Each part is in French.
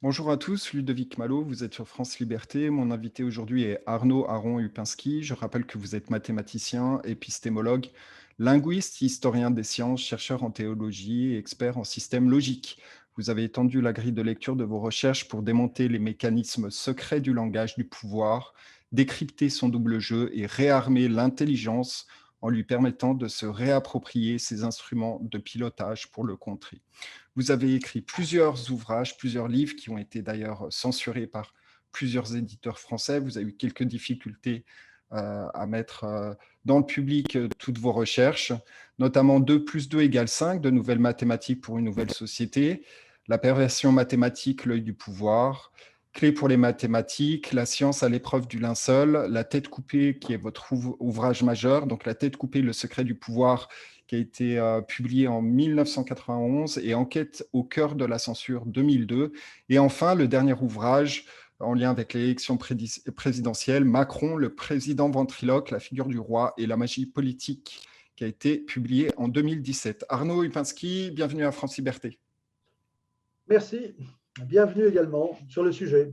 Bonjour à tous, Ludovic Malo, vous êtes sur France Liberté. Mon invité aujourd'hui est Arnaud Aron-Upinski. Je rappelle que vous êtes mathématicien, épistémologue, linguiste, historien des sciences, chercheur en théologie et expert en système logique. Vous avez étendu la grille de lecture de vos recherches pour démonter les mécanismes secrets du langage du pouvoir, décrypter son double jeu et réarmer l'intelligence en lui permettant de se réapproprier ses instruments de pilotage pour le contrer. Vous avez écrit plusieurs ouvrages, plusieurs livres qui ont été d'ailleurs censurés par plusieurs éditeurs français. Vous avez eu quelques difficultés à mettre dans le public toutes vos recherches, notamment 2 plus 2 égale 5, de nouvelles mathématiques pour une nouvelle société, la perversion mathématique, l'œil du pouvoir, clé pour les mathématiques, la science à l'épreuve du linceul, la tête coupée qui est votre ouvrage majeur, donc la tête coupée, le secret du pouvoir, qui a été publié en 1991, et Enquête au cœur de la censure 2002. Et enfin, le dernier ouvrage en lien avec l'élection présidentielle, Macron, le président ventriloque, la figure du roi et la magie politique, qui a été publié en 2017. Arnaud Upinski, bienvenue à France Liberté. Merci, bienvenue également sur le sujet.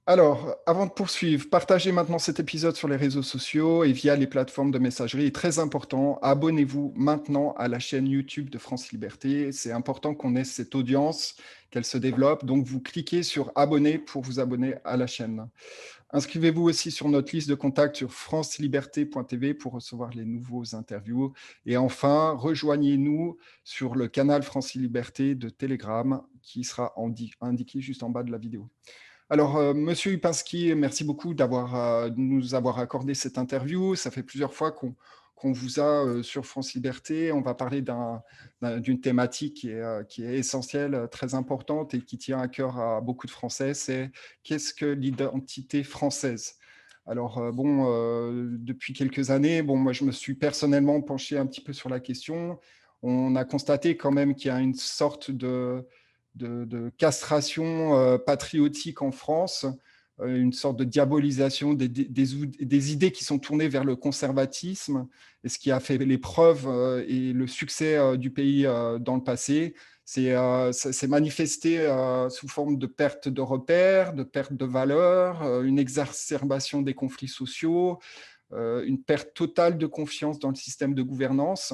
Alors, avant de poursuivre, partagez maintenant cet épisode sur les réseaux sociaux et via les plateformes de messagerie. Et très important, abonnez-vous maintenant à la chaîne YouTube de France Liberté. C'est important qu'on ait cette audience, qu'elle se développe. Donc, vous cliquez sur abonner pour vous abonner à la chaîne. Inscrivez-vous aussi sur notre liste de contacts sur franceliberté.tv pour recevoir les nouveaux interviews. Et enfin, rejoignez-nous sur le canal France Liberté de Telegram qui sera indiqué juste en bas de la vidéo. Alors, Monsieur Upinski, merci beaucoup de nous avoir accordé cette interview. Ça fait plusieurs fois qu'on vous a sur France Liberté. On va parler d'une thématique qui est essentielle, très importante et qui tient à cœur à beaucoup de Français. C'est qu'est-ce que l'identité française? Alors, depuis quelques années, moi, je me suis personnellement penché un petit peu sur la question. On a constaté quand même qu'il y a une sorte de castration patriotique en France, une sorte de diabolisation des idées qui sont tournées vers le conservatisme, et ce qui a fait les preuves et le succès du pays dans le passé. Ça s'est manifesté sous forme de perte de repères, de perte de valeurs, une exacerbation des conflits sociaux, une perte totale de confiance dans le système de gouvernance.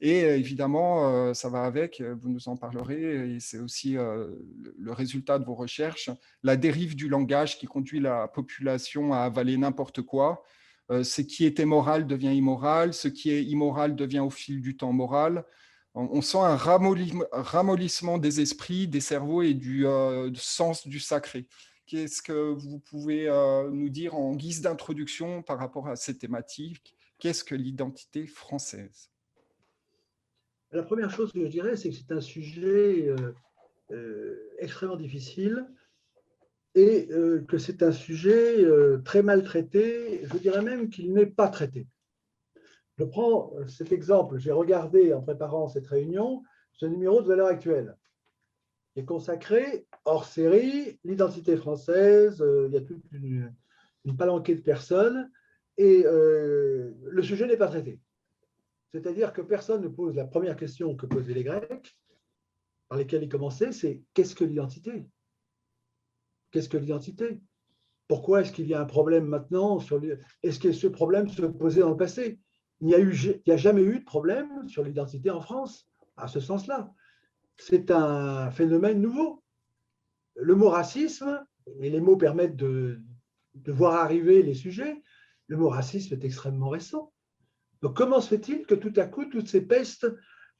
Et évidemment, ça va avec, vous nous en parlerez, et c'est aussi le résultat de vos recherches, la dérive du langage qui conduit la population à avaler n'importe quoi. Ce qui était moral devient immoral, ce qui est immoral devient au fil du temps moral. On sent un ramollissement des esprits, des cerveaux et du sens du sacré. Qu'est-ce que vous pouvez nous dire en guise d'introduction par rapport à ces thématiques? Qu'est-ce que l'identité française? La première chose que je dirais, c'est que c'est un sujet extrêmement difficile et que c'est un sujet très mal traité. Je dirais même qu'il n'est pas traité. Je prends cet exemple. J'ai regardé en préparant cette réunion ce numéro de Valeurs Actuelles qui est consacré hors série, l'identité française. Il y a toute une palanquée de personnes et le sujet n'est pas traité. C'est-à-dire que personne ne pose la première question que posaient les Grecs, par lesquels ils commençaient, c'est qu'est-ce que l'identité? Qu'est-ce que l'identité? Pourquoi est-ce qu'il y a un problème maintenant Est-ce que ce problème se posait dans le passé? Il n'y a jamais eu de problème sur l'identité en France, à ce sens-là. C'est un phénomène nouveau. Le mot racisme, et les mots permettent de voir arriver les sujets, le mot racisme est extrêmement récent. Donc, comment se fait-il que tout à coup, toutes ces pestes,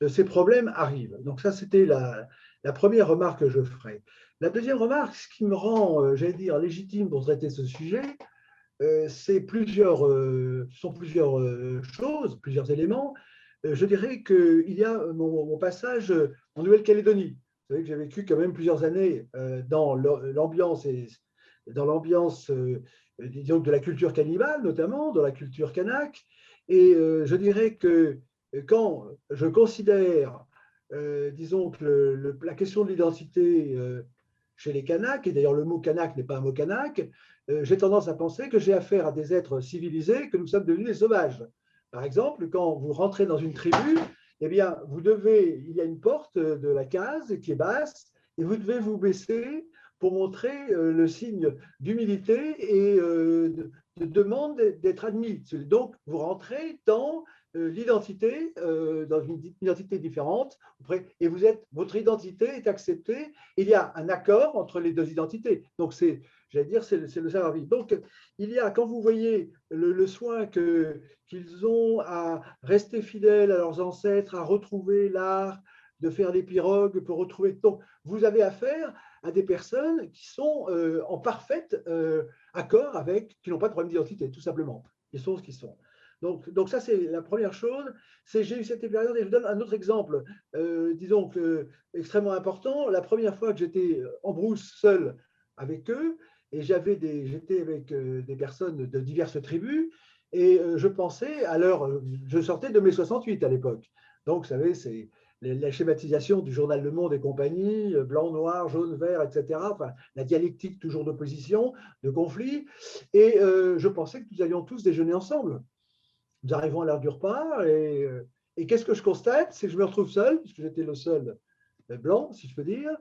ces problèmes arrivent? Donc, ça, c'était la première remarque que je ferai. La deuxième remarque, ce qui me rend, j'allais dire, légitime pour traiter ce sujet, ce sont plusieurs choses, plusieurs éléments. Je dirais qu'il y a mon passage en Nouvelle-Calédonie. Vous savez que j'ai vécu quand même plusieurs années dans l'ambiance disons, de la culture cannibale, notamment, dans la culture kanak. Et je dirais que quand je considère, disons, que la question de l'identité chez les Kanaks, et d'ailleurs le mot Kanak n'est pas un mot Kanak, j'ai tendance à penser que j'ai affaire à des êtres civilisés, que nous sommes devenus des sauvages. Par exemple, quand vous rentrez dans une tribu, eh bien, il y a une porte de la case qui est basse, et vous devez vous baisser pour montrer le signe d'humilité et de demande d'être admis. Donc, vous rentrez dans l'identité, dans une identité différente, et votre identité est acceptée. Il y a un accord entre les deux identités. Donc, j'allais dire, c'est le savoir-vivre. Donc, il y a, quand vous voyez le soin qu'ils ont à rester fidèles à leurs ancêtres, à retrouver l'art, de faire des pirogues pour retrouver. Donc, vous avez affaire à des personnes qui sont en parfait accord avec, qui n'ont pas de problème d'identité, tout simplement. Ils sont ce qu'ils sont. Donc ça, c'est la première chose. J'ai eu cette période, et je vous donne un autre exemple, disons que extrêmement important. La première fois que j'étais en brousse seul avec eux, et j'étais avec des personnes de diverses tribus, et je pensais, je sortais de mai 68 à l'époque. Donc, vous savez, c'est la schématisation du journal Le Monde et compagnie, blanc, noir, jaune, vert, etc. Enfin, la dialectique toujours d'opposition, de conflit. Et je pensais que nous allions tous déjeuner ensemble. Nous arrivons à l'heure du repas et qu'est-ce que je constate? C'est que je me retrouve seul, puisque j'étais le seul blanc, si je peux dire,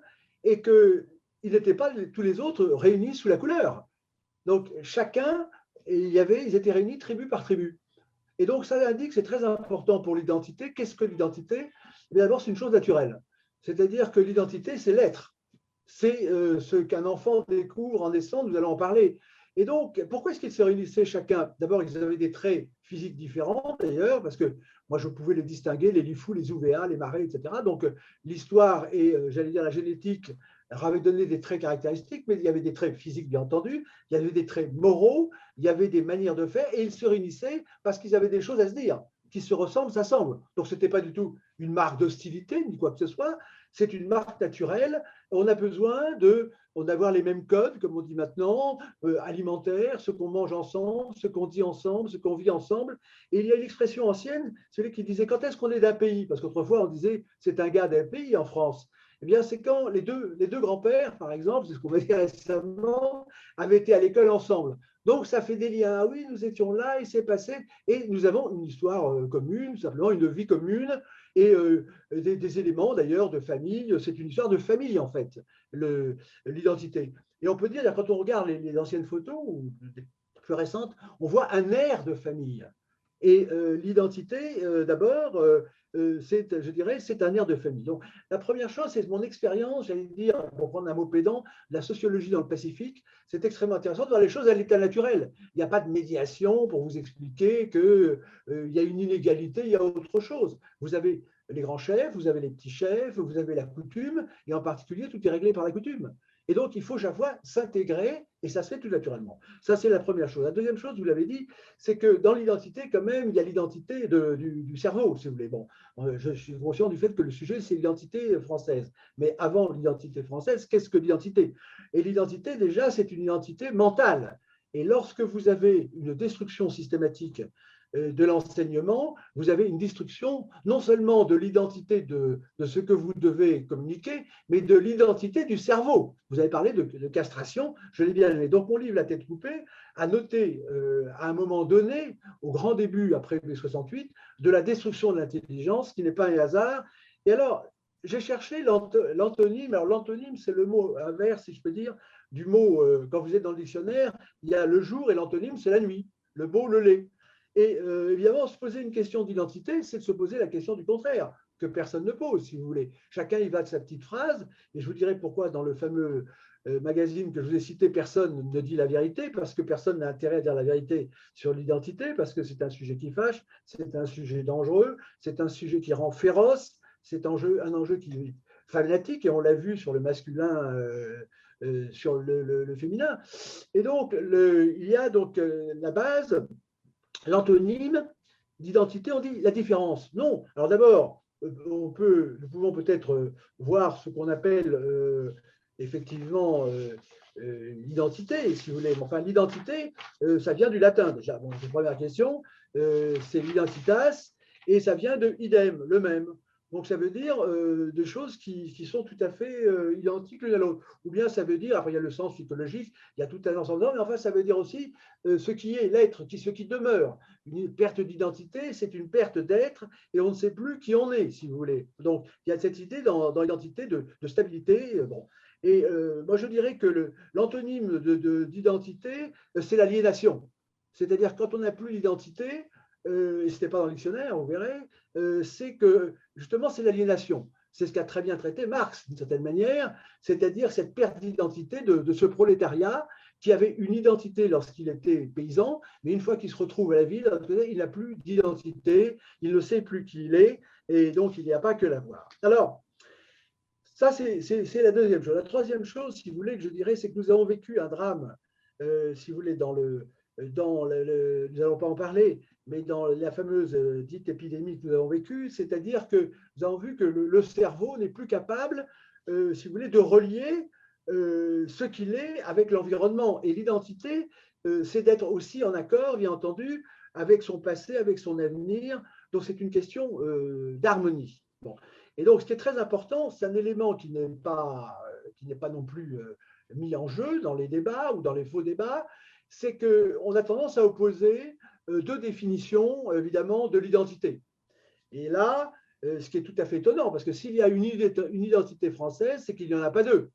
et qu'ils n'étaient pas tous les autres réunis sous la couleur. Donc, chacun, ils étaient réunis tribu par tribu. Et donc, ça indique que c'est très important pour l'identité. Qu'est-ce que l'identité? D'abord, c'est une chose naturelle. C'est-à-dire que l'identité, c'est l'être. C'est ce qu'un enfant découvre en naissant, nous allons en parler. Et donc, pourquoi est-ce qu'ils se réunissaient chacun? D'abord, ils avaient des traits physiques différents, d'ailleurs, parce que moi, je pouvais les distinguer, les Lifous, les Ouvéas, les Marais, etc. Donc, l'histoire et, j'allais dire, la génétique leur avaient donné des traits caractéristiques, mais il y avait des traits physiques, bien entendu, il y avait des traits moraux, il y avait des manières de faire, et ils se réunissaient parce qu'ils avaient des choses à se dire. Qui se ressemblent, s'assemblent. Donc, ce n'était pas du tout une marque d'hostilité, ni quoi que ce soit, c'est une marque naturelle. On a besoin d'avoir les mêmes codes, comme on dit maintenant, alimentaires, ce qu'on mange ensemble, ce qu'on dit ensemble, ce qu'on vit ensemble. Et il y a une expression ancienne, celui qui disait quand est-ce qu'on est d'un pays? Parce qu'autrefois, on disait c'est un gars d'un pays en France. Eh bien, c'est quand les deux grands-pères, par exemple, c'est ce qu'on va dire récemment, avaient été à l'école ensemble. Donc, ça fait des liens. Ah oui, nous étions là, il s'est passé, et nous avons une histoire commune, simplement une vie commune, et des éléments d'ailleurs de famille. C'est une histoire de famille, en fait, l'identité. Et on peut dire, quand on regarde les anciennes photos, ou les plus récentes, on voit un air de famille. Et l'identité, d'abord, je dirais, c'est un air de famille. Donc, la première chose, c'est mon expérience, j'allais dire, pour prendre un mot pédant, la sociologie dans le Pacifique. C'est extrêmement intéressant de voir les choses à l'état naturel. Il n'y a pas de médiation pour vous expliquer qu'il y a une inégalité, il y a autre chose. Vous avez les grands chefs, vous avez les petits chefs, vous avez la coutume, et en particulier, tout est réglé par la coutume. Et donc, il faut chaque fois s'intégrer, et ça se fait tout naturellement. Ça, c'est la première chose. La deuxième chose, vous l'avez dit, c'est que dans l'identité, quand même, il y a l'identité du cerveau, si vous voulez. Bon, je suis conscient du fait que le sujet, c'est l'identité française. Mais avant l'identité française, qu'est-ce que l'identité? Et l'identité, déjà, c'est une identité mentale. Et lorsque vous avez une destruction systématique de l'enseignement, vous avez une destruction non seulement de l'identité de ce que vous devez communiquer, mais de l'identité du cerveau. Vous avez parlé de castration, je l'ai bien aimé. Donc mon livre La tête coupée a noté à un moment donné, au grand début, après mai 68, de la destruction de l'intelligence, qui n'est pas un hasard. Et alors, j'ai cherché l'antonyme. Alors l'antonyme, c'est le mot inverse, si je peux dire, du mot, quand vous êtes dans le dictionnaire, il y a le jour et l'antonyme, c'est la nuit, le beau, le laid. Et évidemment, se poser une question d'identité, c'est de se poser la question du contraire, que personne ne pose, si vous voulez. Chacun y va de sa petite phrase, et je vous dirai pourquoi dans le fameux magazine que je vous ai cité, personne ne dit la vérité, parce que personne n'a intérêt à dire la vérité sur l'identité, parce que c'est un sujet qui fâche, c'est un sujet dangereux, c'est un sujet qui rend féroce, c'est un enjeu qui est fanatique, et on l'a vu sur le masculin, sur le féminin. Et donc, il y a donc la base. L'antonyme d'identité, on dit la différence. Non. Alors d'abord, nous pouvons peut-être voir ce qu'on appelle effectivement l'identité, si vous voulez. Enfin, l'identité, ça vient du latin déjà. Bon, c'est la première question. C'est l'identitas, et ça vient de idem, le même. Donc, ça veut dire des choses qui sont tout à fait identiques l'une à l'autre. Ou bien ça veut dire, après il y a le sens psychologique, il y a tout un ensemble, mais enfin ça veut dire aussi ce qui est l'être, ce qui demeure. Une perte d'identité, c'est une perte d'être et on ne sait plus qui on est, si vous voulez. Donc, il y a cette idée dans l'identité de stabilité. Bon. Et moi, je dirais que l'antonyme d'identité, c'est l'aliénation. C'est-à-dire quand on n'a plus d'identité, et ce n'était pas dans le dictionnaire, vous verrez, c'est que justement c'est l'aliénation. C'est ce qu'a très bien traité Marx d'une certaine manière, c'est-à-dire cette perte d'identité de ce prolétariat qui avait une identité lorsqu'il était paysan, mais une fois qu'il se retrouve à la ville, il n'a plus d'identité, il ne sait plus qui il est, et donc il n'y a pas que l'avoir. Alors, ça c'est la deuxième chose. La troisième chose, si vous voulez, que je dirais, c'est que nous avons vécu un drame, si vous voulez, nous n'allons pas en parler, mais dans la fameuse dite épidémie que nous avons vécue, c'est-à-dire que nous avons vu que le cerveau n'est plus capable, si vous voulez, de relier ce qu'il est avec l'environnement. Et l'identité, c'est d'être aussi en accord, bien entendu, avec son passé, avec son avenir. Donc, c'est une question d'harmonie. Bon. Et donc, ce qui est très important, c'est un élément qui n'est pas non plus mis en jeu dans les débats ou dans les faux débats, c'est qu'on a tendance à opposer deux définitions, évidemment, de l'identité. Et là, ce qui est tout à fait étonnant, parce que s'il y a une identité française, c'est qu'il n'y en a pas deux.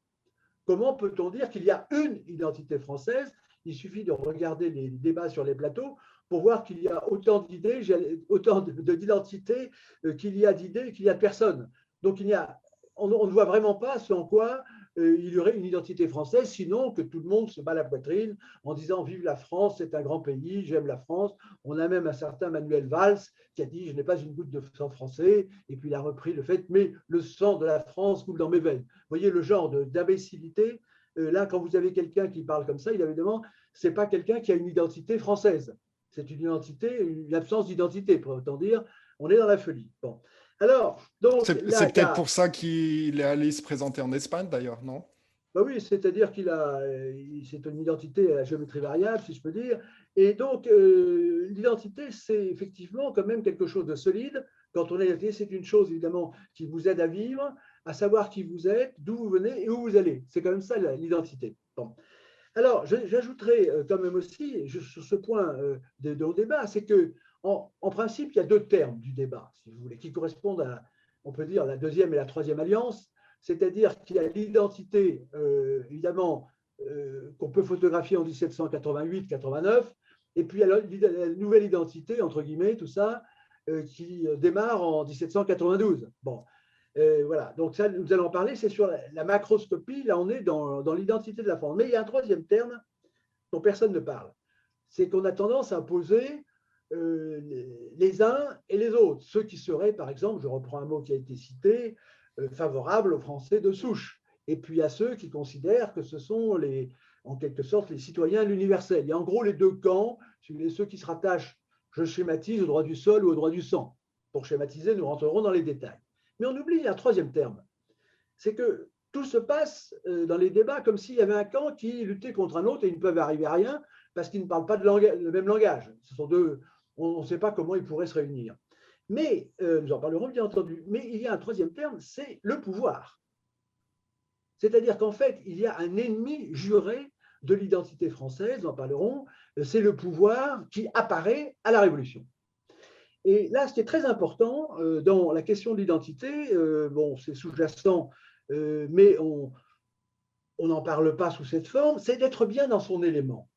Comment peut-on dire qu'il y a une identité française? Il suffit de regarder les débats sur les plateaux pour voir qu'il y a autant d'idées, autant d'identités qu'il y a d'idées, qu'il y a de personnes. Donc, on ne voit vraiment pas ce en quoi il y aurait une identité française, sinon que tout le monde se bat la poitrine en disant « Vive la France, c'est un grand pays, j'aime la France ». On a même un certain Manuel Valls qui a dit « Je n'ai pas une goutte de sang français », et puis il a repris le fait « Mais le sang de la France coule dans mes veines ». Vous voyez le genre d'imbécilité. Là, quand vous avez quelqu'un qui parle comme ça, évidemment, ce n'est pas quelqu'un qui a une identité française. C'est une identité, une absence d'identité, pour autant dire. On est dans la folie. Bon. Alors, donc, c'est peut-être pour ça qu'il est allé se présenter en Espagne, d'ailleurs, non? Ben oui, c'est-à-dire c'est une identité à la géométrie variable, si je peux dire. Et donc, l'identité, c'est effectivement quand même quelque chose de solide. Quand on est identité, c'est une chose, évidemment, qui vous aide à vivre, à savoir qui vous êtes, d'où vous venez et où vous allez. C'est quand même ça, l'identité. Bon. Alors, j'ajouterai quand même aussi, sur ce point de nos débats, c'est qu'en principe, il y a deux termes du débat, si vous voulez, qui correspondent à, on peut dire, la deuxième et la troisième alliance, c'est-à-dire qu'il y a l'identité, évidemment, qu'on peut photographier en 1788-89, et puis il y a la nouvelle identité, entre guillemets, tout ça, qui démarre en 1792. Bon. Voilà, donc ça, nous allons parler, c'est sur la macroscopie, là on est dans l'identité de la France. Mais il y a un troisième terme dont personne ne parle, c'est qu'on a tendance à opposer les uns et les autres, ceux qui seraient, par exemple, je reprends un mot qui a été cité, favorables aux Français de souche, et puis à ceux qui considèrent que ce sont en quelque sorte les citoyens de l'universel. Il y a en gros les deux camps, ceux qui se rattachent, je schématise, au droit du sol ou au droit du sang. Pour schématiser, nous rentrerons dans les détails. Mais on oublie un troisième terme, c'est que tout se passe dans les débats comme s'il y avait un camp qui luttait contre un autre et ils ne peuvent arriver à rien parce qu'ils ne parlent pas le même langage. Ce sont deux, on ne sait pas comment ils pourraient se réunir. Mais, nous en parlerons bien entendu, mais il y a un troisième terme, c'est le pouvoir. C'est-à-dire qu'en fait, il y a un ennemi juré de l'identité française, nous en parlerons, c'est le pouvoir qui apparaît à la Révolution. Et là, ce qui est très important dans la question de l'identité, bon, c'est sous-jacent, mais on n'en parle pas sous cette forme, c'est d'être bien dans son élément.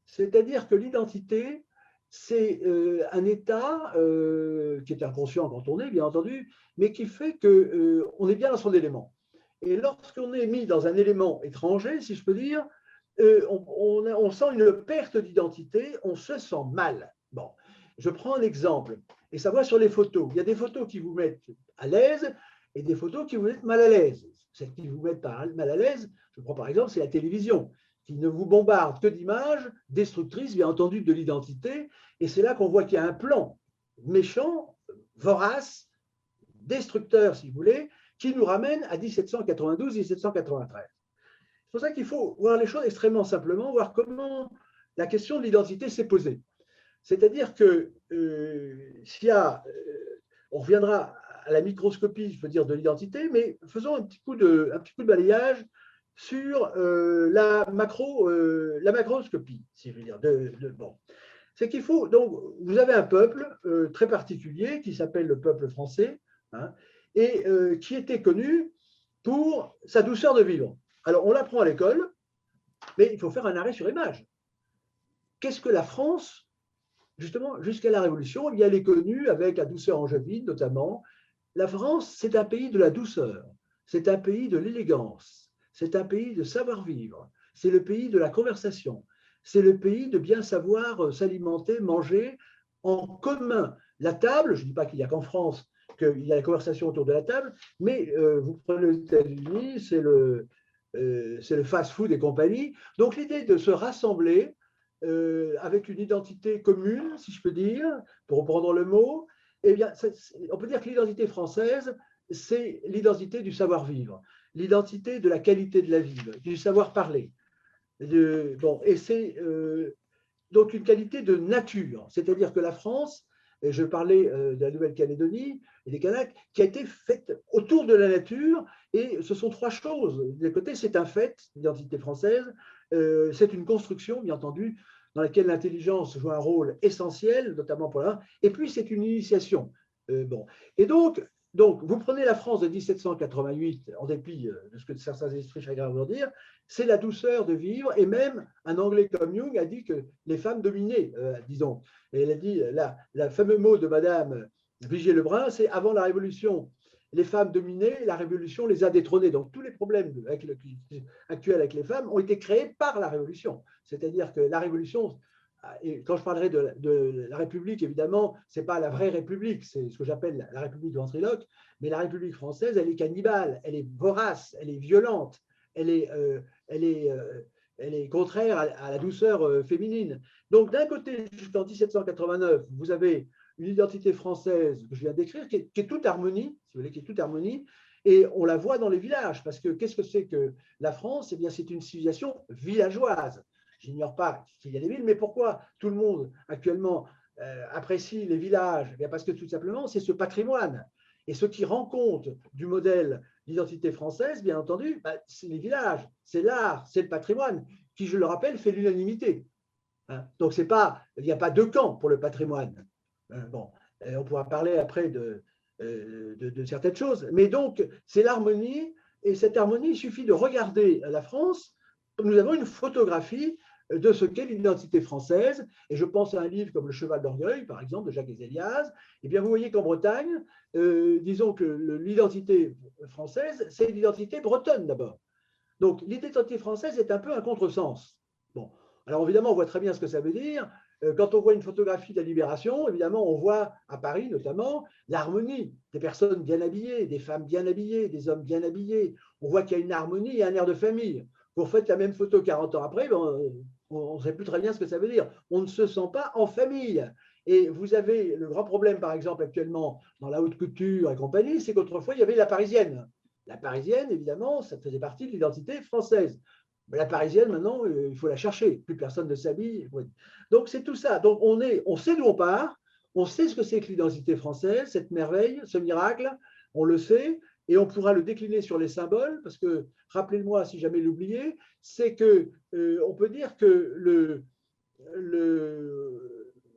C'est-à-dire que l'identité, c'est un état qui est inconscient quand on est, bien entendu, mais qui fait qu'on est bien dans son élément. Et lorsqu'on est mis dans un élément étranger, si je peux dire, on sent une perte d'identité, on se sent mal. Bon. Je prends un exemple, et ça va sur les photos. Il y a des photos qui vous mettent à l'aise et des photos qui vous mettent mal à l'aise. Celles qui vous mettent mal à l'aise, je prends par exemple, c'est la télévision, qui ne vous bombarde que d'images destructrices, bien entendu, de l'identité. Et c'est là qu'on voit qu'il y a un plan méchant, vorace, destructeur, si vous voulez, qui nous ramène à 1792-1793. C'est pour ça qu'il faut voir les choses extrêmement simplement, voir comment la question de l'identité s'est posée. C'est-à-dire que s'il y a, on reviendra à la microscopie, je veux dire, de l'identité, mais faisons un petit coup de balayage sur la macroscopie, si je veux dire. Bon. C'est qu'il faut, donc, vous avez un peuple très particulier qui s'appelle le peuple français, hein, et qui était connu pour sa douceur de vivre. Alors, on l'apprend à l'école, mais il faut faire un arrêt sur image. Qu'est-ce que la France, justement, jusqu'à la Révolution, eh bien, elle est connue avec la douceur angevine, notamment. La France, c'est un pays de la douceur, c'est un pays de l'élégance, c'est un pays de savoir-vivre, c'est le pays de la conversation, c'est le pays de bien savoir s'alimenter, manger en commun. La table, je ne dis pas qu'il n'y a qu'en France qu'il y a la conversation autour de la table, mais vous prenez les États-Unis, c'est le fast-food et compagnie. Donc l'idée de se rassembler avec une identité commune, si je peux dire, pour reprendre le mot, eh bien, on peut dire que l'identité française, c'est l'identité du savoir-vivre, l'identité de la qualité de la vie, du savoir-parler. Bon, et c'est donc une qualité de nature, c'est-à-dire que la France, et je parlais de la Nouvelle-Calédonie et des Kanaks, qui a été faite autour de la nature, et ce sont trois choses. D'un côté, c'est un fait, l'identité française, c'est une construction, bien entendu, dans laquelle l'intelligence joue un rôle essentiel, notamment pour la. Et puis, c'est une initiation. Bon. Et donc, vous prenez la France de 1788, en dépit de ce que certains esprits chagrins vont dire, c'est la douceur de vivre, et même un Anglais comme Jung a dit que les femmes dominaient, disons. Et elle a dit, la fameux mot de Madame Vigée-Lebrun, c'est avant la Révolution, les femmes dominaient, la Révolution les a détrônées. Donc tous les problèmes actuels avec les femmes ont été créés par la Révolution. C'est-à-dire que la Révolution, et quand je parlerai de la République, évidemment, ce n'est pas la vraie République, c'est ce que j'appelle la République de ventriloque, mais la République française, elle est cannibale, elle est vorace, elle est violente, elle est contraire à la douceur féminine. Donc d'un côté, jusqu'en 1789, vous avez une identité française que je viens d'écrire, qui est toute harmonie, si vous voulez, qui est toute harmonie, et on la voit dans les villages, parce que qu'est-ce que c'est que la France? Eh bien, c'est une civilisation villageoise. J'ignore pas qu'il y a des villes, mais pourquoi tout le monde actuellement apprécie les villages? Eh bien parce que tout simplement, c'est ce patrimoine. Et ce qui rend compte du modèle d'identité française, bien entendu, c'est les villages, c'est l'art, c'est le patrimoine, qui, je le rappelle, fait l'unanimité. Hein. Donc, il n'y a pas deux camps pour le patrimoine. Bon, on pourra parler après de certaines choses. Mais donc, c'est l'harmonie, et cette harmonie, il suffit de regarder la France. Nous avons une photographie de ce qu'est l'identité française, et je pense à un livre comme Le Cheval d'Orgueil, par exemple, de Jacques Ezeliaz. Eh bien, vous voyez qu'en Bretagne, disons que l'identité française, c'est l'identité bretonne d'abord. Donc, l'identité française est un peu un contresens. Bon, alors évidemment, on voit très bien ce que ça veut dire. Quand on voit une photographie de la Libération, évidemment, on voit à Paris notamment l'harmonie, des personnes bien habillées, des femmes bien habillées, des hommes bien habillés. On voit qu'il y a une harmonie et un air de famille. Vous faites la même photo 40 ans après, on ne sait plus très bien ce que ça veut dire. On ne se sent pas en famille. Et vous avez le grand problème, par exemple, actuellement, dans la haute couture et compagnie, c'est qu'autrefois, il y avait la parisienne. La parisienne, évidemment, ça faisait partie de l'identité française. Mais la parisienne, maintenant, il faut la chercher. Plus personne ne s'habille. Donc, c'est tout ça. Donc, on sait d'où on part, on sait ce que c'est que l'identité française, cette merveille, ce miracle, on le sait, et on pourra le décliner sur les symboles, parce que, rappelez-moi, si jamais l'oubliez, c'est que on peut dire que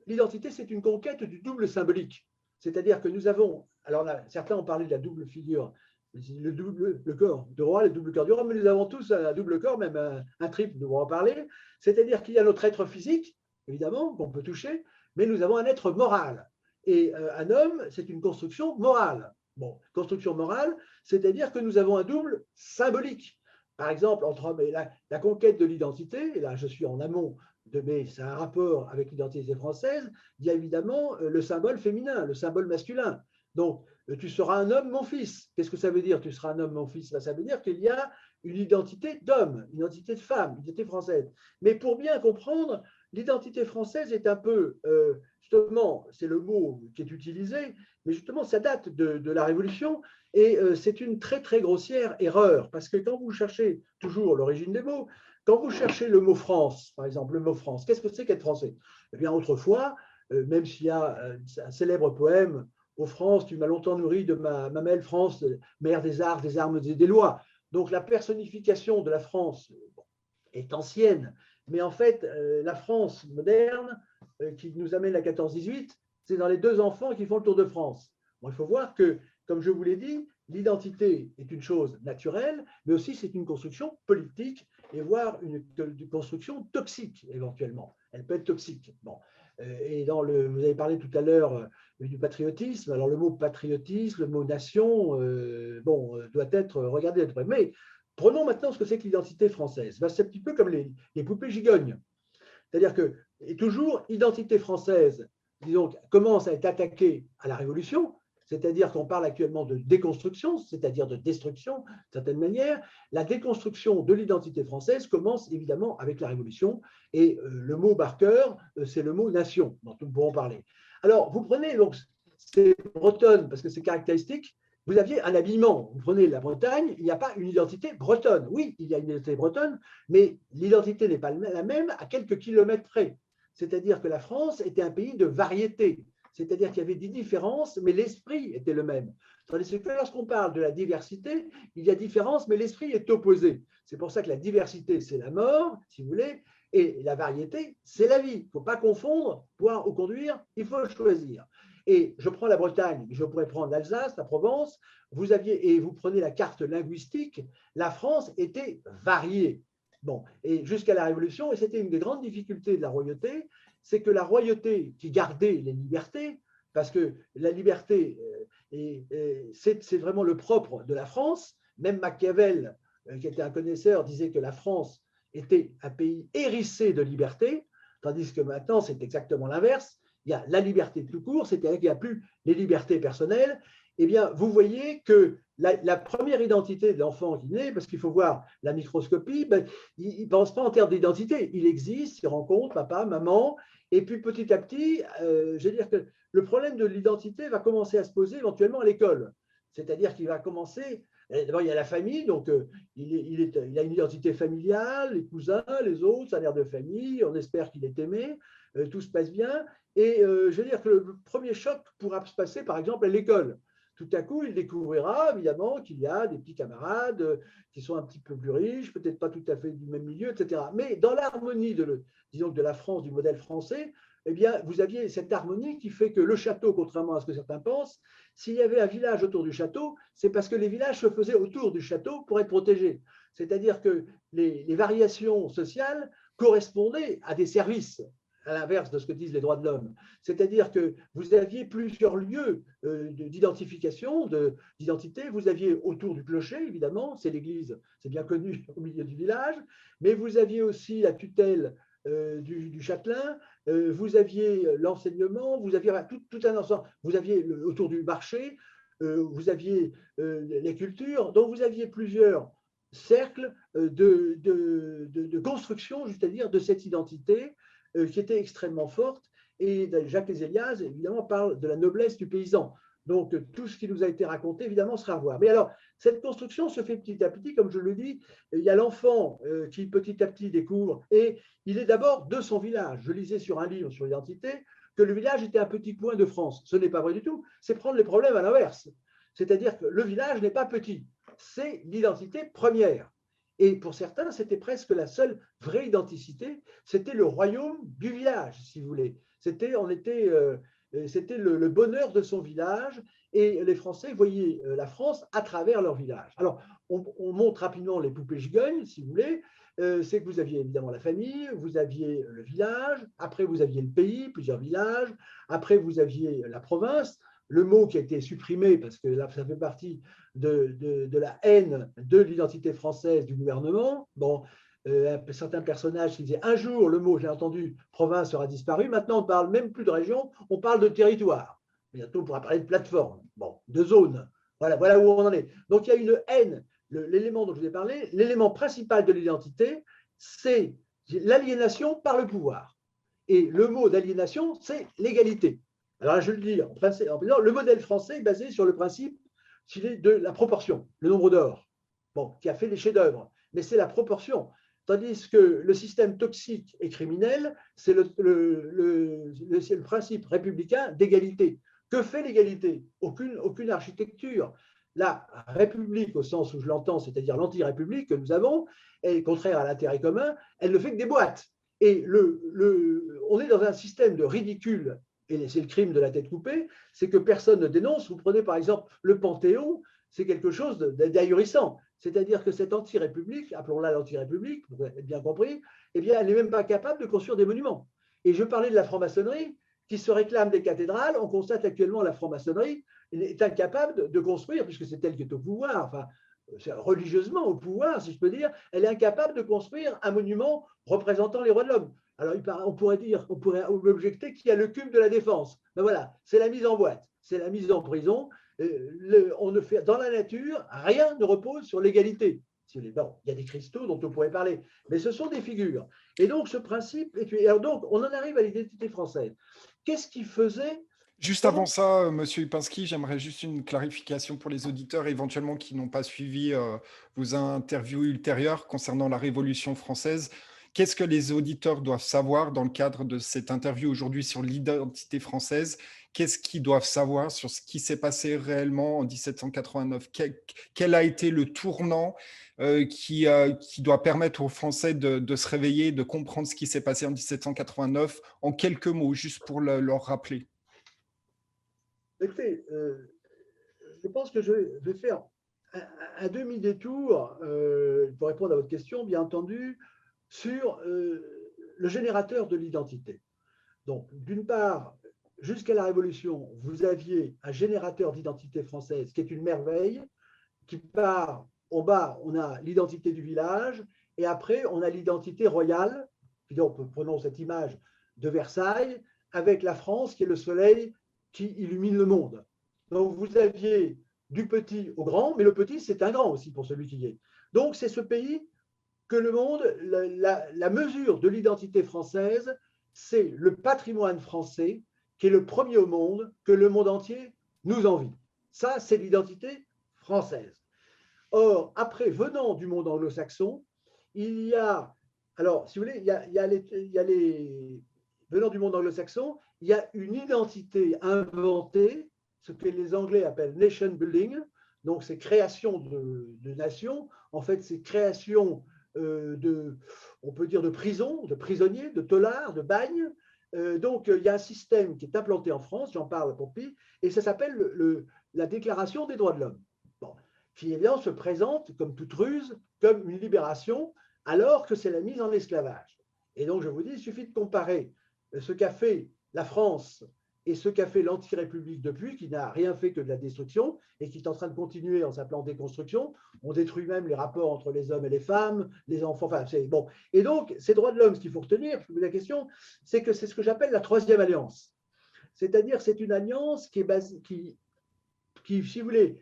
l'identité, c'est une conquête du double symbolique. C'est-à-dire que nous avons, alors là, certains ont parlé de la double figure, le corps de roi, le double corps du roi, mais nous avons tous un double corps, même un triple, nous allons en parler. C'est-à-dire qu'il y a notre être physique, évidemment, qu'on peut toucher, mais nous avons un être moral. Et un homme, c'est une construction morale. Bon, construction morale, c'est-à-dire que nous avons un double symbolique. Par exemple, entre la conquête de l'identité, et là je suis en amont mais c'est un rapport avec l'identité française, il y a évidemment le symbole féminin, le symbole masculin. Donc, tu seras un homme, mon fils. Qu'est-ce que ça veut dire, tu seras un homme, mon fils? Ça veut dire qu'il y a une identité d'homme, une identité de femme, une identité française. Mais pour bien comprendre, l'identité française est un peu, justement, c'est le mot qui est utilisé, mais justement, ça date de la Révolution, et c'est une très, très grossière erreur, parce que quand vous cherchez toujours l'origine des mots, quand vous cherchez le mot France, par exemple, le mot France, qu'est-ce que c'est qu'être français? Eh bien, autrefois, même s'il y a un célèbre poème Ô France, tu m'as longtemps nourri de ma mamelle France, mère des arts, des armes et des lois. Donc la personnification de la France est ancienne, mais en fait, la France moderne, qui nous amène à 14-18, c'est dans les deux enfants qui font le Tour de France. Bon, il faut voir que, comme je vous l'ai dit, l'identité est une chose naturelle, mais aussi c'est une construction politique et voire une construction toxique éventuellement. Elle peut être toxique. Bon. Et vous avez parlé tout à l'heure du patriotisme. Alors le mot patriotisme, le mot nation, doit être regardé de près. Mais prenons maintenant ce que c'est que l'identité française. C'est un petit peu comme les poupées gigognes. C'est-à-dire que, et toujours, identité française, disons, commence à être attaquée à la Révolution, c'est-à-dire qu'on parle actuellement de déconstruction, c'est-à-dire de destruction, d'une certaine manière. La déconstruction de l'identité française commence évidemment avec la Révolution, et le mot marqueur, c'est le mot nation, dont nous pourrons parler. Alors, vous prenez, donc, c'est bretonne, parce que c'est caractéristique, vous aviez un habillement. Vous prenez la Bretagne, il n'y a pas une identité bretonne. Oui, il y a une identité bretonne, mais l'identité n'est pas la même à quelques kilomètres près. C'est-à-dire que la France était un pays de variété. C'est-à-dire qu'il y avait des différences, mais l'esprit était le même. Tandis que lorsqu'on parle de la diversité, il y a différence, mais l'esprit est opposé. C'est pour ça que la diversité, c'est la mort, si vous voulez, et la variété, c'est la vie. Il ne faut pas confondre, boire ou conduire, il faut choisir. Et je prends la Bretagne, je pourrais prendre l'Alsace, la Provence, et vous prenez la carte linguistique, la France était variée. Bon, et jusqu'à la Révolution, et c'était une des grandes difficultés de la royauté, c'est que la royauté qui gardait les libertés, parce que la liberté, c'est vraiment le propre de la France, même Machiavel, qui était un connaisseur, disait que la France était un pays hérissé de liberté, tandis que maintenant, c'est exactement l'inverse. Il y a la liberté tout court, c'est-à-dire qu'il n'y a plus les libertés personnelles. Eh bien, vous voyez que la première identité de l'enfant qui naît, parce qu'il faut voir la microscopie, il ne pense pas en termes d'identité. Il existe, il rencontre papa, maman, et puis petit à petit, je veux dire que le problème de l'identité va commencer à se poser éventuellement à l'école. C'est-à-dire qu'il va commencer, d'abord il y a la famille, donc il a une identité familiale, les cousins, les autres, sa mère de famille, on espère qu'il est aimé, tout se passe bien. Et je veux dire que le premier choc pourra se passer, par exemple, à l'école. Tout à coup, il découvrira évidemment qu'il y a des petits camarades qui sont un petit peu plus riches, peut-être pas tout à fait du même milieu, etc. Mais dans l'harmonie disons, de la France, du modèle français, eh bien, vous aviez cette harmonie qui fait que le château, contrairement à ce que certains pensent, s'il y avait un village autour du château, c'est parce que les villages se faisaient autour du château pour être protégés. C'est-à-dire que les variations sociales correspondaient à des services, à l'inverse de ce que disent les droits de l'homme. C'est-à-dire que vous aviez plusieurs lieux d'identification, d'identité. Vous aviez autour du clocher, évidemment, c'est l'église, c'est bien connu au milieu du village, mais vous aviez aussi la tutelle du châtelain, vous aviez l'enseignement, vous aviez tout un ensemble, vous aviez autour du marché, vous aviez les cultures, donc vous aviez plusieurs cercles de construction, c'est-à-dire de cette identité qui était extrêmement forte. Et Jacques Les Hélias, évidemment, parle de la noblesse du paysan. Donc, tout ce qui nous a été raconté, évidemment, sera à voir. Mais alors, cette construction se fait petit à petit, comme je le dis. Il y a l'enfant qui, petit à petit, découvre, et il est d'abord de son village. Je lisais sur un livre sur l'identité que le village était un petit coin de France. Ce n'est pas vrai du tout. C'est prendre les problèmes à l'inverse. C'est-à-dire que le village n'est pas petit. C'est l'identité première. Et pour certains, c'était presque la seule vraie identité. C'était le royaume du village, si vous voulez. C'était le bonheur de son village. Et les Français voyaient la France à travers leur village. Alors, on montre rapidement les poupées gigognes, si vous voulez. C'est que vous aviez évidemment la famille, vous aviez le village, après vous aviez le pays, plusieurs villages, après vous aviez la province. Le mot qui a été supprimé, parce que là, ça fait partie de la haine de l'identité française du gouvernement. Bon, certains personnages qui disaient un jour, le mot, j'ai entendu, province sera disparu. Maintenant, on ne parle même plus de région, on parle de territoire. Bientôt, on pourra parler de plateforme, bon, de zone. Voilà où on en est. Donc, il y a une haine. L'élément dont je vous ai parlé, l'élément principal de l'identité, c'est l'aliénation par le pouvoir. Et le mot d'aliénation, c'est l'égalité. Alors là, je le dis en le modèle français est basé sur le principe de la proportion, le nombre d'or, bon, qui a fait les chefs-d'œuvre, mais c'est la proportion. Tandis que le système toxique et criminel, c'est le principe républicain d'égalité. Que fait l'égalité? Aucune architecture. La République, au sens où je l'entends, c'est-à-dire l'anti-république que nous avons, est contraire à l'intérêt commun, elle ne fait que des boîtes. Et on est dans un système de ridicule, et c'est le crime de la tête coupée, c'est que personne ne dénonce. Vous prenez par exemple le Panthéon, c'est quelque chose d'ahurissant. C'est-à-dire que cette anti-république, appelons-la l'anti-république, pour être bien compris, eh bien, elle n'est même pas capable de construire des monuments. Et je parlais de la franc-maçonnerie, qui se réclame des cathédrales. On constate actuellement la franc-maçonnerie est incapable de construire, puisque c'est elle qui est au pouvoir, enfin, religieusement au pouvoir, si je peux dire, elle est incapable de construire un monument représentant les rois de l'homme. Alors, on pourrait objecter qu'il y a le culte de la défense. Mais voilà, c'est la mise en boîte, c'est la mise en prison. On ne fait, dans la nature, rien ne repose sur l'égalité. Bon, il y a des cristaux dont on pourrait parler, mais ce sont des figures. Et donc, ce principe, alors donc, on en arrive à l'identité française. Qu'est-ce qui faisait Juste avant ça, Monsieur Lipinski, j'aimerais juste une clarification pour les auditeurs éventuellement qui n'ont pas suivi vos interviews ultérieures concernant la Révolution française. Qu'est-ce que les auditeurs doivent savoir dans le cadre de cette interview aujourd'hui sur l'identité française? Qu'est-ce qu'ils doivent savoir sur ce qui s'est passé réellement en 1789? Quel a été le tournant qui doit permettre aux Français de se réveiller, de comprendre ce qui s'est passé en 1789 en quelques mots, juste pour leur rappeler? Écoutez, je pense que je vais faire un demi-détour pour répondre à votre question, bien entendu, sur le générateur de l'identité. Donc, d'une part, jusqu'à la Révolution, vous aviez un générateur d'identité française qui est une merveille, qui part en bas, on a l'identité du village, et après, on a l'identité royale. Donc, prenons cette image de Versailles, avec la France qui est le soleil qui illumine le monde. Donc, vous aviez du petit au grand, mais le petit, c'est un grand aussi pour celui qui y est. Donc, c'est ce pays que le monde, la mesure de l'identité française, c'est le patrimoine français qui est le premier au monde, que le monde entier nous envie. Ça, c'est l'identité française. Or, après, venant du monde anglo-saxon, il y a, alors, si vous voulez, venant du monde anglo-saxon, il y a une identité inventée, ce que les Anglais appellent nation building, donc c'est création de nations, en fait, c'est création on peut dire de prison, de prisonniers, de taulards, de bagnes. Donc, il y a un système qui est implanté en France, j'en parle pour Pi, et ça s'appelle la Déclaration des droits de l'homme. Bon, qui évidemment se présente comme toute ruse, comme une libération, alors que c'est la mise en esclavage. Et donc, je vous dis, il suffit de comparer ce qu'a fait la France et ce qu'a fait l'anti-république depuis, qui n'a rien fait que de la destruction et qui est en train de continuer en s'appelant déconstruction. On détruit même les rapports entre les hommes et les femmes, les enfants, enfin, c'est bon. Et donc, ces droits de l'homme, ce qu'il faut retenir, je vous pose la question, c'est que c'est ce que j'appelle la troisième alliance. C'est-à-dire, c'est une alliance qui est basée, qui, si vous voulez,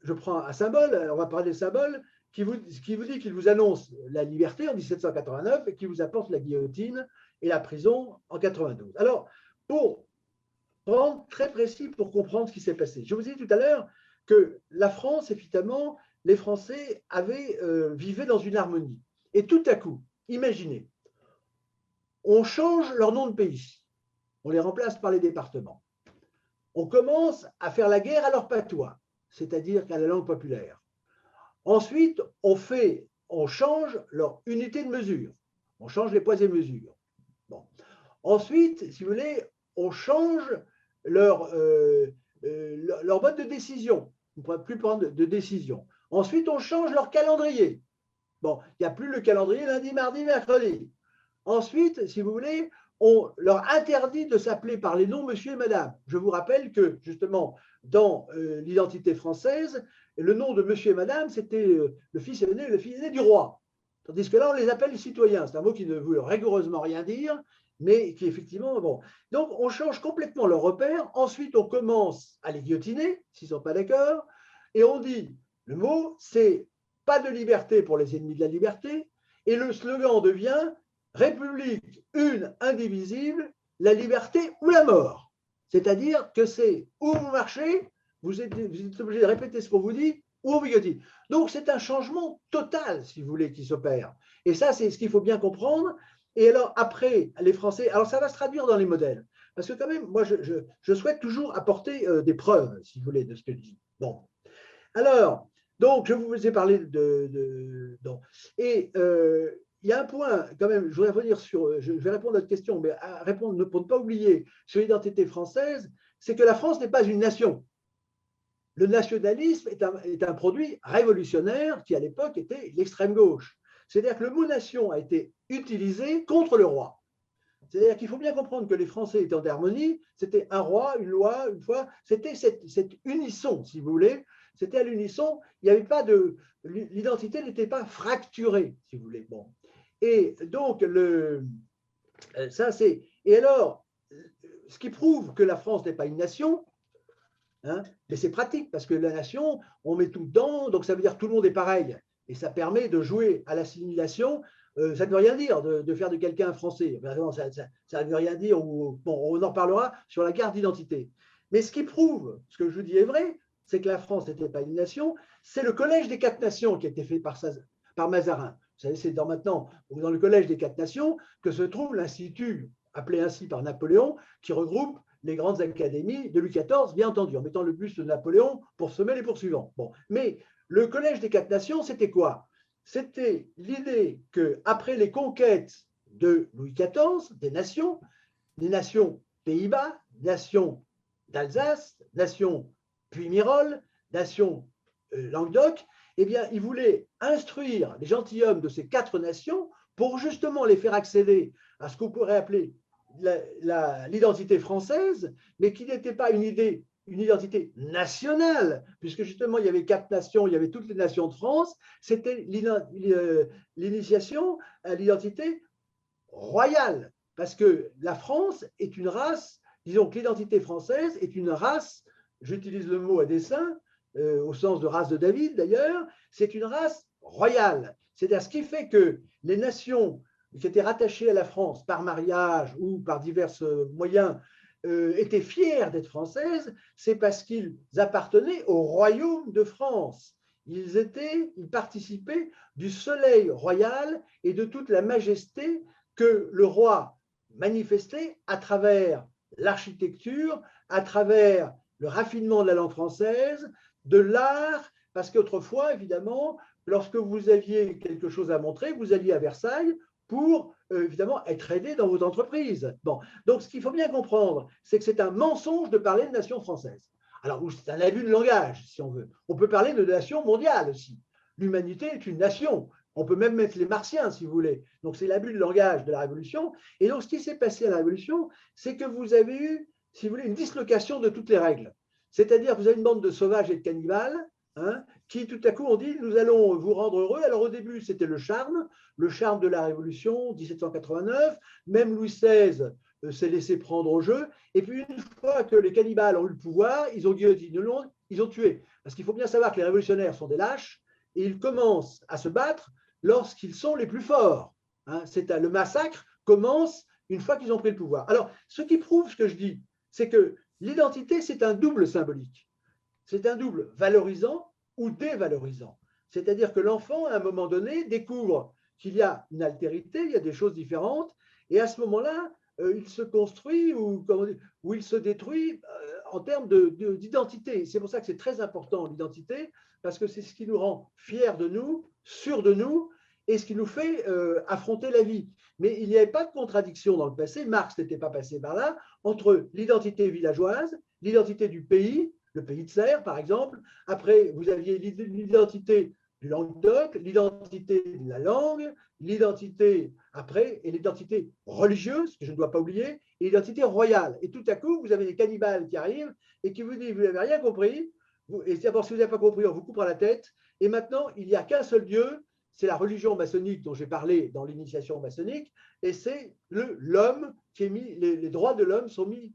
je prends un symbole, on va parler de symbole, qui vous dit qu'il vous annonce la liberté en 1789 et qui vous apporte la guillotine et la prison en 92. Alors, pour rendre très précis pour comprendre ce qui s'est passé. Je vous ai dit tout à l'heure que la France, évidemment, les Français vivaient dans une harmonie. Et tout à coup, imaginez, on change leur nom de pays, on les remplace par les départements. On commence à faire la guerre à leur patois, c'est-à-dire qu'à la langue populaire. Ensuite, on change leur unité de mesure, on change les poids et mesures. Bon. Ensuite, si vous voulez, on change leur mode de décision. On ne pourra plus prendre de décision. Ensuite, on change leur calendrier. Bon, il n'y a plus le calendrier lundi, mardi, mercredi. Ensuite, si vous voulez, on leur interdit de s'appeler par les noms monsieur et madame. Je vous rappelle que, justement, dans l'identité française, le nom de monsieur et madame, c'était le fils aîné du roi. Tandis que là, on les appelle les citoyens. C'est un mot qui ne veut rigoureusement rien dire, mais qui effectivement, bon. Donc, on change complètement leur repère. Ensuite, on commence à les guillotiner, s'ils ne sont pas d'accord, et on dit, le mot, c'est pas de liberté pour les ennemis de la liberté, et le slogan devient République une, indivisible, la liberté ou la mort. C'est-à-dire que c'est où vous marchez, vous êtes obligé de répéter ce qu'on vous dit, ou on vous guillotine. Donc, c'est un changement total, si vous voulez, qui s'opère. Et ça, c'est ce qu'il faut bien comprendre. Et alors, après, les Français, alors ça va se traduire dans les modèles. parce que quand même, moi, je souhaite toujours apporter des preuves, si vous voulez, de ce que je dis. Bon. Alors, donc, je vous ai parlé donc, et il y a un point, quand même, je voudrais revenir sur, je vais répondre à votre question, mais à répondre pour ne pas oublier sur l'identité française, c'est que la France n'est pas une nation. Le nationalisme est un produit révolutionnaire qui, à l'époque, était l'extrême gauche. C'est-à-dire que le mot nation a été utilisé contre le roi. C'est-à-dire qu'il faut bien comprendre que les Français étaient en harmonie, c'était un roi, une loi, une foi, c'était cette unisson, si vous voulez, c'était à l'unisson, il n'y avait pas de. L'identité n'était pas fracturée, si vous voulez. Bon. Et donc, ça c'est. Et alors, ce qui prouve que la France n'est pas une nation, hein, mais c'est pratique, parce que la nation, on met tout dedans, donc ça veut dire que tout le monde est pareil. Et ça permet de jouer à l'assimilation. Ça ne veut rien dire de faire de quelqu'un un Français. Ça ne veut rien dire. Bon, on en parlera sur la carte d'identité. Mais ce qui prouve, ce que je vous dis est vrai, c'est que la France n'était pas une nation. C'est le Collège des quatre nations qui a été fait par Mazarin. Vous savez, c'est maintenant dans le Collège des quatre nations que se trouve l'Institut, appelé ainsi par Napoléon, qui regroupe les grandes académies de Louis XIV, bien entendu, en mettant le buste de Napoléon pour semer les poursuivants. Bon. Mais le Collège des quatre nations, c'était quoi? C'était l'idée qu'après les conquêtes de Louis XIV, des nations, les nations Pays-Bas, nations d'Alsace, nations Puy-Mirol, nations Languedoc, eh bien, il voulait instruire les gentilshommes de ces quatre nations pour justement les faire accéder à ce qu'on pourrait appeler l'identité française, mais qui n'était pas une identité nationale, puisque justement il y avait quatre nations, il y avait toutes les nations de France, c'était l'initiation à l'identité royale, parce que la France est une race, disons que l'identité française est une race, j'utilise le mot à dessein, au sens de race de David d'ailleurs, c'est une race royale. C'est-à-dire ce qui fait que les nations qui étaient rattachées à la France par mariage ou par divers moyens étaient fiers d'être françaises, c'est parce qu'ils appartenaient au royaume de France. Ils participaient du soleil royal et de toute la majesté que le roi manifestait à travers l'architecture, à travers le raffinement de la langue française, de l'art, parce qu'autrefois, évidemment, lorsque vous aviez quelque chose à montrer, vous alliez à Versailles pour, évidemment, être aidé dans vos entreprises. Bon. Donc, ce qu'il faut bien comprendre, c'est que c'est un mensonge de parler de nation française. Alors, c'est un abus de langage, si on veut. On peut parler de nation mondiale aussi. L'humanité est une nation. On peut même mettre les martiens, si vous voulez. Donc, c'est l'abus de langage de la Révolution. Et donc, ce qui s'est passé à la Révolution, c'est que vous avez eu, si vous voulez, une dislocation de toutes les règles. C'est-à-dire que vous avez une bande de sauvages et de cannibales, hein, qui tout à coup ont dit « nous allons vous rendre heureux ». Alors, au début, c'était le charme de la Révolution, 1789. Même Louis XVI s'est laissé prendre au jeu. Et puis, une fois que les cannibales ont eu le pouvoir, ils ont guillotiné, ils ont tué. Parce qu'il faut bien savoir que les révolutionnaires sont des lâches et ils commencent à se battre lorsqu'ils sont les plus forts. Hein, le massacre commence une fois qu'ils ont pris le pouvoir. Alors, ce qui prouve ce que je dis, c'est que l'identité, c'est un double symbolique. C'est un double valorisant ou dévalorisant. C'est-à-dire que l'enfant, à un moment donné, découvre qu'il y a une altérité, il y a des choses différentes, et à ce moment-là, il se construit ou il se détruit en termes d'identité. C'est pour ça que c'est très important, l'identité, parce que c'est ce qui nous rend fiers de nous, sûrs de nous, et ce qui nous fait affronter la vie. Mais il n'y avait pas de contradiction dans le passé, Marx n'était pas passé par là, entre l'identité villageoise, l'identité du pays, le pays de Serres par exemple, après vous aviez l'identité du Languedoc, l'identité de la langue, l'identité après, et l'identité religieuse, que je ne dois pas oublier, et l'identité royale. Et tout à coup, vous avez des cannibales qui arrivent et qui vous disent, vous n'avez rien compris, et d'abord, si vous n'avez pas compris, on vous coupera la tête, et maintenant, il n'y a qu'un seul Dieu, c'est la religion maçonnique dont j'ai parlé dans l'initiation maçonnique, et c'est l'homme qui est mis, les droits de l'homme sont mis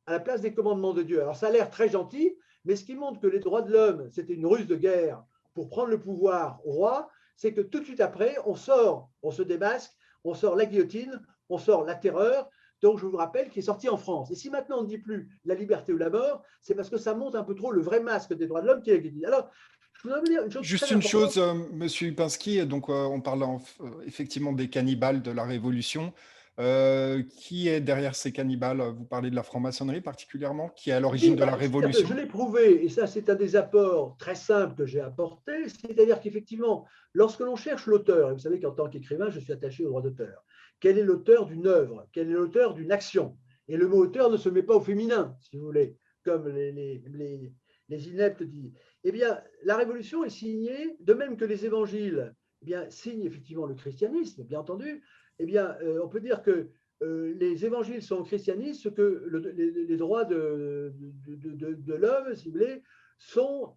à la place des commandements de Dieu. Alors ça a l'air très gentil, mais ce qui montre que les droits de l'homme, c'était une ruse de guerre pour prendre le pouvoir au roi, c'est que tout de suite après, on se démasque, on sort la guillotine, on sort la terreur. Donc je vous rappelle qu'il est sorti en France. Et si maintenant on ne dit plus la liberté ou la mort, c'est parce que ça montre un peu trop le vrai masque des droits de l'homme qui est la guillotine. Alors, je voudrais vous dire une chose Juste très une importante. chose, Monsieur Lipinski, donc on parle effectivement des cannibales de la Révolution. Qui est derrière ces cannibales? Vous parlez de la franc-maçonnerie particulièrement, qui est à Oui, l'origine de la c'est-à-dire que je Révolution? l'ai prouvé, et ça c'est un des apports très simples que j'ai apporté, c'est-à-dire qu'effectivement, lorsque l'on cherche l'auteur, et vous savez qu'en tant qu'écrivain, je suis attaché au droit d'auteur, quel est l'auteur d'une œuvre, quel est l'auteur d'une action? Et le mot auteur ne se met pas au féminin, si vous voulez, comme les ineptes disent. Eh bien, la Révolution est signée, de même que les évangiles eh bien, signent effectivement le christianisme, bien entendu, eh bien, on peut dire que les évangiles sont au christianisme ce que les droits de l'homme, si vous voulez, sont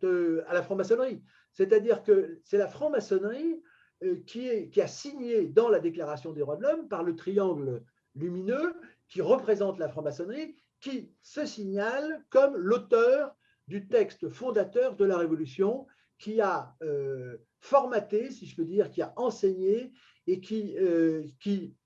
à la franc-maçonnerie. C'est-à-dire que c'est la franc-maçonnerie qui a signé dans la Déclaration des droits de l'homme, par le triangle lumineux, qui représente la franc-maçonnerie, qui se signale comme l'auteur du texte fondateur de la Révolution, qui a formaté, si je peux dire, qui a enseigné et qui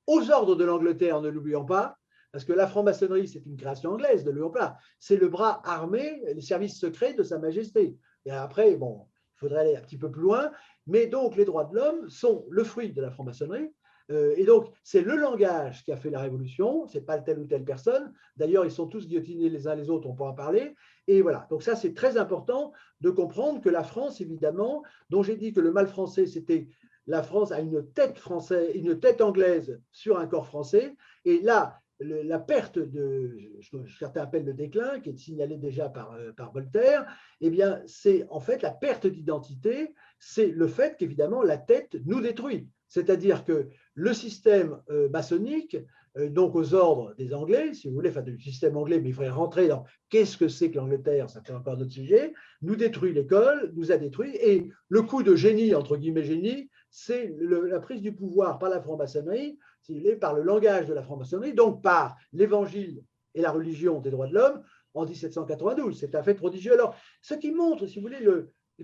aux ordres de l'Angleterre, ne l'oublions pas, parce que la franc-maçonnerie, c'est une création anglaise, ne l'oublions pas, c'est le bras armé, les services secrets de Sa Majesté. Et après, bon, il faudrait aller un petit peu plus loin, mais donc les droits de l'homme sont le fruit de la franc-maçonnerie, et donc c'est le langage qui a fait la révolution, c'est pas telle ou telle personne, d'ailleurs ils sont tous guillotinés les uns les autres, on pourra en parler, et voilà, donc ça c'est très important de comprendre que la France, évidemment, dont j'ai dit que le mal français c'était la France a une tête française, une tête anglaise sur un corps français. Et là, la perte de, certains appellent le déclin, qui est signalé déjà par Voltaire, eh bien, c'est en fait la perte d'identité, c'est le fait qu'évidemment la tête nous détruit. C'est-à-dire que le système maçonnique, donc aux ordres des Anglais, si vous voulez, enfin du système anglais, mais il faudrait rentrer dans qu'est-ce que c'est que l'Angleterre, ça fait encore notre sujet, nous détruit l'école, nous a détruit, et le coup de génie, entre guillemets génie, c'est la prise du pouvoir par la franc-maçonnerie, si vous voulez, par le langage de la franc-maçonnerie, donc par l'évangile et la religion des droits de l'homme en 1792. C'est un fait prodigieux. Alors, ce qui montre, si vous voulez,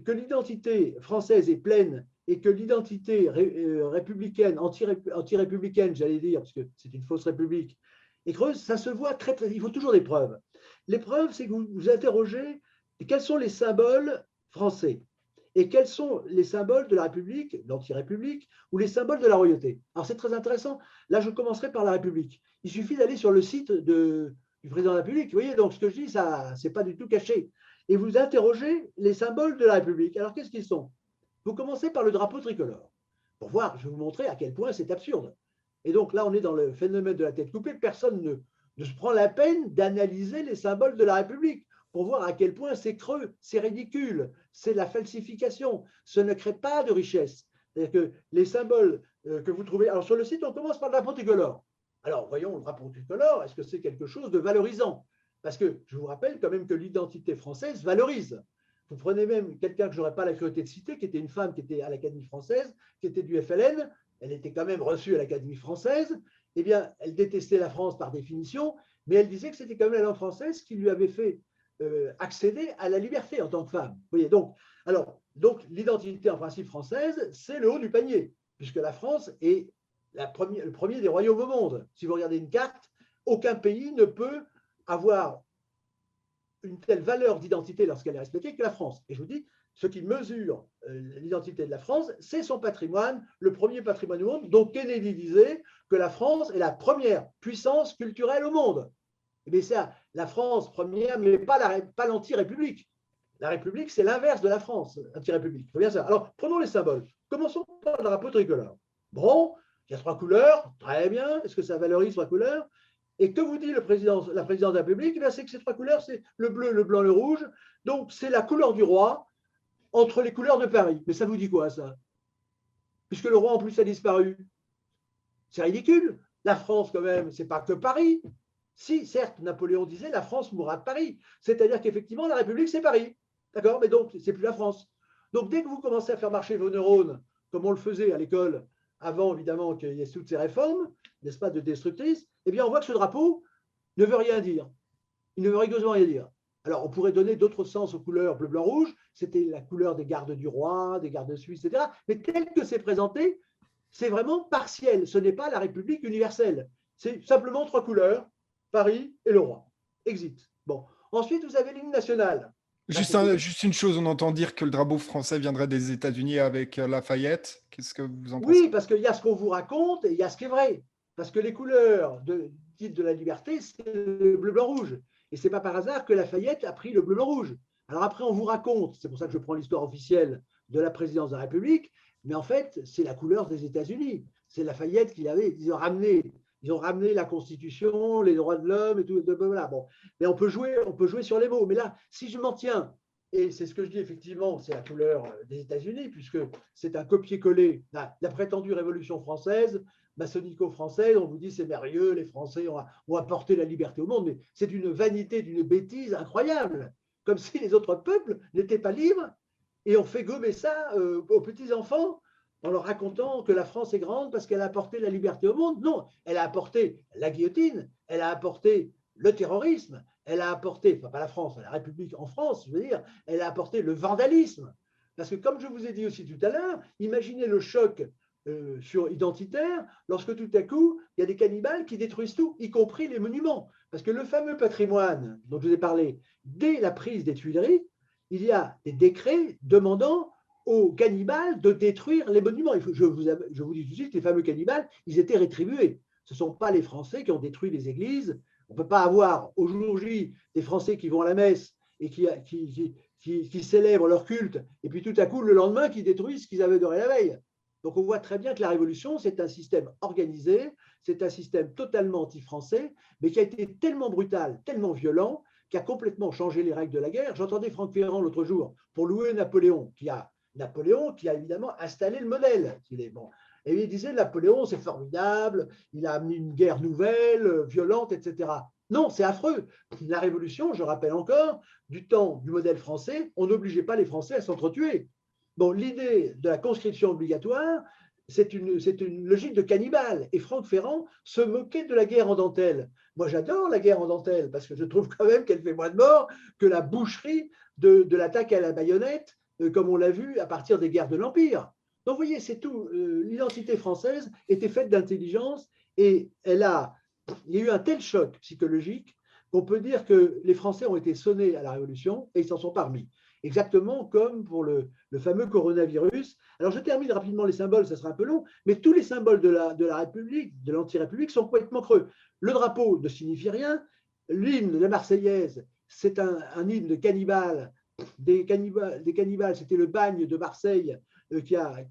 que l'identité française est pleine et que l'identité républicaine, anti-républicaine, j'allais dire, parce que c'est une fausse république, est creuse, ça se voit très, très. Il faut toujours des preuves. Les preuves, c'est que vous vous interrogez quels sont les symboles français et quels sont les symboles de la République, l'anti-république, ou les symboles de la royauté. Alors c'est très intéressant. Là, je commencerai par la République. Il suffit d'aller sur le site du président de la République. Vous voyez, donc ce que je dis, ça, c'est pas du tout caché. Et vous interrogez les symboles de la République. Alors qu'est-ce qu'ils sont? Vous commencez par le drapeau tricolore. Pour voir, je vais vous montrer à quel point c'est absurde. Et donc là, on est dans le phénomène de la tête coupée. Personne ne se prend la peine d'analyser les symboles de la République pour voir à quel point c'est creux, c'est ridicule, c'est de la falsification. Ce ne crée pas de richesse. C'est-à-dire que les symboles que vous trouvez… Alors sur le site, on commence par le drapeau tricolore. Alors voyons, le drapeau tricolore, est-ce que c'est quelque chose de valorisant? Parce que je vous rappelle quand même que l'identité française valorise. Vous prenez même quelqu'un que je n'aurais pas la cruauté de citer, qui était une femme qui était à l'Académie française, qui était du FLN, elle était quand même reçue à l'Académie française, eh bien, elle détestait la France par définition, mais elle disait que c'était quand même la langue française qui lui avait fait accéder à la liberté en tant que femme. Vous voyez, donc l'identité en principe française, c'est le haut du panier, puisque la France est le premier des royaumes au monde. Si vous regardez une carte, aucun pays ne peut avoir une telle valeur d'identité lorsqu'elle est respectée que la France. Et je vous dis, ce qui mesure l'identité de la France, c'est son patrimoine, le premier patrimoine du monde. Donc Kennedy disait que la France est la première puissance culturelle au monde. Et bien ça, la France première, mais pas l'anti-république. La République, c'est l'inverse de la France, anti-république. Il faut bien ça. Alors, prenons les symboles. Commençons par le drapeau tricolore. Bon, il y a 3 couleurs, très bien. Est-ce que ça valorise 3 couleurs? Et que vous dit la présidence de la République? C'est que ces 3 couleurs, c'est le bleu, le blanc, le rouge. Donc, c'est la couleur du roi entre les couleurs de Paris. Mais ça vous dit quoi, ça? Puisque le roi, en plus, a disparu. C'est ridicule. La France, quand même, c'est pas que Paris. Si, certes, Napoléon disait la France mourra de Paris. C'est-à-dire qu'effectivement, la République, c'est Paris. D'accord? Mais donc, c'est plus la France. Donc, dès que vous commencez à faire marcher vos neurones, comme on le faisait à l'école, avant, évidemment, qu'il y ait toutes ces réformes, n'est-ce pas, de destructrices, eh bien, on voit que ce drapeau ne veut rien dire. Il ne veut rigoureusement rien dire. Alors, on pourrait donner d'autres sens aux couleurs bleu, blanc, rouge. C'était la couleur des gardes du roi, des gardes suisses, etc. Mais tel que c'est présenté, c'est vraiment partiel. Ce n'est pas la République universelle. C'est simplement 3 couleurs, Paris et le roi. Exit. Bon. Ensuite, vous avez l'hymne national. Juste une chose, on entend dire que le drapeau français viendrait des États-Unis avec Lafayette. Qu'est-ce que vous en pensez? Oui, parce qu'il y a ce qu'on vous raconte et il y a ce qui est vrai. Parce que les couleurs dites de la liberté, c'est le bleu, blanc, rouge. Et ce n'est pas par hasard que Lafayette a pris le bleu, blanc, rouge. Alors après, on vous raconte, c'est pour ça que je prends l'histoire officielle de la présidence de la République, mais en fait, c'est la couleur des États-Unis. C'est Lafayette qui avait, ils ont ramené la Constitution, les droits de l'homme et tout. Voilà. Bon. Mais on peut jouer sur les mots. Mais là, si je m'en tiens, et c'est ce que je dis effectivement, c'est la couleur des États-Unis, puisque c'est un copier-coller. La prétendue Révolution française, maçonnico-française, on vous dit c'est merveilleux, les Français ont apporté la liberté au monde, mais c'est une vanité, d'une bêtise incroyable, comme si les autres peuples n'étaient pas libres, et on fait gommer ça aux petits-enfants en leur racontant que la France est grande parce qu'elle a apporté la liberté au monde. Non, elle a apporté la guillotine, elle a apporté le terrorisme, elle a apporté, enfin pas la France, la République en France, je veux dire, elle a apporté le vandalisme. Parce que comme je vous ai dit aussi tout à l'heure, imaginez le choc identitaire lorsque tout à coup, il y a des cannibales qui détruisent tout, y compris les monuments. Parce que le fameux patrimoine dont je vous ai parlé, dès la prise des Tuileries, il y a des décrets demandant aux cannibales de détruire les monuments. Je vous dis tout de suite, les fameux cannibales, ils étaient rétribués. Ce ne sont pas les Français qui ont détruit les églises. On ne peut pas avoir au jour J des Français qui vont à la messe et qui célèbrent leur culte, et puis tout à coup, le lendemain, qui détruisent ce qu'ils avaient doré la veille. Donc on voit très bien que la Révolution, c'est un système organisé, c'est un système totalement anti-français, mais qui a été tellement brutal, tellement violent, qui a complètement changé les règles de la guerre. J'entendais Franck Ferrand l'autre jour pour louer Napoléon, qui a évidemment installé le modèle. Bon. Et il disait, Napoléon, c'est formidable, il a amené une guerre nouvelle, violente, etc. Non, c'est affreux. La Révolution, je rappelle encore, du temps du modèle français, on n'obligeait pas les Français à s'entretuer. Bon, l'idée de la conscription obligatoire, c'est une logique de cannibale. Et Franck Ferrand se moquait de la guerre en dentelle. Moi, j'adore la guerre en dentelle parce que je trouve quand même qu'elle fait moins de morts que la boucherie de l'attaque à la baïonnette, comme on l'a vu à partir des guerres de l'Empire. Donc, vous voyez, c'est tout. L'identité française était faite d'intelligence et il y a eu un tel choc psychologique qu'on peut dire que les Français ont été sonnés à la Révolution et ils s'en sont pas remis. Exactement comme pour le fameux coronavirus. Alors, je termine rapidement les symboles, ça sera un peu long, mais tous les symboles de la République, de l'anti-république, sont complètement creux. Le drapeau ne signifie rien. L'hymne de la Marseillaise, c'est un hymne de cannibales. Des cannibales, c'était le bagne de Marseille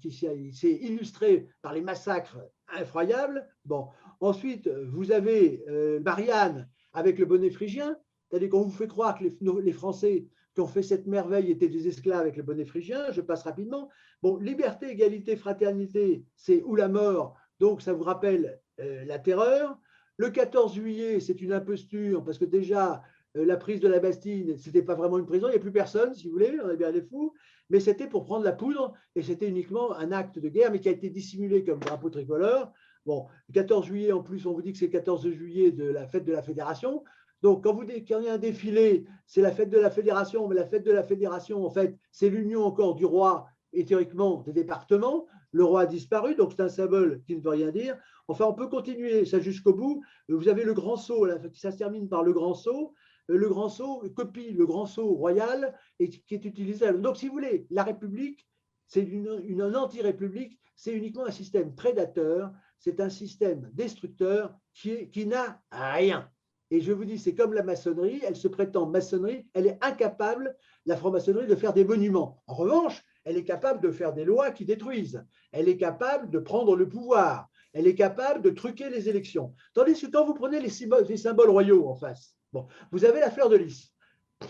qui s'est illustré par les massacres effroyables. Bon. Ensuite, vous avez Marianne avec le bonnet phrygien, c'est-à-dire qu'on vous fait croire que les Français qui ont fait cette merveille étaient des esclaves avec le bonnet phrygien. Je passe rapidement. Bon, liberté, égalité, fraternité, c'est ou la mort, donc ça vous rappelle la terreur. Le 14 juillet, c'est une imposture parce que déjà, la prise de la Bastille, ce n'était pas vraiment une prison, il n'y a plus personne, si vous voulez, on est bien des fous, mais c'était pour prendre la poudre et c'était uniquement un acte de guerre, mais qui a été dissimulé comme drapeau tricolore. Bon, le 14 juillet, en plus, on vous dit que c'est le 14 juillet de la fête de la Fédération. Donc, quand il y a un défilé, c'est la fête de la Fédération, mais la fête de la Fédération, en fait, c'est l'union encore du roi et théoriquement des départements. Le roi a disparu, donc c'est un symbole qui ne veut rien dire. Enfin, on peut continuer ça jusqu'au bout. Vous avez le grand sceau, là, ça se termine par le grand sceau. Le grand sceau copie le grand sceau royal et qui est utilisé. Donc, si vous voulez, la République, c'est une anti-république, c'est uniquement un système prédateur, c'est un système destructeur qui n'a rien. Et je vous dis, c'est comme la maçonnerie, elle se prétend maçonnerie, elle est incapable, la franc-maçonnerie, de faire des monuments. En revanche, elle est capable de faire des lois qui détruisent. Elle est capable de prendre le pouvoir. Elle est capable de truquer les élections. Tandis que quand vous prenez les symboles royaux en face, bon, vous avez la fleur de lys.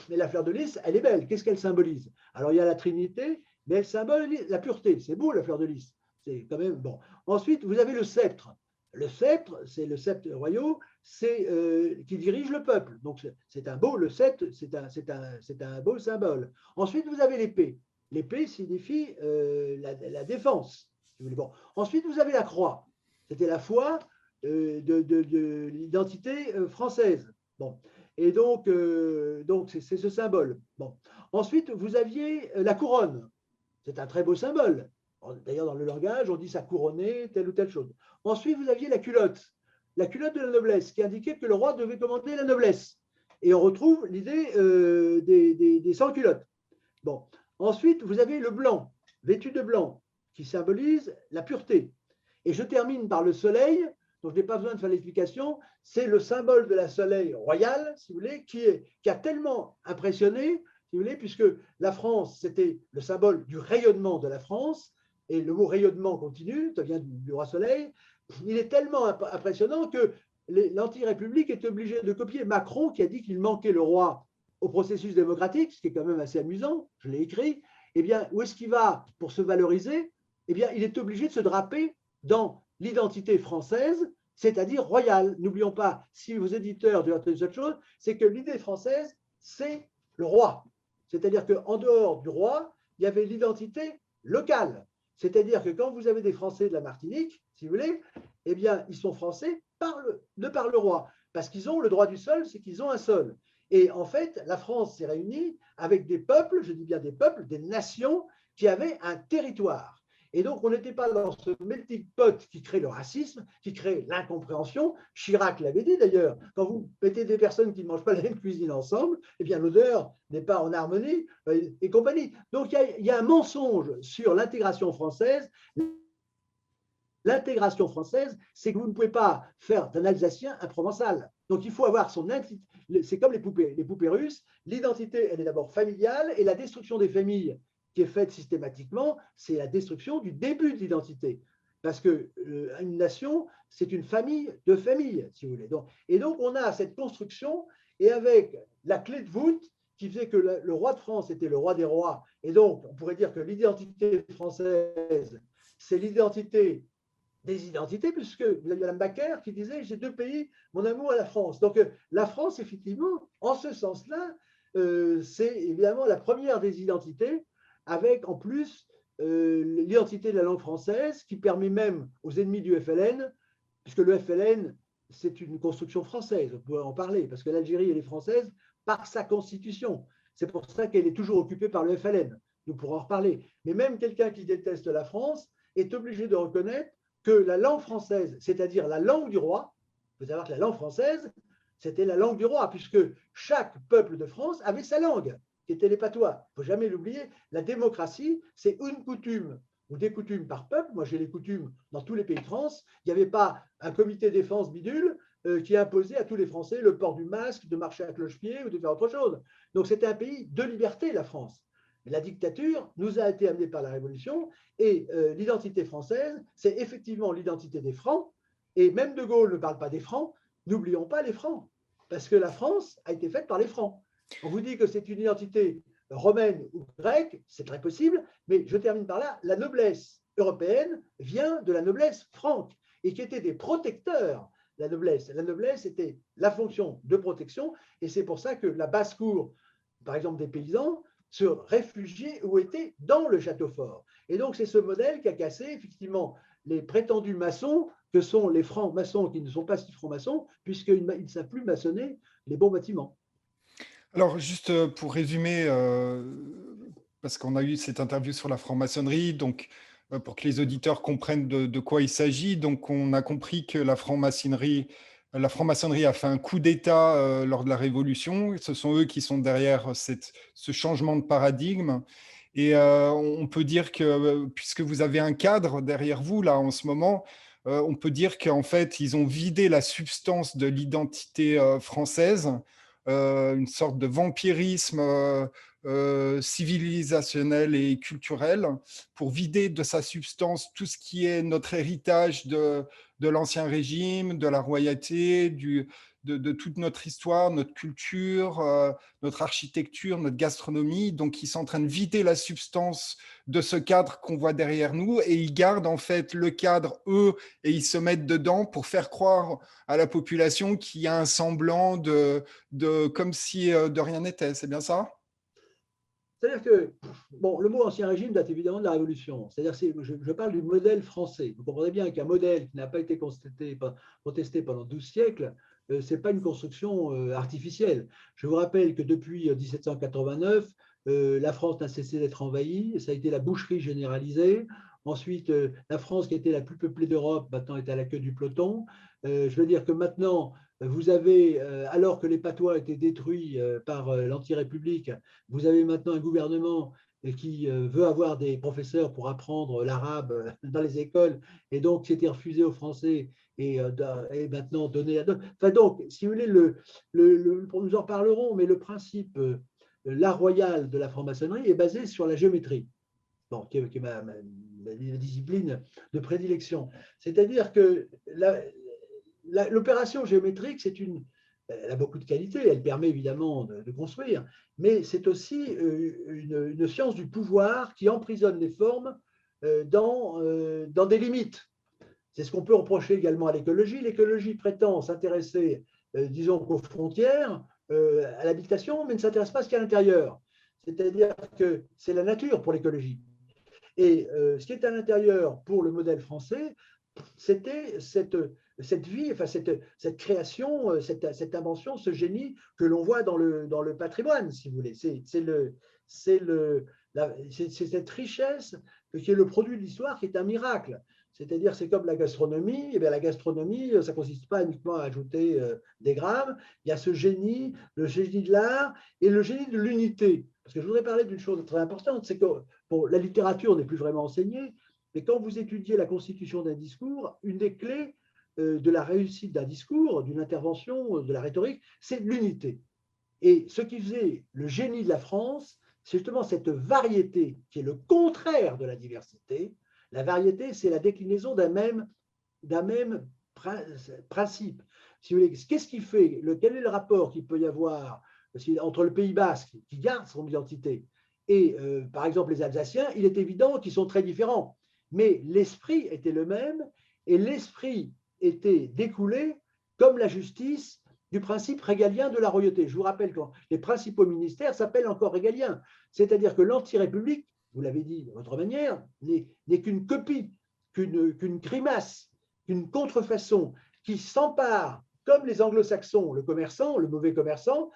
Mais la fleur de lys, elle est belle. Qu'est-ce qu'elle symbolise? Alors, il y a la Trinité, mais elle symbolise la pureté. C'est beau, la fleur de lys. C'est quand même bon. Ensuite, vous avez le sceptre. Le sceptre, c'est le sceptre royal, c'est qui dirige le peuple. Donc, c'est un beau, le sceptre, c'est un beau symbole. Ensuite, vous avez l'épée. L'épée signifie la défense. Bon. Ensuite, vous avez la croix. C'était la foi de l'identité française. Bon. Et donc c'est ce symbole. Bon. Ensuite, vous aviez la couronne. C'est un très beau symbole. D'ailleurs, dans le langage, on dit ça couronner, telle ou telle chose. Ensuite, vous aviez la culotte de la noblesse, qui indiquait que le roi devait commander la noblesse. Et on retrouve l'idée des sans-culottes. Bon. Ensuite, vous avez le blanc, vêtu de blanc, qui symbolise la pureté. Et je termine par le soleil. donc je n'ai pas besoin de faire l'explication, c'est le symbole de la soleil royale, si vous voulez, qui a tellement impressionné, si vous voulez, puisque la France, c'était le symbole du rayonnement de la France, et le mot rayonnement continue, ça vient du roi soleil. Il est tellement impressionnant que l'anti-république est obligée de copier Macron, qui a dit qu'il manquait le roi au processus démocratique, ce qui est quand même assez amusant, je l'ai écrit. Eh bien, où est-ce qu'il va pour se valoriser? Eh bien, il est obligé de se draper dans l'identité française, c'est-à-dire royale. N'oublions pas, si vos éditeurs doivent entendre cette chose, c'est que l'idée française, c'est le roi. C'est-à-dire qu'en dehors du roi, il y avait l'identité locale. C'est-à-dire que quand vous avez des Français de la Martinique, si vous voulez, eh bien, ils sont français de par le roi. Parce qu'ils ont le droit du sol, c'est qu'ils ont un sol. Et en fait, la France s'est réunie avec des peuples, je dis bien des peuples, des nations qui avaient un territoire. Et donc, on n'était pas dans ce melting pot qui crée le racisme, qui crée l'incompréhension. Chirac l'avait dit d'ailleurs, quand vous mettez des personnes qui ne mangent pas la même cuisine ensemble, eh bien l'odeur n'est pas en harmonie et compagnie. Donc, il y a un mensonge sur l'intégration française. L'intégration française, c'est que vous ne pouvez pas faire d'un Alsacien un Provençal. Donc, il faut avoir son identité. C'est comme les poupées russes. L'identité, elle est d'abord familiale et la destruction des familles qui est faite systématiquement, c'est la destruction du début de l'identité. Parce qu'une nation, c'est une famille de familles, si vous voulez. Et donc, on a cette construction, et avec la clé de voûte qui faisait que le roi de France était le roi des rois. Et donc, on pourrait dire que l'identité française, c'est l'identité des identités, puisque vous avez Mme Baker qui disait « j'ai deux pays, mon amour à la France ». Donc, la France, effectivement, en ce sens-là, c'est évidemment la première des identités, avec en plus l'identité de la langue française qui permet même aux ennemis du FLN, puisque le FLN, c'est une construction française, on pourrait en parler, parce que l'Algérie, elle est française par sa constitution. C'est pour ça qu'elle est toujours occupée par le FLN. Nous pourrons en reparler. Mais même quelqu'un qui déteste la France est obligé de reconnaître que la langue française, c'est-à-dire la langue du roi, il faut savoir que la langue française, c'était la langue du roi, puisque chaque peuple de France avait sa langue, qui était les patois. Il ne faut jamais l'oublier, la démocratie, c'est une coutume ou des coutumes par peuple. Moi, j'ai les coutumes dans tous les pays de France. Il n'y avait pas un comité défense bidule qui imposait à tous les Français le port du masque, de marcher à cloche-pied ou de faire autre chose. Donc, c'était un pays de liberté, la France. La dictature nous a été amenée par la Révolution et l'identité française, c'est effectivement l'identité des Francs. Et même De Gaulle ne parle pas des Francs. N'oublions pas les Francs, parce que la France a été faite par les Francs. On vous dit que c'est une identité romaine ou grecque, c'est très possible, mais je termine par là, la noblesse européenne vient de la noblesse franque et qui était des protecteurs. La noblesse était la fonction de protection et c'est pour ça que la basse-cour, par exemple des paysans, se réfugiaient ou étaient dans le château fort. Et donc c'est ce modèle qui a cassé effectivement les prétendus maçons que sont les francs-maçons qui ne sont pas si francs-maçons puisqu'ils ne savent plus maçonner les bons bâtiments. Alors, juste pour résumer, parce qu'on a eu cette interview sur la franc-maçonnerie, donc pour que les auditeurs comprennent de quoi il s'agit, donc on a compris que la franc-maçonnerie a fait un coup d'État lors de la Révolution. Ce sont eux qui sont derrière ce changement de paradigme. Et on peut dire que, puisque vous avez un cadre derrière vous, là, en ce moment, on peut dire qu'en fait, ils ont vidé la substance de l'identité française, une sorte de vampirisme civilisationnel et culturel, pour vider de sa substance tout ce qui est notre héritage de l'Ancien Régime, de la royauté, de toute notre histoire, notre culture, notre architecture, notre gastronomie. Donc, ils sont en train de vider la substance de ce cadre qu'on voit derrière nous et ils gardent en fait le cadre, eux, et ils se mettent dedans pour faire croire à la population qu'il y a un semblant comme si de rien n'était. C'est bien ça? C'est-à-dire que, bon, le mot ancien régime date évidemment de la Révolution. C'est-à-dire que je parle du modèle français. Vous comprenez bien qu'un modèle qui n'a pas été contesté pendant 12 siècles, ce n'est pas une construction artificielle. Je vous rappelle que depuis 1789, la France n'a cessé d'être envahie. Ça a été la boucherie généralisée. Ensuite, la France, qui était la plus peuplée d'Europe, maintenant est à la queue du peloton. Je veux dire que maintenant, vous avez, alors que les patois étaient détruits par l'anti-république, vous avez maintenant un gouvernement qui veut avoir des professeurs pour apprendre l'arabe dans les écoles, et donc c'était refusé aux Français, et maintenant donner à d'autres. Enfin, donc, si vous voulez, nous en parlerons, mais le principe l'art royal de la franc-maçonnerie est basé sur la géométrie, bon, qui est ma discipline de prédilection. C'est-à-dire que l'opération géométrique, elle a beaucoup de qualités, elle permet évidemment de construire, mais c'est aussi une science du pouvoir qui emprisonne les formes dans des limites. C'est ce qu'on peut reprocher également à l'écologie. L'écologie prétend s'intéresser, disons, qu'aux frontières, à l'habitation, mais ne s'intéresse pas à ce qu'il y a à l'intérieur. C'est-à-dire que c'est la nature pour l'écologie. Et ce qui est à l'intérieur pour le modèle français, c'était cette vie, enfin cette création, cette invention, ce génie que l'on voit dans le patrimoine, si vous voulez. C'est cette richesse qui est le produit de l'histoire, qui est un miracle. C'est-à-dire, c'est comme la gastronomie. Eh bien, la gastronomie, ça ne consiste pas uniquement à ajouter des grammes. Il y a ce génie, le génie de l'art et le génie de l'unité. Parce que je voudrais parler d'une chose très importante, c'est que bon, la littérature n'est plus vraiment enseignée, mais quand vous étudiez la constitution d'un discours, une des clés de la réussite d'un discours, d'une intervention, de la rhétorique, c'est l'unité. Et ce qui faisait le génie de la France, c'est justement cette variété qui est le contraire de la diversité. La variété, c'est la déclinaison d'un même principe. Si vous voulez, qu'est-ce qui fait, quel est le rapport qu'il peut y avoir entre le Pays basque, qui garde son identité, et par exemple les Alsaciens? Il est évident qu'ils sont très différents, mais l'esprit était le même, et l'esprit était découlé, comme la justice, du principe régalien de la royauté. Je vous rappelle que les principaux ministères s'appellent encore régaliens, c'est-à-dire que l'anti-république, vous l'avez dit de votre manière, n'est qu'une copie, qu'une grimace, qu'une contrefaçon qui s'empare, comme les anglo-saxons, le commerçant, le mauvais commerçant,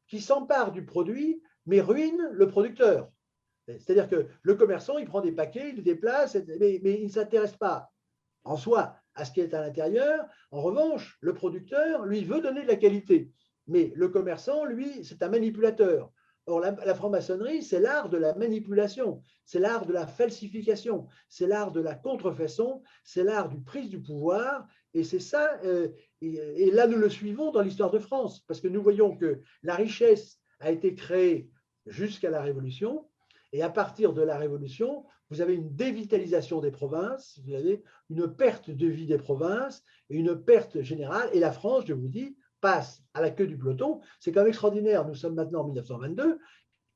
qui s'empare du produit, mais ruine le producteur. C'est-à-dire que le commerçant, il prend des paquets, il les déplace, mais il ne s'intéresse pas en soi à ce qui est à l'intérieur. En revanche, le producteur, lui, veut donner de la qualité. Mais le commerçant, lui, c'est un manipulateur. Or, la franc-maçonnerie, c'est l'art de la manipulation, c'est l'art de la falsification, c'est l'art de la contrefaçon, c'est l'art du prise du pouvoir. Et c'est ça, et là, nous le suivons dans l'histoire de France, parce que nous voyons que la richesse a été créée jusqu'à la Révolution, et à partir de la Révolution, vous avez une dévitalisation des provinces, vous avez une perte de vie des provinces, et une perte générale, et la France, je vous dis, passe à la queue du peloton. C'est quand même extraordinaire, nous sommes maintenant en 1922,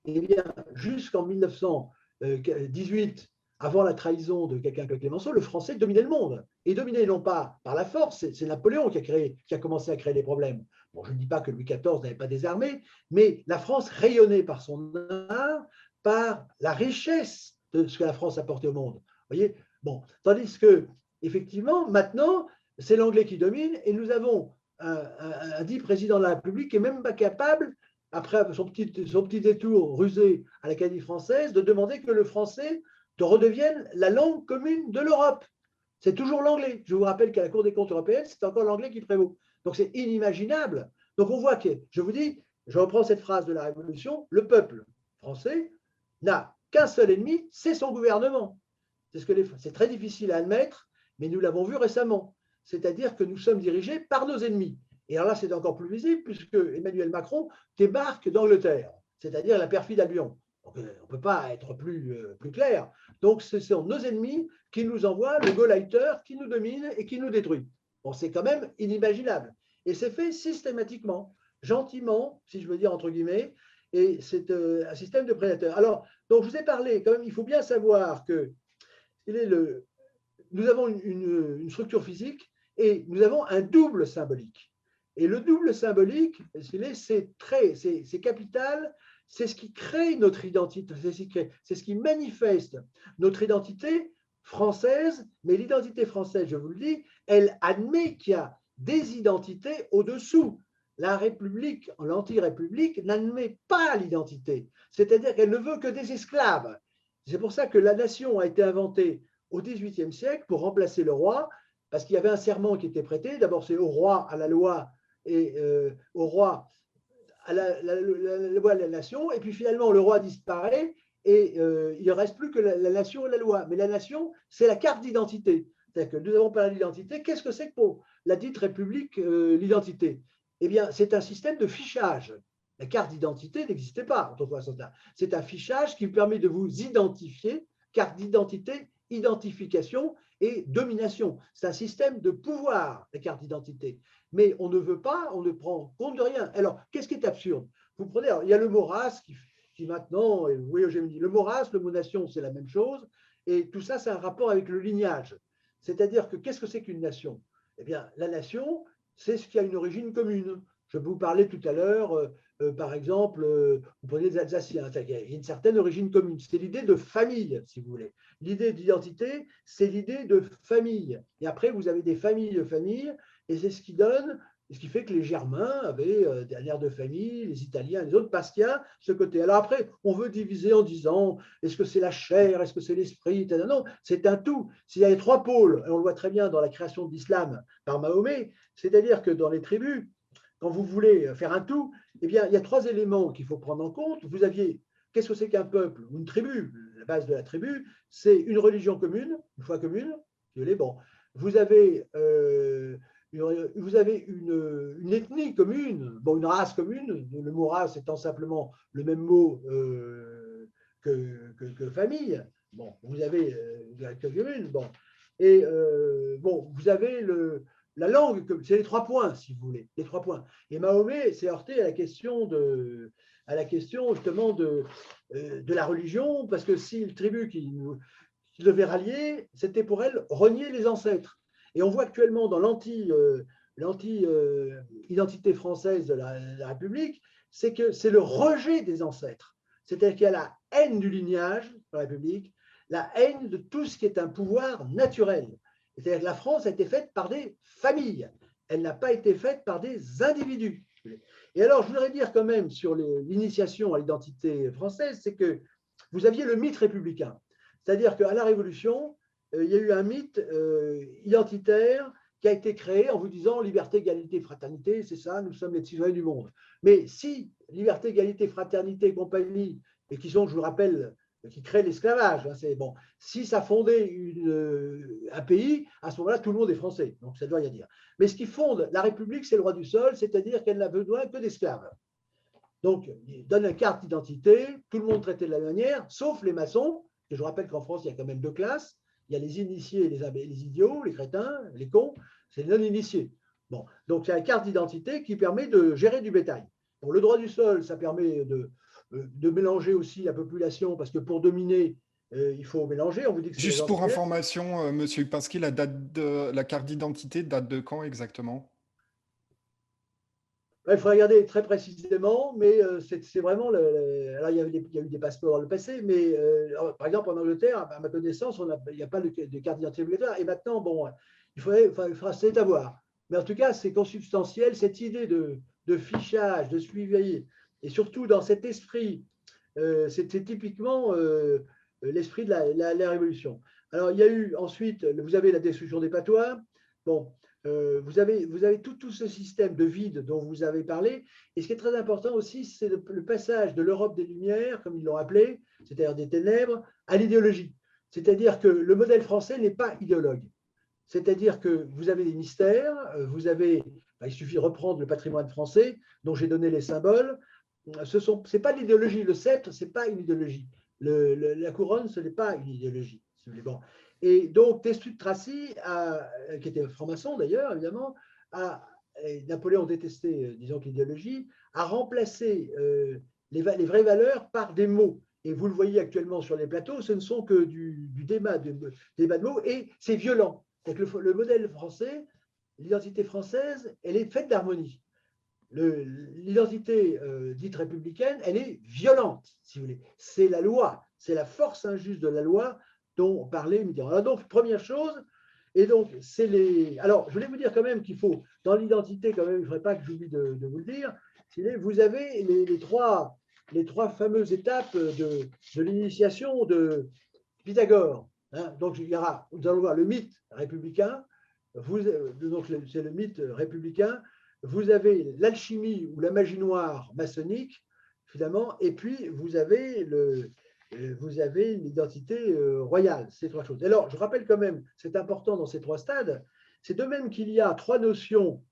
et bien jusqu'en 1918, avant la trahison de quelqu'un comme Clémenceau, le français dominait le monde, et dominait non pas par la force, c'est Napoléon qui a commencé à créer des problèmes. Bon, je ne dis pas que Louis XIV n'avait pas des armées, mais la France rayonnait par son art, par la richesse de ce que la France apportait au monde. Vous voyez, bon, tandis que, effectivement, maintenant, c'est l'anglais qui domine, et nous avons un dit président de la République qui n'est même pas capable, après son petit détour rusé à l'Académie française, de demander que le français redevienne la langue commune de l'Europe. C'est toujours l'anglais. Je vous rappelle qu'à la Cour des comptes européenne, c'est encore l'anglais qui prévaut. Donc c'est inimaginable. Donc on voit que, je vous dis, je reprends cette phrase de la Révolution, le peuple français n'a qu'un seul ennemi, c'est son gouvernement. C'est très difficile à admettre, mais nous l'avons vu récemment. C'est-à-dire que nous sommes dirigés par nos ennemis. Et alors là, c'est encore plus visible puisque Emmanuel Macron débarque d'Angleterre, c'est-à-dire la perfide Albion. Donc, on ne peut pas être plus clair. Donc, ce sont nos ennemis qui nous envoient le Gauleiter qui nous domine et qui nous détruit. Bon, c'est quand même inimaginable. Et c'est fait systématiquement, gentiment, si je veux dire entre guillemets, et c'est un système de prédateurs. Alors, donc je vous ai parlé, quand même, il faut bien savoir que nous avons une structure physique et nous avons un double symbolique. Et le double symbolique, c'est capital, c'est ce qui crée notre identité, c'est ce qui manifeste notre identité française, mais l'identité française, je vous le dis, elle admet qu'il y a des identités au-dessous. La République, l'anti-république, n'admet pas l'identité, c'est-à-dire qu'elle ne veut que des esclaves. C'est pour ça que la nation a été inventée au XVIIIe siècle pour remplacer le roi, parce qu'il y avait un serment qui était prêté. D'abord, c'est au roi, à la loi, et au roi, à la loi, à la nation. Et puis finalement, le roi disparaît et il ne reste plus que la nation et la loi. Mais la nation, c'est la carte d'identité. C'est-à-dire que nous avons parlé d'identité. Qu'est-ce que c'est que pour la dite République, l'identité? Eh bien, c'est un système de fichage. La carte d'identité n'existait pas autrefois. C'est un fichage qui permet de vous identifier, carte d'identité, identification et domination. C'est un système de pouvoir, la carte d'identité. Mais on ne veut pas, on ne prend compte de rien. Alors, qu'est-ce qui est absurde? Vous prenez, alors, il y a le mot race qui maintenant, vous voyez, j'ai dit, le mot race, le mot nation, c'est la même chose. Et tout ça, c'est un rapport avec le lignage. C'est-à-dire que qu'est-ce que c'est qu'une nation? Eh bien, la nation, c'est ce qui a une origine commune. Je vous parlais tout à l'heure, par exemple, vous prenez les Alsaciens, il y a une certaine origine commune. C'est l'idée de famille, si vous voulez. L'idée d'identité, c'est l'idée de famille. Et après, vous avez des familles, et c'est ce qui donne, ce qui fait que les Germains avaient un air de famille, les Italiens, les autres, parce qu'il y a ce côté. Alors après, on veut diviser en disant, est-ce que c'est la chair, est-ce que c'est l'esprit? Non, c'est un tout. S'il y a les trois pôles, et on le voit très bien dans la création de l'islam par Mahomet, c'est-à-dire que dans les tribus, quand vous voulez faire un tout, eh bien, il y a trois éléments qu'il faut prendre en compte. Vous aviez, qu'est-ce que c'est qu'un peuple ou une tribu? La base de la tribu, c'est une religion commune, une foi commune. Bon, vous avez une ethnie commune, bon, une race commune, le mot race étant simplement le même mot que famille. Bon, vous avez une commune, bon. Et bon, vous avez la langue, c'est les 3 points, si vous voulez, les 3 points. Et Mahomet s'est heurté à la question justement de la religion, parce que si le tribu qui devait rallier, c'était pour elle renier les ancêtres. Et on voit actuellement dans l'anti-identité française de la République, c'est que c'est le rejet des ancêtres. C'est-à-dire qu'il y a la haine du lignage de la République, la haine de tout ce qui est un pouvoir naturel. C'est-à-dire que la France a été faite par des familles. Elle n'a pas été faite par des individus. Et alors, je voudrais dire quand même sur l'initiation à l'identité française, c'est que vous aviez le mythe républicain. C'est-à-dire qu'à la Révolution, il y a eu un mythe identitaire qui a été créé en vous disant liberté, égalité, fraternité, c'est ça, nous sommes les citoyens du monde. Mais si liberté, égalité, fraternité et compagnie, et qui sont, je vous rappelle, qui créent l'esclavage, hein, c'est bon. Si ça fondait un pays, à ce moment-là, tout le monde est français. Donc ça ne doit rien dire. Mais ce qui fonde la République, c'est le droit du sol, c'est-à-dire qu'elle n'a besoin que d'esclaves. Donc, il donne une carte d'identité, tout le monde traité de la même manière, sauf les maçons. Et je rappelle qu'en France, il y a quand même 2 classes. Il y a les initiés et les idiots, les crétins, les cons, c'est les non-initiés. Bon, donc, il y a une carte d'identité qui permet de gérer du bétail. Bon, le droit du sol, ça permet de mélanger aussi la population, parce que pour dominer, il faut mélanger. On vous dit que c'est les Juste pour Antillais. information, Monsieur Upinski, la carte d'identité date de quand exactement? Il faudrait regarder très précisément, mais c'est vraiment. Alors, il y a eu des passeports dans le passé, mais par exemple, en Angleterre, à ma connaissance, il n'y a pas de carte d'identité obligatoire. Et maintenant, bon, c'est à voir. Mais en tout cas, c'est consubstantiel, cette idée de fichage, de suivi, et surtout dans cet esprit, c'est typiquement l'esprit de la Révolution. Alors, il y a eu ensuite, vous avez la destruction des patois. Bon, vous avez tout ce système de vide dont vous avez parlé. Et ce qui est très important aussi, c'est le passage de l'Europe des Lumières, comme ils l'ont appelé, c'est-à-dire des ténèbres, à l'idéologie. C'est-à-dire que le modèle français n'est pas idéologue. C'est-à-dire que vous avez des mystères, il suffit de reprendre le patrimoine français, dont j'ai donné les symboles. Ce n'est pas l'idéologie. Le sceptre, ce n'est pas une idéologie. La couronne, ce n'est pas une idéologie. Bon. Et donc, Destutt Tracy, qui était franc-maçon d'ailleurs, évidemment, Napoléon détestait, disons, l'idéologie, a remplacé les vraies valeurs par des mots. Et vous le voyez actuellement sur les plateaux, ce ne sont que du débat de mots, et c'est violent. Donc, le modèle français, l'identité française, elle est faite d'harmonie. L'identité dite républicaine, elle est violente, si vous voulez. C'est la loi, c'est la force injuste de la loi dont parlait Mitterrand. Alors donc, première chose, et donc, c'est les... Alors, je voulais vous dire quand même qu'il faut, dans l'identité, quand même, il ne faudrait pas que j'oublie de vous le dire, vous avez les trois fameuses étapes de l'initiation de Pythagore. Hein. Donc, nous allons voir le mythe républicain, donc c'est le mythe républicain, vous avez l'alchimie ou la magie noire maçonnique, finalement, et puis vous avez vous avez l'identité royale, ces trois choses. Alors, je rappelle quand même, c'est important dans ces trois stades, c'est de même qu'il y a trois notions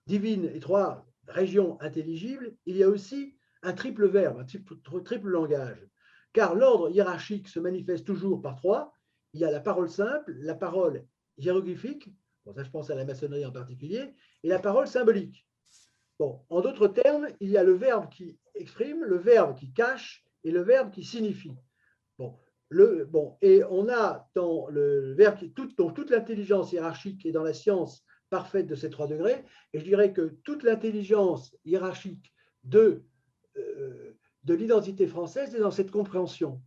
divines et trois régions intelligibles, il y a aussi un triple verbe, un triple langage. Car l'ordre hiérarchique se manifeste toujours par trois. Il y a la parole simple, la parole hiéroglyphique, bon, ça je pense à la maçonnerie en particulier, et la parole symbolique. Bon, en d'autres termes, il y a le verbe qui exprime, le verbe qui cache et le verbe qui signifie. Bon, et on a dans le verbe donc toute l'intelligence hiérarchique est dans la science parfaite de ces trois degrés, et je dirais que toute l'intelligence hiérarchique de l'identité française est dans cette compréhension.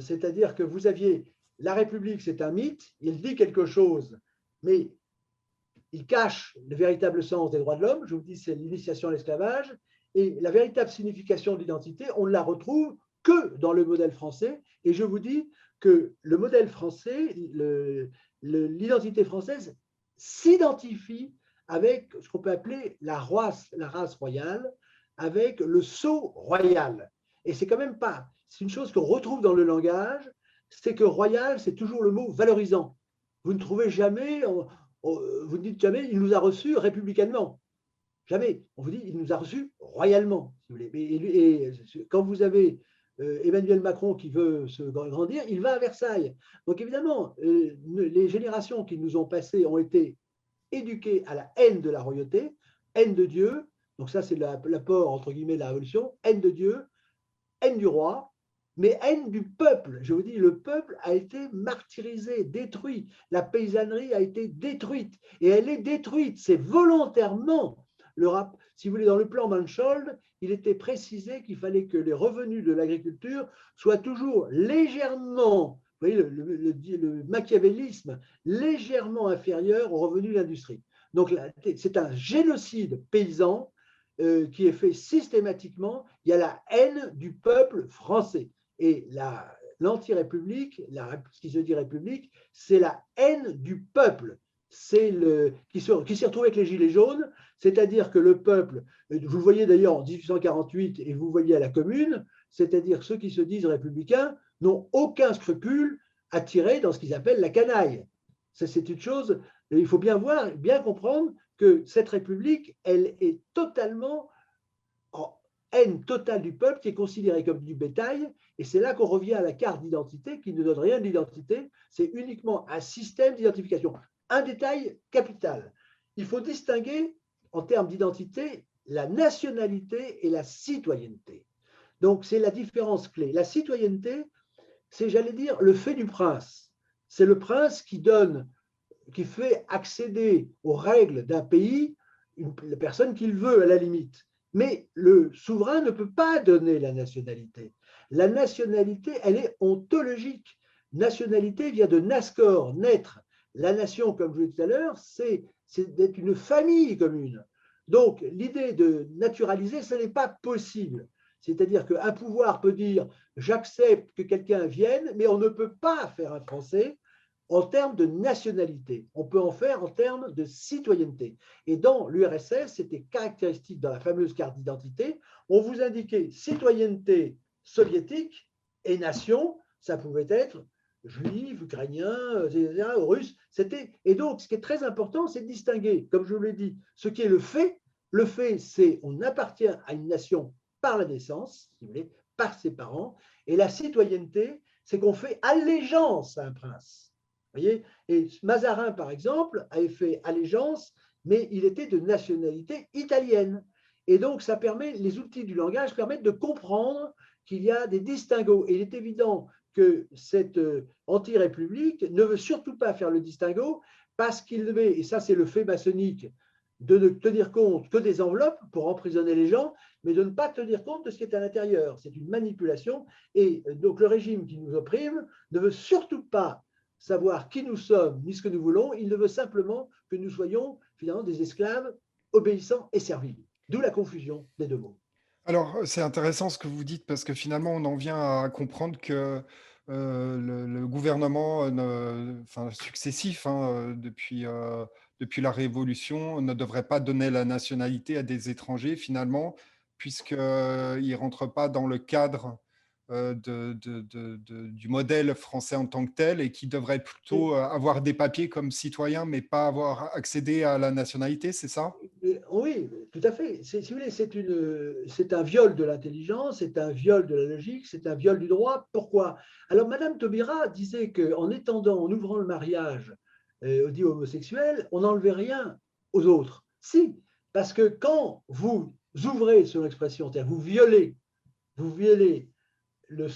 C'est-à-dire que vous aviez la République, c'est un mythe, il dit quelque chose, mais il cache le véritable sens des droits de l'homme. Je vous dis, c'est l'initiation à l'esclavage, et la véritable signification de l'identité, on ne la retrouve que dans le modèle français. Et je vous dis que le modèle français, l'identité française s'identifie avec ce qu'on peut appeler la race royale, avec le sceau royal. Et c'est quand même pas, c'est une chose qu'on retrouve dans le langage, c'est que royal, c'est toujours le mot valorisant. Vous ne trouvez jamais, vous ne dites jamais, il nous a reçus républicainement. Jamais. On vous dit, il nous a reçus royalement, si vous voulez. Et quand vous avez Emmanuel Macron qui veut se grandir, il va à Versailles. Donc évidemment, les générations qui nous ont passées ont été éduquées à la haine de la royauté, haine de Dieu. Donc ça, c'est l'apport, entre guillemets, de la Révolution. Haine de Dieu, haine du roi, mais haine du peuple. Je vous dis, le peuple a été martyrisé, détruit. La paysannerie a été détruite. Et elle est détruite. C'est volontairement. Si vous voulez, dans le plan Mansholt, il était précisé qu'il fallait que les revenus de l'agriculture soient toujours légèrement, vous voyez, le machiavélisme, légèrement inférieur aux revenus de l'industrie. Donc, c'est un génocide paysan qui est fait systématiquement. Il y a la haine du peuple français. Et l'anti-république, ce qui se dit république, c'est la haine du peuple. C'est qui s'est retrouvé avec les Gilets jaunes, c'est-à-dire que le peuple, vous le voyez d'ailleurs en 1848 et vous le voyez à la Commune, c'est-à-dire ceux qui se disent républicains n'ont aucun scrupule à tirer dans ce qu'ils appellent la canaille. Ça, c'est une chose, il faut bien voir, bien comprendre que cette République, elle est totalement en haine totale du peuple, qui est considéré comme du bétail, et c'est là qu'on revient à la carte d'identité qui ne donne rien d'identité, c'est uniquement un système d'identification. Un détail capital, il faut distinguer en termes d'identité la nationalité et la citoyenneté. Donc c'est la différence clé. La citoyenneté, c'est, j'allais dire, le fait du prince. C'est le prince qui fait accéder aux règles d'un pays la personne qu'il veut à la limite. Mais le souverain ne peut pas donner la nationalité. La nationalité, elle est ontologique. Nationalité vient de nascor, naître. La nation, comme je l'ai dit tout à l'heure, c'est d'être une famille commune. Donc, l'idée de naturaliser, ce n'est pas possible. C'est-à-dire qu'un pouvoir peut dire j'accepte que quelqu'un vienne, mais on ne peut pas faire un Français en termes de nationalité. On peut en faire en termes de citoyenneté. Et dans l'URSS, c'était caractéristique dans la fameuse carte d'identité, on vous indiquait citoyenneté soviétique et nation, ça pouvait être juif, ukrainien, russe. Et donc, ce qui est très important, c'est de distinguer, comme je vous l'ai dit, ce qui est le fait. Le fait, c'est on appartient à une nation par la naissance, si vous voulez, par ses parents. Et la citoyenneté, c'est qu'on fait allégeance à un prince. Vous voyez. Et Mazarin, par exemple, avait fait allégeance, mais il était de nationalité italienne. Et donc, ça permet, les outils du langage permettent de comprendre qu'il y a des distinguos. Et il est évident que cette anti-république ne veut surtout pas faire le distinguo parce qu'il devait, et ça c'est le fait maçonnique, de ne tenir compte que des enveloppes pour emprisonner les gens, mais de ne pas tenir compte de ce qui est à l'intérieur. C'est une manipulation. Et donc le régime qui nous opprime ne veut surtout pas savoir qui nous sommes ni ce que nous voulons. Il ne veut simplement que nous soyons finalement des esclaves obéissants et serviles. D'où la confusion des deux mots. Alors, c'est intéressant ce que vous dites parce que finalement, on en vient à comprendre que le gouvernement successif depuis la Révolution ne devrait pas donner la nationalité à des étrangers finalement, puisqu'ils ne rentrent pas dans le cadre du modèle français en tant que tel et qui devraient plutôt avoir des papiers comme citoyens, mais pas avoir accédé à la nationalité, c'est ça? Oui, tout à fait. Si vous voulez, c'est un viol de l'intelligence, c'est un viol de la logique, c'est un viol du droit. Pourquoi? Alors, Madame Taubira disait qu'en étendant, en ouvrant le mariage aux homosexuels, on n'enlevait rien aux autres. Si, parce que quand vous ouvrez, sur l'expression, c'est-à-dire vous violez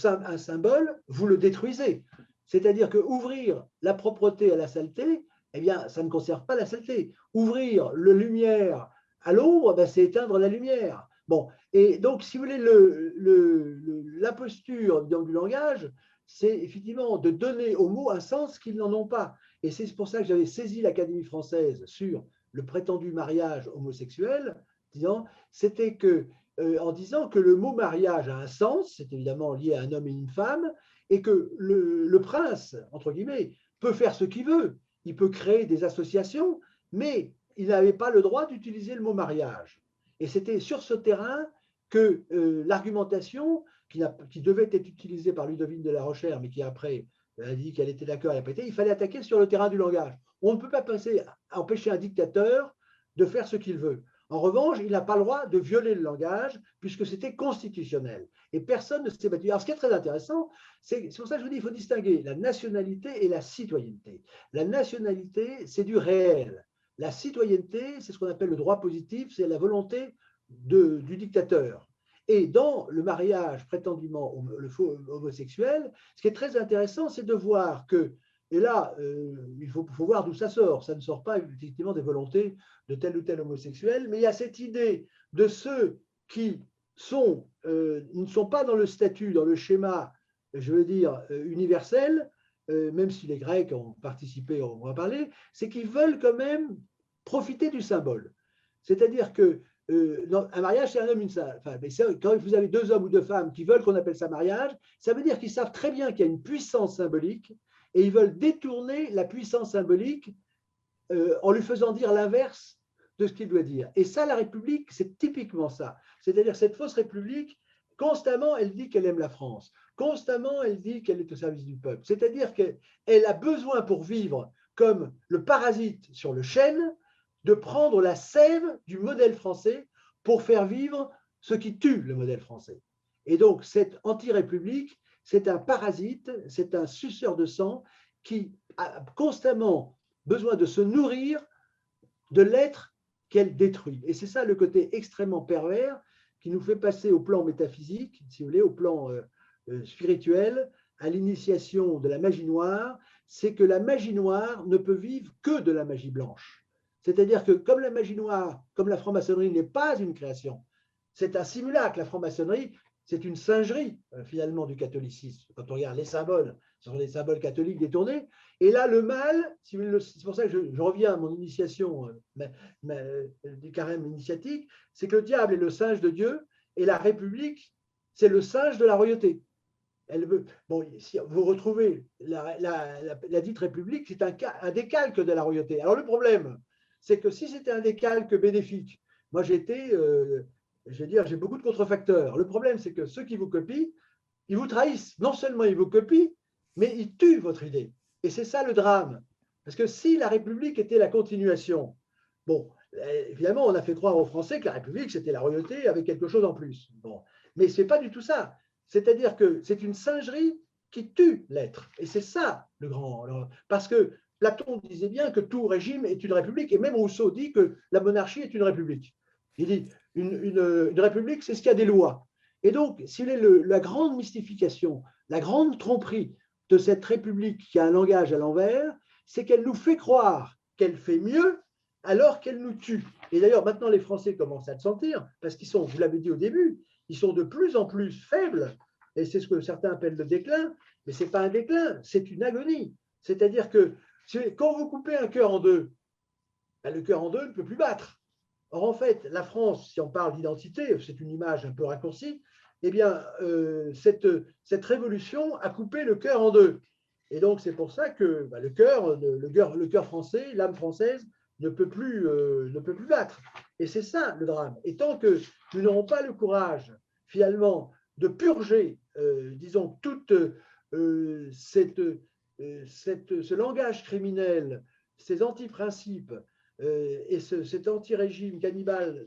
un symbole, vous le détruisez. C'est-à-dire que ouvrir la propreté à la saleté, eh bien, ça ne conserve pas la saleté. Ouvrir la lumière à l'ombre, ben, c'est éteindre la lumière. Bon, et donc, si vous voulez, la posture du langage, c'est effectivement de donner aux mots un sens qu'ils n'en ont pas. Et c'est pour ça que j'avais saisi l'Académie française sur le prétendu mariage homosexuel, c'était que en disant que le mot mariage a un sens, c'est évidemment lié à un homme et une femme, et que le prince, entre guillemets, peut faire ce qu'il veut. Il peut créer des associations, mais il n'avait pas le droit d'utiliser le mot mariage. Et c'était sur ce terrain que l'argumentation, qui devait être utilisée par Ludovine de la Rochère, mais qui après a dit qu'elle était d'accord, elle a pété, il fallait attaquer sur le terrain du langage. On ne peut pas empêcher un dictateur de faire ce qu'il veut. En revanche, il n'a pas le droit de violer le langage puisque c'était constitutionnel. Et personne ne s'est battu. Alors, ce qui est très intéressant, c'est pour ça que je vous dis qu'il faut distinguer la nationalité et la citoyenneté. La nationalité, c'est du réel. La citoyenneté, c'est ce qu'on appelle le droit positif, c'est la volonté du dictateur. Et dans le mariage prétendument le faux homosexuel, ce qui est très intéressant, c'est de voir que, et là, il faut voir d'où ça sort. Ça ne sort pas effectivement des volontés de tel ou tel homosexuel, mais il y a cette idée de ceux qui ne sont pas dans le statut, dans le schéma, je veux dire, universel, même si les Grecs ont participé, on va parler, c'est qu'ils veulent quand même profiter du symbole. C'est-à-dire que un mariage, c'est un homme, une femme. Enfin, quand vous avez deux hommes ou deux femmes qui veulent qu'on appelle ça mariage, ça veut dire qu'ils savent très bien qu'il y a une puissance symbolique et ils veulent détourner la puissance symbolique en lui faisant dire l'inverse de ce qu'il doit dire. Et ça, la République, c'est typiquement ça. C'est-à-dire cette fausse République, constamment, elle dit qu'elle aime la France. Constamment, elle dit qu'elle est au service du peuple. C'est-à-dire qu'elle a besoin pour vivre comme le parasite sur le chêne, de prendre la sève du modèle français pour faire vivre ce qui tue le modèle français. Et donc, cette anti-république, c'est un parasite, c'est un suceur de sang qui a constamment besoin de se nourrir de l'être qu'elle détruit. Et c'est ça le côté extrêmement pervers qui nous fait passer au plan métaphysique, si vous voulez, au plan spirituel, à l'initiation de la magie noire, c'est que la magie noire ne peut vivre que de la magie blanche. C'est-à-dire que comme la magie noire, comme la franc-maçonnerie n'est pas une création, c'est un simulacre. La franc-maçonnerie, c'est une singerie, finalement, du catholicisme. Quand on regarde les symboles, ce sont des symboles catholiques détournés. Et là, le mal, c'est pour ça que je reviens à mon initiation du carême initiatique, c'est que le diable est le singe de Dieu et la République, c'est le singe de la royauté. Si vous retrouvez la dite République, c'est un décalque de la royauté. Alors le problème, c'est que si c'était un décalque bénéfique, moi je veux dire, j'ai beaucoup de contrefacteurs. Le problème, c'est que ceux qui vous copient, ils vous trahissent. Non seulement ils vous copient, mais ils tuent votre idée. Et c'est ça le drame. Parce que si la République était la continuation, bon, évidemment, on a fait croire aux Français que la République, c'était la royauté avec quelque chose en plus. Bon. Mais ce n'est pas du tout ça. C'est-à-dire que c'est une singerie qui tue l'être. Et c'est ça le grand. Parce que Platon disait bien que tout régime est une république, et même Rousseau dit que la monarchie est une république. Il dit une république, c'est ce qui a des lois. Et donc, si la grande mystification, la grande tromperie de cette république qui a un langage à l'envers, c'est qu'elle nous fait croire qu'elle fait mieux alors qu'elle nous tue. Et d'ailleurs, maintenant, les Français commencent à le sentir, parce qu'ils sont, vous l'avez dit au début, ils sont de plus en plus faibles, et c'est ce que certains appellent le déclin, mais ce n'est pas un déclin, c'est une agonie. C'est-à-dire que quand vous coupez un cœur en deux, le cœur en deux ne peut plus battre. Or, en fait, la France, si on parle d'identité, c'est une image un peu raccourcie, eh bien, cette révolution a coupé le cœur en deux. Et donc, c'est pour ça que le cœur français, l'âme française, ne peut plus battre. Et c'est ça le drame. Et tant que nous n'aurons pas le courage, finalement, de purger disons, tout ce langage criminel, ces antiprincipes et cet anti-régime cannibale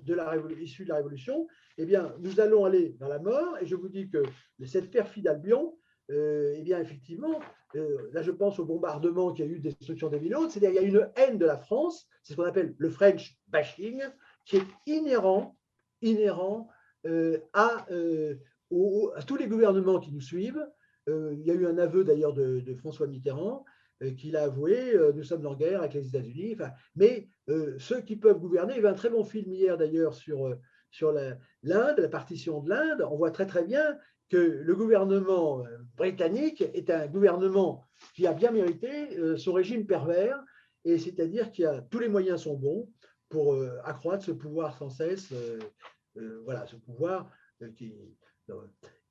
issu de la Révolution, eh bien, nous allons aller dans la mort. Et je vous dis que cette perfide Albion, eh bien, effectivement, là, je pense au bombardement qu'il y a eu, destruction des villes hautes, c'est-à-dire qu'il y a une haine de la France, c'est ce qu'on appelle le French bashing, qui est inhérent à tous les gouvernements qui nous suivent. Il y a eu un aveu d'ailleurs de François Mitterrand qu'il a avoué, nous sommes en guerre avec les États-Unis. Enfin, mais ceux qui peuvent gouverner, il y avait un très bon film hier d'ailleurs sur l'Inde, la partition de l'Inde. On voit très très bien que le gouvernement britannique est un gouvernement qui a bien mérité son régime pervers, et c'est-à-dire que tous les moyens sont bons pour accroître ce pouvoir sans cesse, voilà, ce pouvoir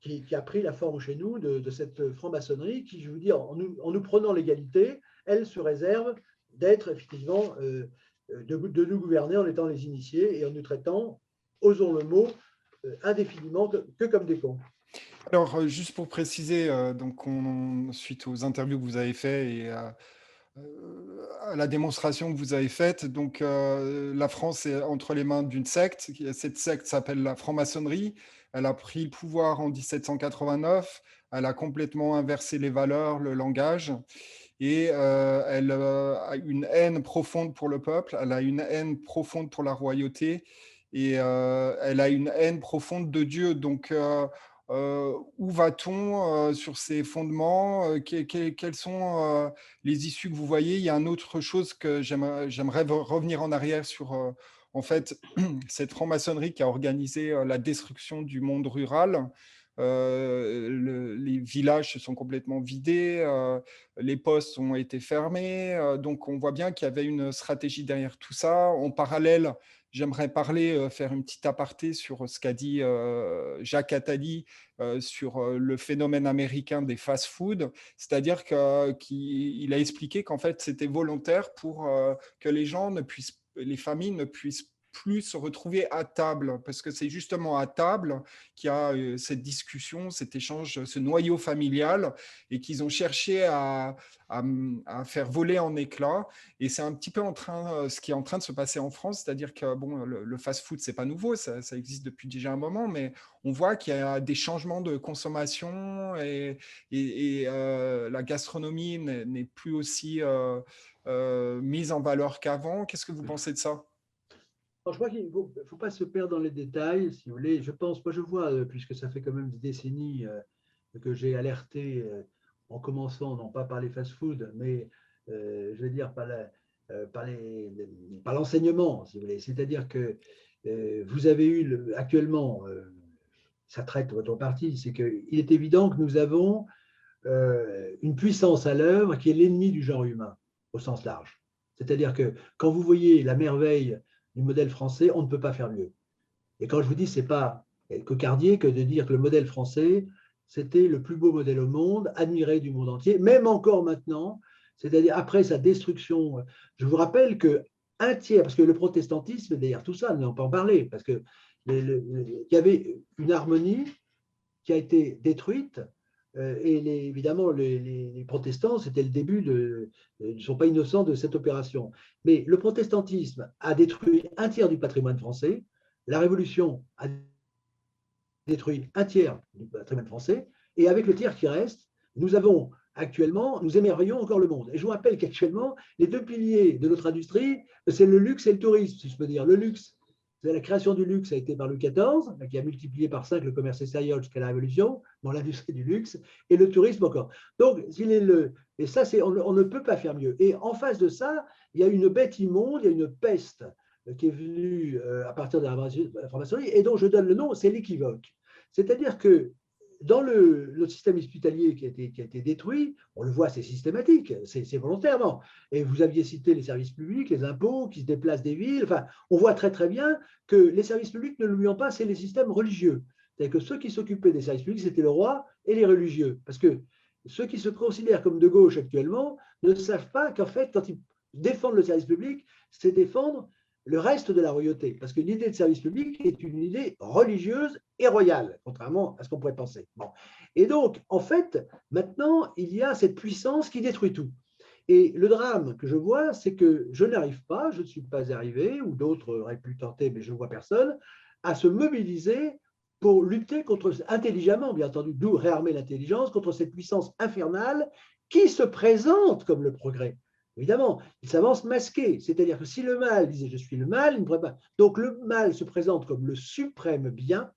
qui a pris la forme chez nous de cette franc-maçonnerie qui, je veux dire, en nous prenant l'égalité, elle se réserve d'être effectivement, de nous gouverner en étant les initiés et en nous traitant, osons le mot, indéfiniment que comme des cons. Alors, juste pour préciser, donc suite aux interviews que vous avez faites et à la démonstration que vous avez faite, donc la France est entre les mains d'une secte. Cette secte s'appelle la franc-maçonnerie. Elle a pris le pouvoir en 1789. Elle a complètement inversé les valeurs, le langage. Et elle a une haine profonde pour le peuple. Elle a une haine profonde pour la royauté. Et elle a une haine profonde de Dieu. Donc, où va-t-on sur ces fondements? Quelles sont les issues que vous voyez? Il y a une autre chose que j'aimerais revenir en arrière sur, en fait, cette franc-maçonnerie qui a organisé la destruction du monde rural. Les villages se sont complètement vidés, les postes ont été fermés, donc on voit bien qu'il y avait une stratégie derrière tout ça. En parallèle, j'aimerais faire une petite aparté sur ce qu'a dit Jacques Attali sur le phénomène américain des fast-food, c'est-à-dire qu'il a expliqué qu'en fait c'était volontaire pour que les familles ne puissent plus se retrouver à table, parce que c'est justement à table qu'il y a cette discussion, cet échange, ce noyau familial, et qu'ils ont cherché à faire voler en éclats. Et c'est un petit peu ce qui est en train de se passer en France, c'est-à-dire que bon, le fast-food, c'est pas nouveau, ça existe depuis déjà un moment, mais on voit qu'il y a des changements de consommation et la gastronomie n'est plus aussi mise en valeur qu'avant. Qu'est-ce que vous pensez de ça? Alors, je crois qu'il ne faut pas se perdre dans les détails, si vous voulez. Je pense, moi je vois, puisque ça fait quand même des décennies que j'ai alerté en commençant, non pas par les fast-foods, mais je vais dire par l'enseignement, si vous voulez. C'est-à-dire que vous avez eu actuellement, ça traite votre parti, c'est qu'il est évident que nous avons une puissance à l'œuvre qui est l'ennemi du genre humain, au sens large. C'est-à-dire que quand vous voyez la merveille du modèle français, on ne peut pas faire mieux. Et quand je vous dis, ce n'est pas cocardier que de dire que le modèle français, c'était le plus beau modèle au monde, admiré du monde entier, même encore maintenant, c'est-à-dire après sa destruction. Je vous rappelle que un tiers, parce que le protestantisme, derrière tout ça, nous n'en pas en parler, parce qu'il y avait une harmonie qui a été détruite. Et évidemment, les protestants, c'était le début ils ne sont pas innocents de cette opération. Mais le protestantisme a détruit un tiers du patrimoine français, la Révolution a détruit un tiers du patrimoine français, et avec le tiers qui reste, nous avons actuellement, nous émerveillons encore le monde. Et je vous rappelle qu'actuellement, les deux piliers de notre industrie, c'est le luxe et le tourisme, si je peux dire. Le luxe, la création du luxe a été par Louis XIV, qui a multiplié par 5 le commerce extérieur jusqu'à la Révolution, dans l'industrie du luxe, et le tourisme encore. Donc, et ça, on ne peut pas faire mieux. Et en face de ça, il y a une bête immonde, il y a une peste qui est venue à partir de la franc-maçonnerie, et dont je donne le nom, c'est l'équivoque. C'est-à-dire que dans le système hospitalier qui a été détruit, on le voit, c'est systématique, c'est volontairement. Et vous aviez cité les services publics, les impôts qui se déplacent des villes. Enfin, on voit très très bien que les services publics, ne l'oublions pas, c'est les systèmes religieux. C'est-à-dire que ceux qui s'occupaient des services publics, c'était le roi et les religieux. Parce que ceux qui se considèrent comme de gauche actuellement ne savent pas qu'en fait, quand ils défendent le service public, c'est défendre le reste de la royauté. Parce que l'idée de service public est une idée religieuse et royale, contrairement à ce qu'on pourrait penser. Bon. Et donc, en fait, maintenant, il y a cette puissance qui détruit tout. Et le drame que je vois, c'est que je n'arrive pas, je ne suis pas arrivé, ou d'autres auraient pu tenter, mais je ne vois personne, à se mobiliser pour lutter contre, intelligemment, bien entendu, d'où réarmer l'intelligence, contre cette puissance infernale qui se présente comme le progrès. Évidemment, il s'avance masqué, c'est-à-dire que si le mal disait je suis le mal, il ne pourrait pas. Donc le mal se présente comme le suprême bien,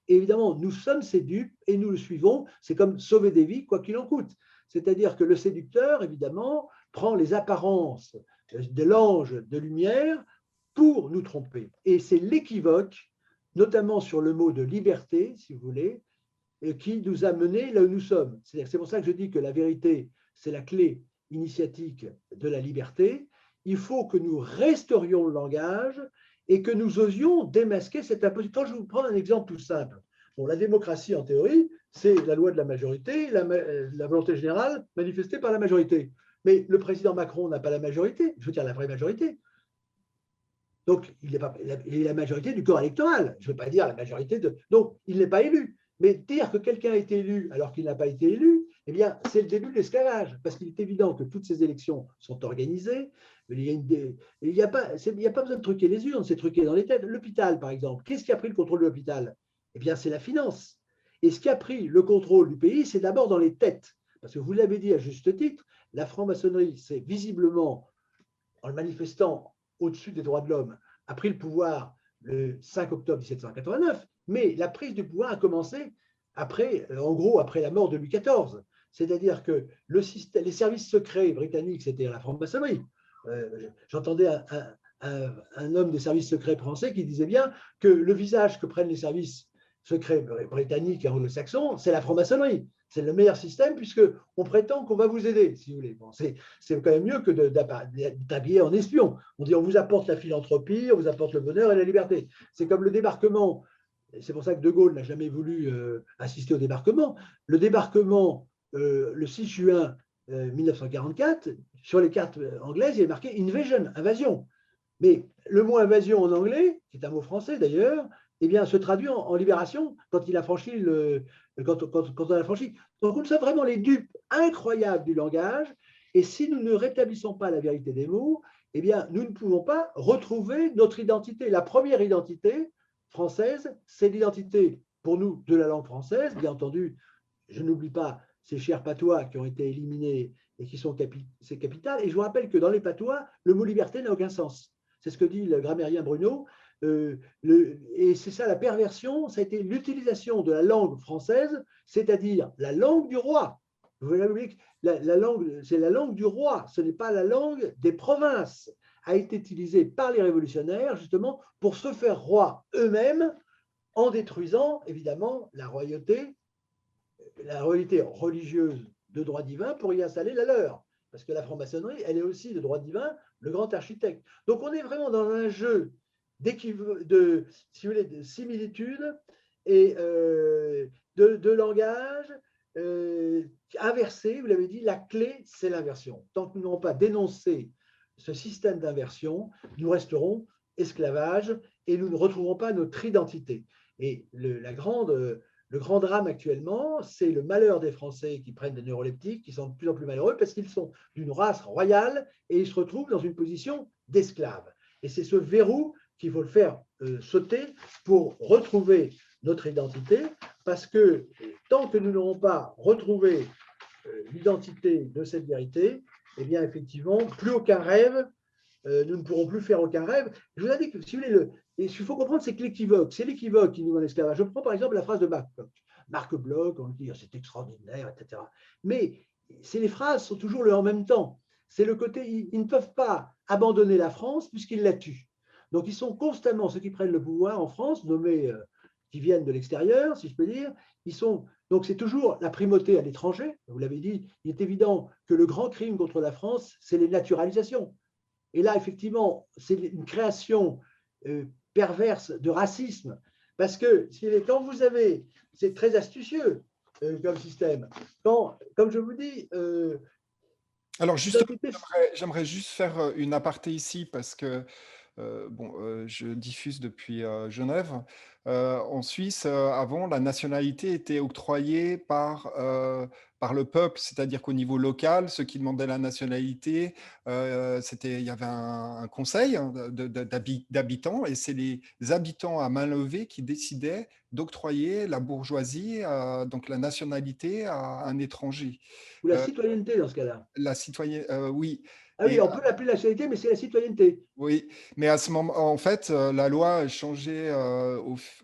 et évidemment, nous sommes ses dupes et nous le suivons, c'est comme sauver des vies, quoi qu'il en coûte. C'est-à-dire que le séducteur, évidemment, prend les apparences de l'ange de lumière pour nous tromper. Et c'est l'équivoque, notamment sur le mot de liberté, si vous voulez, qui nous a menés là où nous sommes. C'est pour ça que je dis que la vérité, c'est la clé initiatique de la liberté. Il faut que nous restaurions le langage et que nous osions démasquer cette imposition. Je vais vous prendre un exemple tout simple. Bon, la démocratie, en théorie, c'est la loi de la majorité, la volonté générale manifestée par la majorité. Mais le président Macron n'a pas la majorité, je veux dire la vraie majorité. Donc, il est la majorité du corps électoral. Je ne veux pas dire la majorité de… Donc, il n'est pas élu. Mais dire que quelqu'un a été élu alors qu'il n'a pas été élu, eh bien, c'est le début de l'esclavage. Parce qu'il est évident que toutes ces élections sont organisées. Il n'y a pas besoin de truquer les urnes, c'est truquer dans les têtes. L'hôpital, par exemple. Qu'est-ce qui a pris le contrôle de l'hôpital? Eh bien, c'est la finance. Et ce qui a pris le contrôle du pays, c'est d'abord dans les têtes. Parce que vous l'avez dit à juste titre, la franc-maçonnerie, c'est visiblement, en le manifestant au-dessus des droits de l'homme, a pris le pouvoir le 5 octobre 1789, mais la prise du pouvoir a commencé après, en gros, après la mort de Louis XIV. C'est-à-dire que les services secrets britanniques, c'était la franc-maçonnerie. J'entendais un homme des services secrets français qui disait bien que le visage que prennent les services secrets britanniques et anglo-saxons, c'est la franc-maçonnerie. C'est le meilleur système puisqu'on prétend qu'on va vous aider, si vous voulez. Bon, c'est quand même mieux que d'habiller en espion. On dit on vous apporte la philanthropie, on vous apporte le bonheur et la liberté. C'est comme le débarquement. C'est pour ça que De Gaulle n'a jamais voulu assister au débarquement. Le débarquement, le 6 juin 1944, sur les cartes anglaises, il est marqué invasion, invasion. Mais le mot invasion en anglais, qui est un mot français d'ailleurs, eh bien, se traduit en libération quand il a franchi quand on a franchi. Donc, nous sommes vraiment les dupes incroyables du langage. Et si nous ne rétablissons pas la vérité des mots, eh bien, nous ne pouvons pas retrouver notre identité. La première identité française, c'est l'identité, pour nous, de la langue française. Bien entendu, je n'oublie pas ces chers patois qui ont été éliminés et qui sont capitales. Et je vous rappelle que dans les patois, le mot liberté n'a aucun sens. C'est ce que dit le grammairien Bruno. Et c'est ça la perversion, ça a été l'utilisation de la langue française, c'est-à-dire la langue du roi. Vous l'avez oublié, c'est la langue du roi, ce n'est pas la langue des provinces, a été utilisée par les révolutionnaires justement pour se faire roi eux-mêmes en détruisant évidemment la royauté religieuse de droit divin pour y installer la leur. Parce que la franc-maçonnerie, elle est aussi de droit divin le grand architecte. Donc on est vraiment dans un jeu de similitude et de langage inversé. Vous l'avez dit, la clé, c'est l'inversion. Tant que nous n'aurons pas dénoncé ce système d'inversion, nous resterons esclavage et nous ne retrouverons pas notre identité. Et le grand drame actuellement, c'est le malheur des Français qui prennent des neuroleptiques, qui sont de plus en plus malheureux parce qu'ils sont d'une race royale et ils se retrouvent dans une position d'esclaves. Et c'est ce verrou qu'il faut le faire sauter pour retrouver notre identité, parce que tant que nous n'aurons pas retrouvé l'identité de cette vérité, eh bien effectivement, plus aucun rêve, nous ne pourrons plus faire aucun rêve. Je vous ai dit que si vous voulez, et ce qu'il faut comprendre, c'est que l'équivoque, c'est l'équivoque qui nous met en esclavage. Je prends par exemple la phrase de Marc Bloch. Marc Bloch, on dit c'est extraordinaire, etc. Mais les phrases sont toujours le en même temps. C'est le côté, ils ne peuvent pas abandonner la France puisqu'ils la tuent. Donc ils sont constamment, ceux qui prennent le pouvoir en France, nommés qui viennent de l'extérieur, si je peux dire, donc c'est toujours la primauté à l'étranger. Vous l'avez dit, il est évident que le grand crime contre la France, c'est les naturalisations. Et là, effectivement, c'est une création perverse de racisme. Parce que quand vous avez, c'est très astucieux comme système. Comme je vous dis… Alors, justement, j'aimerais juste faire une aparté ici parce que je diffuse depuis Genève. En Suisse, avant, la nationalité était octroyée par le peuple, c'est-à-dire qu'au niveau local, ceux qui demandaient la nationalité, il y avait un conseil hein, d'habitants, et c'est les habitants à main levée qui décidaient d'octroyer la bourgeoisie, donc la nationalité à un étranger. Ou la Euh, citoyenneté dans ce cas-là. la citoyenne, oui. Ah oui, Et on peut l'appeler la nationalité, mais c'est la citoyenneté. oui, mais à ce moment, en fait, la loi a changé.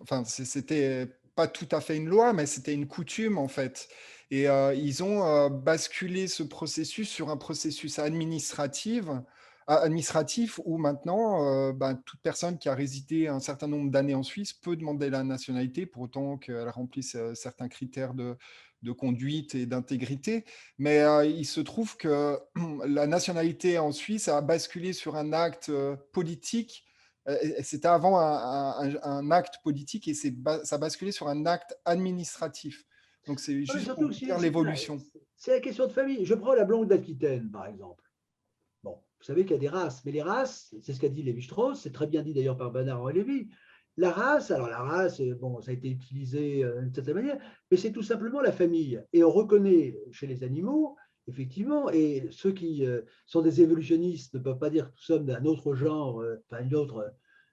Enfin, c'était pas tout à fait une loi, mais c'était une coutume en fait. Et ils ont basculé ce processus sur un processus administratif où maintenant, ben, toute personne qui a résidé un certain nombre d'années en Suisse peut demander la nationalité pour autant qu'elle remplisse certains critères de conduite et d'intégrité. Mais il se trouve que la nationalité en Suisse a basculé sur un acte politique. C'était avant un acte politique et ça a basculé sur un acte administratif. Donc c'est Non, mais juste pour surtout, vous dire l'évolution. c'est la question de famille. Je prends la blonde d'Aquitaine, par exemple. Bon, vous savez qu'il y a des races, mais les races, c'est ce qu'a dit Lévi-Strauss, c'est très bien dit d'ailleurs par Bernard Lévy. La race, alors la race, bon, ça a été utilisé d'une certaine manière, mais c'est tout simplement la famille. Et on reconnaît chez les animaux, effectivement, et ceux qui sont des évolutionnistes ne peuvent pas dire que nous sommes d'un autre genre, enfin une autre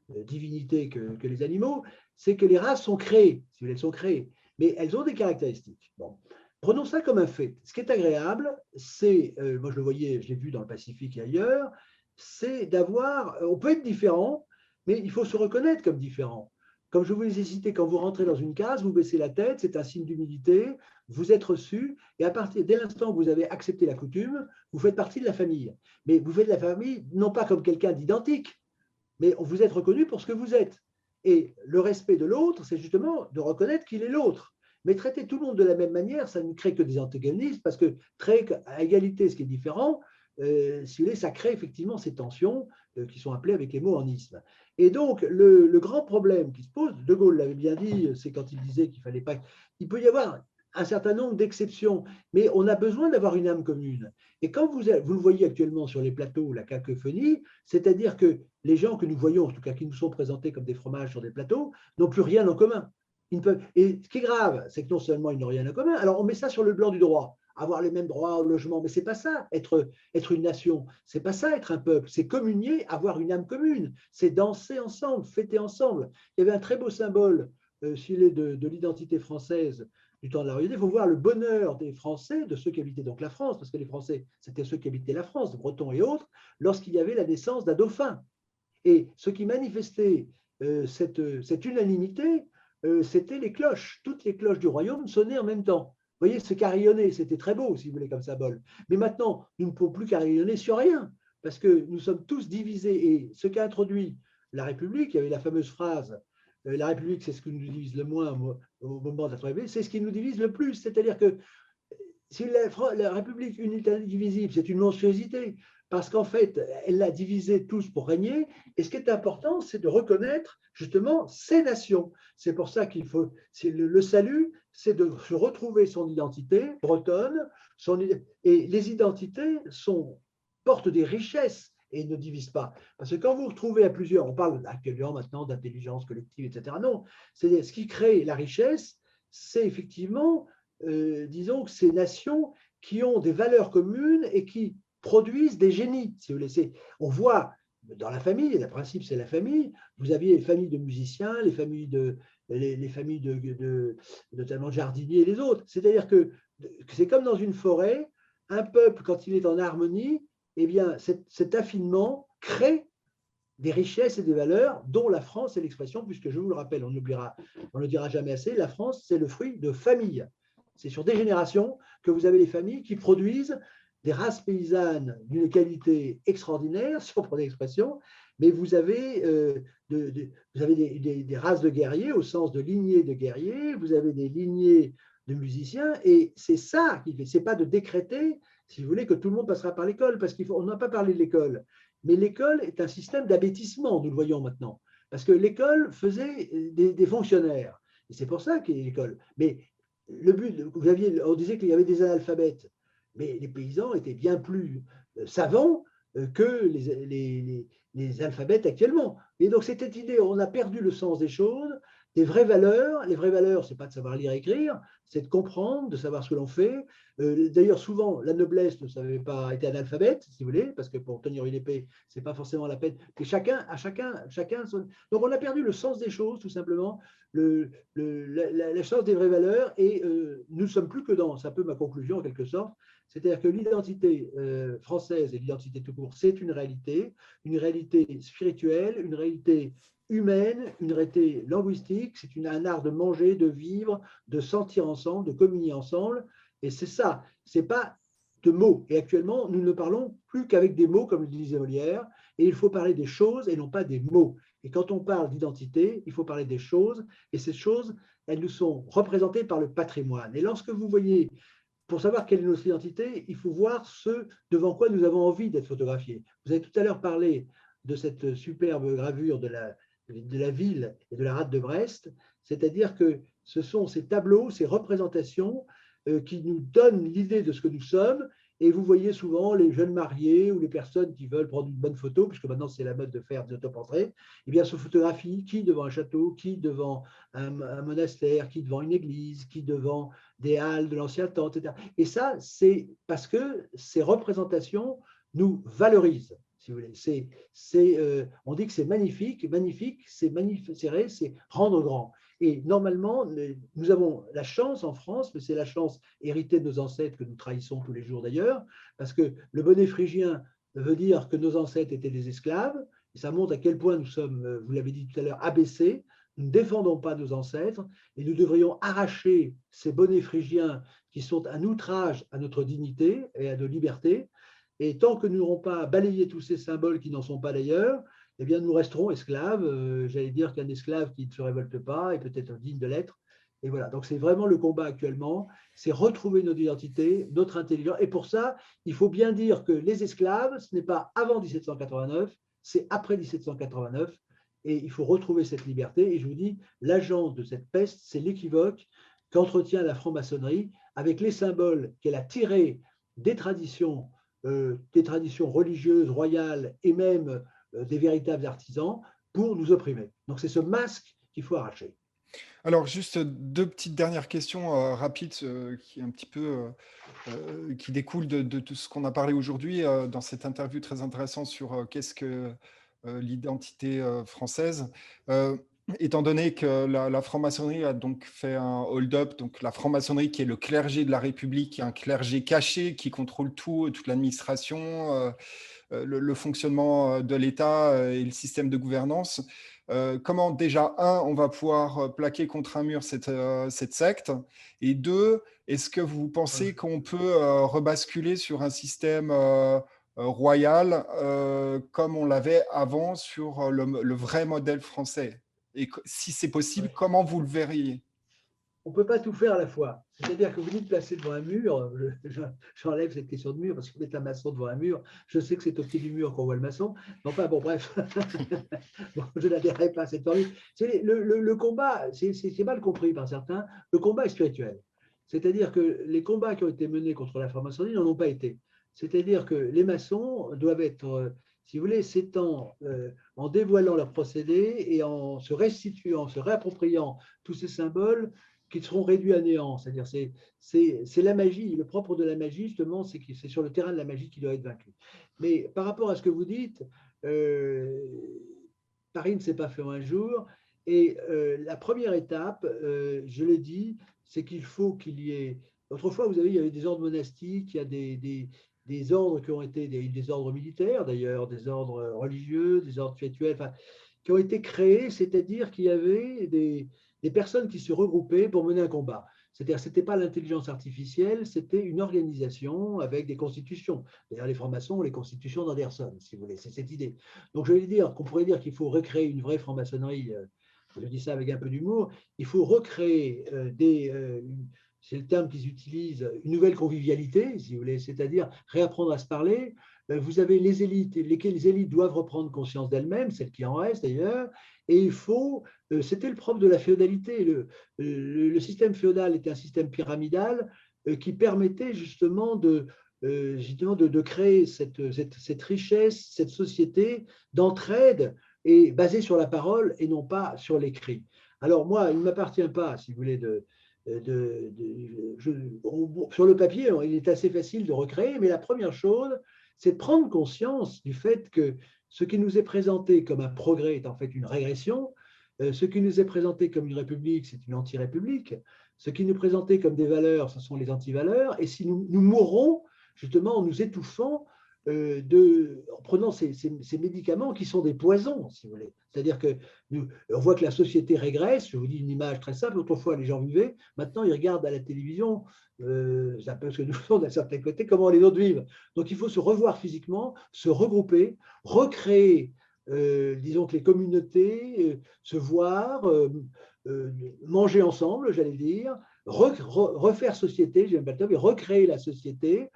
divinité que les animaux, c'est que les races sont créées, si vous voulez, elles sont créées, mais elles ont des caractéristiques. Bon. Prenons ça comme un fait. Ce qui est agréable, c'est, moi je le voyais, je l'ai vu dans le Pacifique et ailleurs, c'est d'avoir, on peut être différent, mais il faut se reconnaître comme différent. Comme je vous les ai cités, quand vous rentrez dans une case, vous baissez la tête, c'est un signe d'humilité, vous êtes reçu, et à partir, dès l'instant où vous avez accepté la coutume, vous faites partie de la famille. Mais vous faites de la famille, non pas comme quelqu'un d'identique, mais vous êtes reconnu pour ce que vous êtes. Et le respect de l'autre, c'est justement de reconnaître qu'il est l'autre. Mais traiter tout le monde de la même manière, ça ne crée que des antagonismes, parce que traiter à égalité ce qui est différent, si vous voulez, ça crée effectivement ces tensions qui sont appelées avec les mots en isme. Et donc, le grand problème qui se pose, De Gaulle l'avait bien dit, c'est quand il disait qu'il fallait pas. Il peut y avoir un certain nombre d'exceptions, mais on a besoin d'avoir une âme commune. Et quand vous le voyez actuellement sur les plateaux, la cacophonie, c'est-à-dire que les gens que nous voyons, en tout cas qui nous sont présentés comme des fromages sur des plateaux, n'ont plus rien en commun. Et ce qui est grave, c'est que non seulement ils n'ont rien en commun, alors on met ça sur le blanc du droit, avoir les mêmes droits au logement, mais c'est pas ça, être une nation, c'est pas ça, être un peuple, c'est communier, avoir une âme commune, c'est danser ensemble, fêter ensemble. Il y avait un très beau symbole, s'il est de l'identité française du temps de la royauté. Il faut voir le bonheur des Français, de ceux qui habitaient donc la France, parce que les Français, c'était ceux qui habitaient la France, Bretons et autres, lorsqu'il y avait la naissance d'un dauphin. Et ce qui manifestait cette unanimité, c'était les cloches. Toutes les cloches du royaume sonnaient en même temps. Vous voyez, ce carillonner, c'était très beau, si vous voulez, comme symbole. Mais maintenant, nous ne pouvons plus carillonner sur rien, parce que nous sommes tous divisés. Et ce qu'a introduit la République, il y avait la fameuse phrase la République, c'est ce qui nous divise le moins au moment de la République, c'est ce qui nous divise le plus. C'est-à-dire que si la République unitaire indivisible, c'est une monstruosité, parce qu'en fait, elle l'a divisé tous pour régner. Et ce qui est important, c'est de reconnaître justement ces nations. C'est pour ça qu'il faut, le salut, c'est de se retrouver son identité bretonne, et les identités portent des richesses et ne divisent pas. Parce que quand vous vous retrouvez à plusieurs, on parle actuellement maintenant d'intelligence collective, etc. Non, c'est ce qui crée la richesse, c'est effectivement disons que ces nations qui ont des valeurs communes et qui produisent des génies, si vous voulez. On voit dans la famille, le principe c'est la famille, vous aviez les familles de musiciens, les familles notamment de jardiniers et les autres. C'est-à-dire que c'est comme dans une forêt, un peuple, quand il est en harmonie, eh bien, cet affinement crée des richesses et des valeurs dont la France est l'expression, puisque je vous le rappelle, on ne le dira jamais assez, la France, c'est le fruit de familles. C'est sur des générations que vous avez les familles qui produisent des races paysannes d'une qualité extraordinaire, si on prend l'expression, mais vous avez, des races de guerriers au sens de lignées de guerriers, vous avez des lignées de musiciens, et c'est ça qui fait, c'est pas de décréter, si vous voulez, que tout le monde passera par l'école, parce qu'on n'a pas parlé de l'école, mais l'école est un système d'abêtissement, nous le voyons maintenant, parce que l'école faisait des fonctionnaires, et c'est pour ça qu'il y a l'école. Mais le but, on disait qu'il y avait des analphabètes, mais les paysans étaient bien plus savants que les alphabets actuellement. Et donc, c'était cette idée, on a perdu le sens des choses, des vraies valeurs. Les vraies valeurs, ce n'est pas de savoir lire et écrire, c'est de comprendre, de savoir ce que l'on fait. D'ailleurs, souvent, la noblesse ne savait pas être analphabète, si vous voulez, parce que pour tenir une épée, ce n'est pas forcément la peine. Et chacun son... Donc, on a perdu le sens des choses, tout simplement, la chance des vraies valeurs, et nous ne sommes plus que dans, c'est un peu ma conclusion en quelque sorte, c'est-à-dire que l'identité française et l'identité tout court, c'est une réalité spirituelle, une réalité humaine, une réalité linguistique, c'est un art de manger, de vivre, de sentir ensemble, de communier ensemble, et c'est ça, c'est pas de mots. Et actuellement, nous ne parlons plus qu'avec des mots, comme le disait Molière, et il faut parler des choses et non pas des mots. Et quand on parle d'identité, il faut parler des choses, et ces choses, elles nous sont représentées par le patrimoine. Et lorsque vous voyez, pour savoir quelle est notre identité, il faut voir ce devant quoi nous avons envie d'être photographiés. Vous avez tout à l'heure parlé de cette superbe gravure de la ville et de la rade de Brest, c'est-à-dire que ce sont ces tableaux, ces représentations qui nous donnent l'idée de ce que nous sommes. Et vous voyez souvent les jeunes mariés ou les personnes qui veulent prendre une bonne photo, puisque maintenant c'est la mode de faire des autoportraits, eh bien se photographient qui devant un château, qui devant un monastère, qui devant une église, qui devant des halles de l'ancien temps, etc. Et ça, c'est parce que ces représentations nous valorisent. Si vous voulez. On dit que c'est magnifique, c'est magnifier, c'est rendre grand. Et normalement, nous avons la chance en France, mais c'est la chance héritée de nos ancêtres que nous trahissons tous les jours d'ailleurs, parce que le bonnet phrygien veut dire que nos ancêtres étaient des esclaves, et ça montre à quel point nous sommes, vous l'avez dit tout à l'heure, abaissés. Nous ne défendons pas nos ancêtres et nous devrions arracher ces bonnets phrygiens qui sont un outrage à notre dignité et à nos libertés. Et tant que nous n'aurons pas balayé tous ces symboles qui n'en sont pas d'ailleurs, eh bien, nous resterons esclaves. J'allais dire qu'un esclave qui ne se révolte pas est peut-être digne de l'être. Et voilà, donc c'est vraiment le combat actuellement, c'est retrouver notre identité, notre intelligence. Et pour ça, il faut bien dire que les esclaves, ce n'est pas avant 1789, c'est après 1789. Et il faut retrouver cette liberté. Et je vous dis, l'agence de cette peste, c'est l'équivoque qu'entretient la franc-maçonnerie avec les symboles qu'elle a tirés des traditions religieuses, royales et même des véritables artisans pour nous opprimer. Donc c'est ce masque qu'il faut arracher. Alors, juste deux petites dernières questions rapides qui un petit peu qui découlent de tout ce qu'on a parlé aujourd'hui dans cette interview très intéressante sur qu'est-ce que l'identité française. Étant donné que la franc-maçonnerie a donc fait un hold-up, donc la franc-maçonnerie qui est le clergé de la République, un clergé caché qui contrôle tout, toute l'administration, le fonctionnement de l'État et le système de gouvernance. Comment déjà, on va pouvoir plaquer contre un mur cette secte, et deux, est-ce que vous pensez qu'on peut rebasculer sur un système royal comme on l'avait avant sur le vrai modèle français? Et si c'est possible, comment vous le verriez? On ne peut pas tout faire à la fois. C'est-à-dire que vous dites placer devant un mur, j'enlève cette question de mur parce que vous êtes un maçon devant un mur. Je sais que c'est au pied du mur qu'on voit le maçon. Mais enfin, bon, bref, bon, je n'adhérerai pas à cette formule. Le combat, c'est mal compris par certains, le combat est spirituel. C'est-à-dire que les combats qui ont été menés contre la franc-maçonnerie n'en ont pas été. C'est-à-dire que les maçons doivent être, si vous voulez, s'étant en dévoilant leurs procédés et en se restituant, se réappropriant tous ces symboles qui seront réduits à néant. C'est-à-dire, c'est la magie. Le propre de la magie, justement, c'est que c'est sur le terrain de la magie qu'il doit être vaincu. Mais par rapport à ce que vous dites, Paris ne s'est pas fait en un jour. Et la première étape, je l'ai dit, c'est qu'il faut qu'il y ait. Autrefois, vous savez, il y avait des ordres monastiques, il y a des ordres qui ont été des ordres militaires, d'ailleurs, des ordres religieux, des ordres spirituels, enfin, qui ont été créés, c'est-à-dire qu'il y avait des personnes qui se regroupaient pour mener un combat. C'est-à-dire que ce n'était pas l'intelligence artificielle, c'était une organisation avec des constitutions. D'ailleurs, les francs-maçons ont les constitutions d'Anderson, si vous voulez, c'est cette idée. Donc, je vais dire qu'on pourrait dire qu'il faut recréer une vraie franc-maçonnerie, je dis ça avec un peu d'humour, il faut recréer c'est le terme qu'ils utilisent, une nouvelle convivialité, si vous voulez, c'est-à-dire réapprendre à se parler. Vous avez les élites, les élites doivent reprendre conscience d'elles-mêmes, celles qui en restent d'ailleurs, et il faut, c'était le propre de la féodalité. Le système féodal était un système pyramidal qui permettait justement justement de créer cette richesse, cette société d'entraide et basée sur la parole et non pas sur l'écrit. Alors moi, il ne m'appartient pas, si vous voulez, sur le papier, il est assez facile de recréer, mais la première chose, c'est de prendre conscience du fait que ce qui nous est présenté comme un progrès est en fait une régression, ce qui nous est présenté comme une république, c'est une anti-république, ce qui nous est présenté comme des valeurs, ce sont les anti-valeurs, et si nous mourrons justement en nous étouffant en prenant ces médicaments qui sont des poisons, si vous voulez. C'est-à-dire que on voit que la société régresse. Je vous dis une image très simple. Autrefois, les gens vivaient. Maintenant, ils regardent à la télévision, c'est un peu ce que nous faisons d'un certain côté, comment les autres vivent. Donc, il faut se revoir physiquement, se regrouper, recréer, disons que les communautés, se voir, manger ensemble, j'allais dire, refaire société, j'ai même pas le temps, mais recréer la société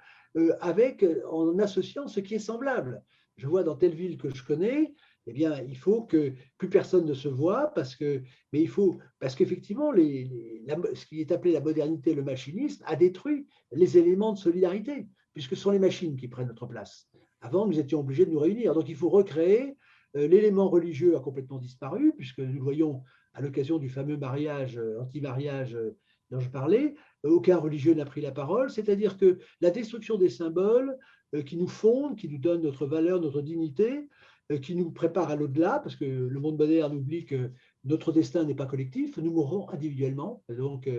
en associant ce qui est semblable. Je vois dans telle ville que je connais, eh bien, il faut que plus personne ne se voit parce qu'effectivement, ce qui est appelé la modernité, le machinisme, a détruit les éléments de solidarité, puisque ce sont les machines qui prennent notre place. Avant, nous étions obligés de nous réunir. Donc, il faut recréer. L'élément religieux a complètement disparu, puisque nous le voyons à l'occasion du fameux mariage, anti-mariage dont je parlais. Aucun religieux n'a pris la parole, c'est-à-dire que la destruction des symboles qui nous fondent, qui nous donnent notre valeur, notre dignité, qui nous préparent à l'au-delà, parce que le monde moderne oublie que notre destin n'est pas collectif, nous mourrons individuellement, donc